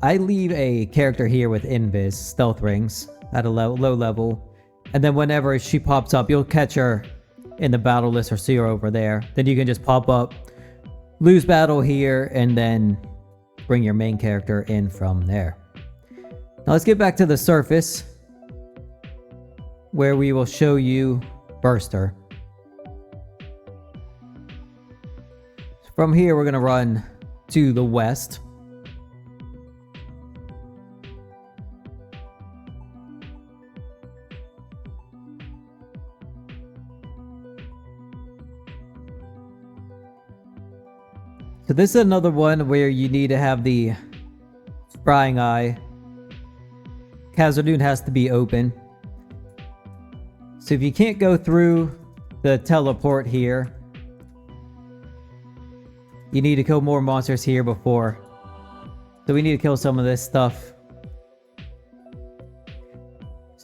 I leave a character here with invis stealth rings at a low level, and then whenever she pops up, you'll catch her in the battle list or see her over there. Then you can just pop up, lose battle here, and then bring your main character in from there. Now let's get back to the surface, where we will show you Burster. From here, we're going to run to the west. So this is another one where you need to have the Scrying Eye. Khazad-dûm has to be open. So if you can't go through the teleport here, you need to kill more monsters here before. So we need to kill some of this stuff.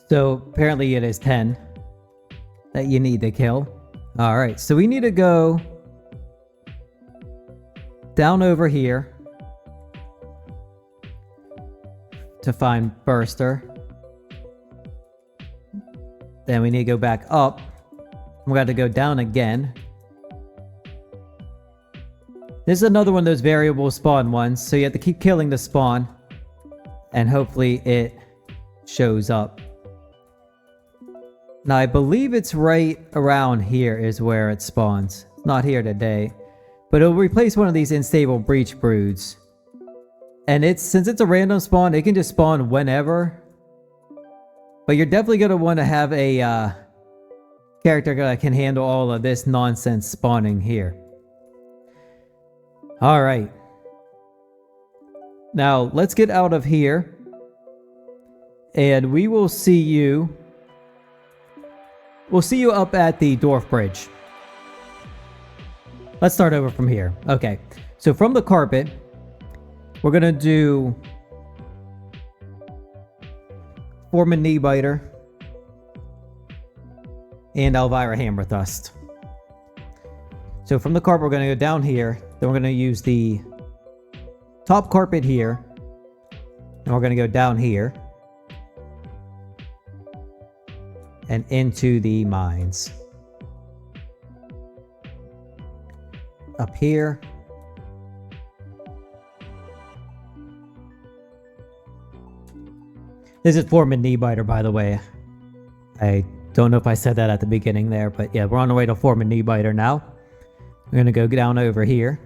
So apparently it is 10 that you need to kill. Alright, so we need to go down over here to find Burster. Then we need to go back up. We got to go down again. This is another one of those variable spawn ones, so you have to keep killing the spawn, and hopefully it shows up. Now I believe it's right around here is where it spawns. It's not here today, but it'll replace one of these unstable breach broods. And since it's a random spawn, it can just spawn whenever. But you're definitely going to want to have a character that can handle all of this nonsense spawning here. Alright. Now, let's get out of here. And we will see you we'll see you up at the Dwarf Bridge. Let's start over from here. Okay, so from the carpet, we're gonna do Foreman Kneebiter and Elvira Hammer Thrust. So from the carpet, we're gonna go down here. Then we're gonna use the top carpet here, and we're gonna go down here and into the mines. Up here. This is Foreman Kneebiter, by the way. I don't know if I said that at the beginning there, but yeah, we're on the way to Foreman Kneebiter now. We're gonna go down over here.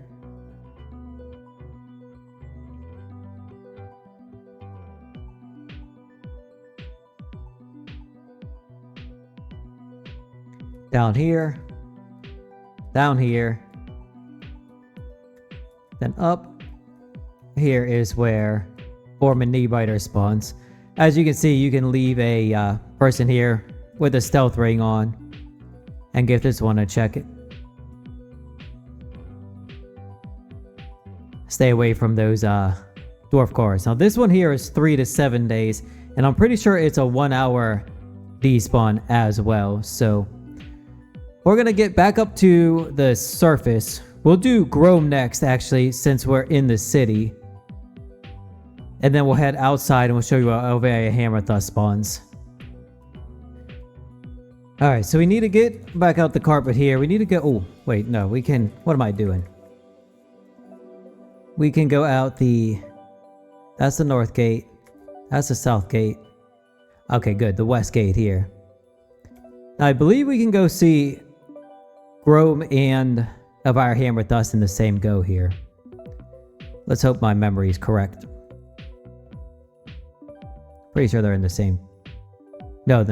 Down here. Down here. Then up. Here is where Foreman Kneebiter spawns. As you can see, you can leave a person here with a stealth ring on and give this one a check it. Stay away from those dwarf cores. Now this one here is 3 to 7 days, and I'm pretty sure it's a 1 hour despawn as well. So we're gonna get back up to the surface. We'll do Grome next, actually, since we're in the city. And then we'll head outside and we'll show you where Elvira Hammer Thrust spawns. Alright, so we need to get back out the carpet here. We need to go... Oh, wait, no, we can... What am I doing? We can go out the... That's the north gate. That's the south gate. Okay, good. The west gate here. Now, I believe we can go see Grome and Elvira Hammer Thrust in the same go here. Let's hope my memory is correct. Pretty sure they're in the same... No.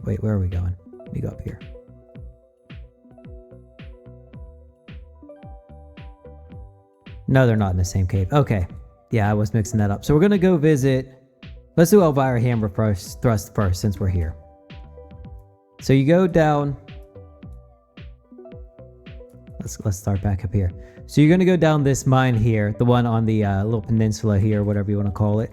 Wait, where are we going? Let me go up here. No, they're not in the same cave. Okay. Yeah, I was mixing that up. So we're going to go visit... Let's do Elvira Hammer Thrust first since we're here. So you go down... Let's start back up here. So you're going to go down this mine here. The one on the little peninsula here, whatever you want to call it.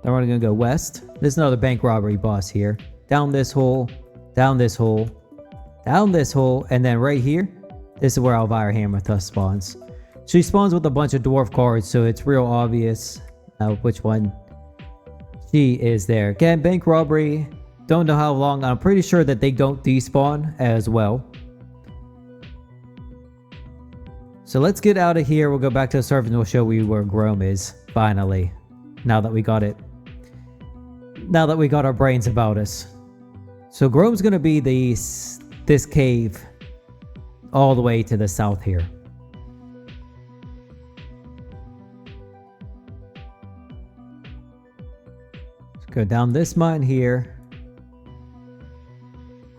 Then we're going to go west. There's another bank robbery boss here. Down this hole. Down this hole. Down this hole. And then right here, this is where Elvira Hammer Thrust spawns. She spawns with a bunch of dwarf cards, so it's real obvious which one she is there. Again, bank robbery. Don't know how long. I'm pretty sure that they don't despawn as well. So let's get out of here. We'll go back to the surface and we'll show you where Grome is. Finally. Now that we got it. Now that we got our brains about us. So Grome's going to be this cave all the way to the south here. Let's go down this mine here.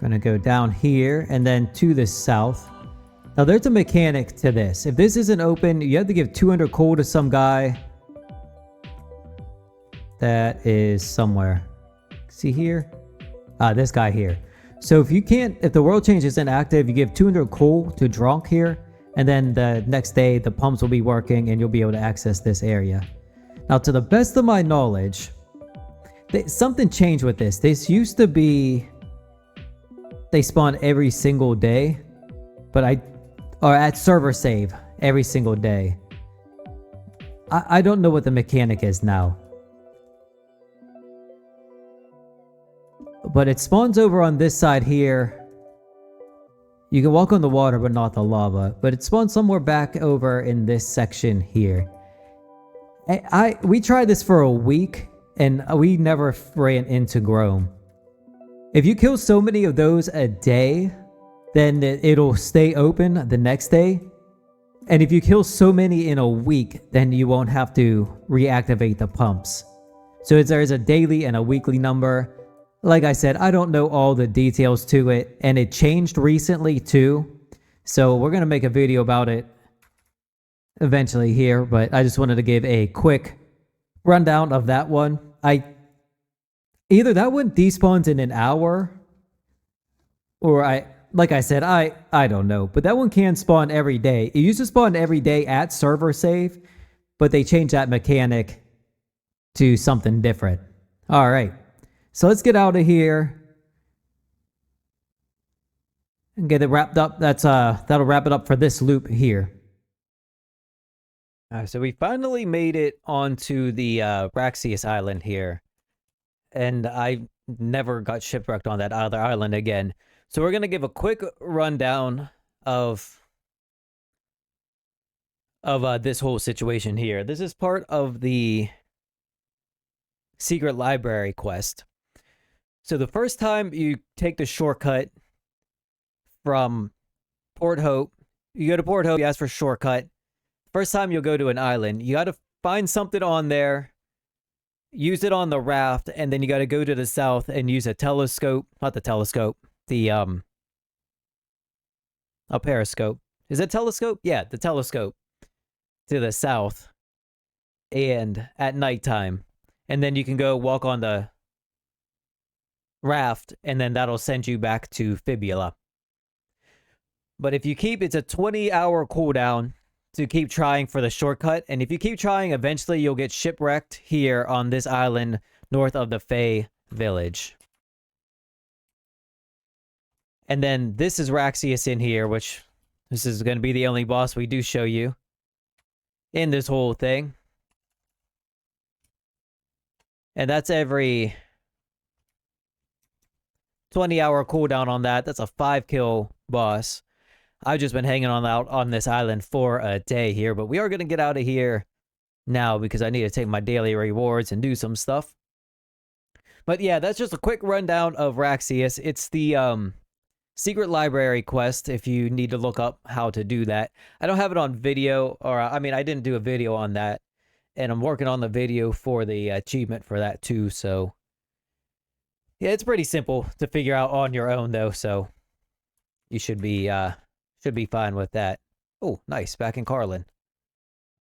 Gonna go down here and then to the south. Now there's a mechanic to this. If this isn't open, you have to give 200 coal to some guy. That is somewhere. See here? This guy here. So if the world change isn't active, you give 200 coal to Dronk here, and then the next day the pumps will be working and you'll be able to access this area. Now to the best of my knowledge, something changed with this. This used to be they spawn every single day, but or at server save every single day. I don't know what the mechanic is now. But it spawns over on this side here. You can walk on the water, but not the lava. But it spawns somewhere back over in this section here. We tried this for a week, and we never ran into Grome. If you kill so many of those a day, then it'll stay open the next day. And if you kill so many in a week, then you won't have to reactivate the pumps. So there's a daily and a weekly number. Like I said, I don't know all the details to it, and it changed recently too. So we're going to make a video about it eventually here, but I just wanted to give a quick rundown of that one. Either that one despawns in an hour, Or like I said, I don't know. But that one can spawn every day. It used to spawn every day at server save, but they changed that mechanic to something different. All right. So let's get out of here and get it wrapped up. That'll wrap it up for this loop here. All right, so we finally made it onto the Raxius Island here. And I never got shipwrecked on that other island again. So we're going to give a quick rundown of this whole situation here. This is part of the secret library quest. So the first time you take the shortcut from Port Hope, you go to Port Hope, you ask for shortcut. First time you'll go to an island, you got to find something on there, use it on the raft, and then you got to go to the south and use a telescope, not the telescope, the a periscope. Is it telescope? Yeah, the telescope to the south and at nighttime. And then you can go walk on the raft, and then that'll send you back to Fibula. But if you keep, it's a 20-hour cooldown to keep trying for the shortcut, and if you keep trying, eventually you'll get shipwrecked here on this island north of the Fey village. And then this is Raxius in here, which this is going to be the only boss we do show you in this whole thing. And that's every 20-hour cooldown on that. That's a 5-kill boss. I've just been hanging out on this island for a day here, but we are going to get out of here now because I need to take my daily rewards and do some stuff. But yeah, that's just a quick rundown of Raxius. It's the secret library quest if you need to look up how to do that. I don't have it on video, or I mean, I didn't do a video on that, and I'm working on the video for the achievement for that too, so yeah, it's pretty simple to figure out on your own though, so you should be fine with that. Oh, nice, back in Carlin.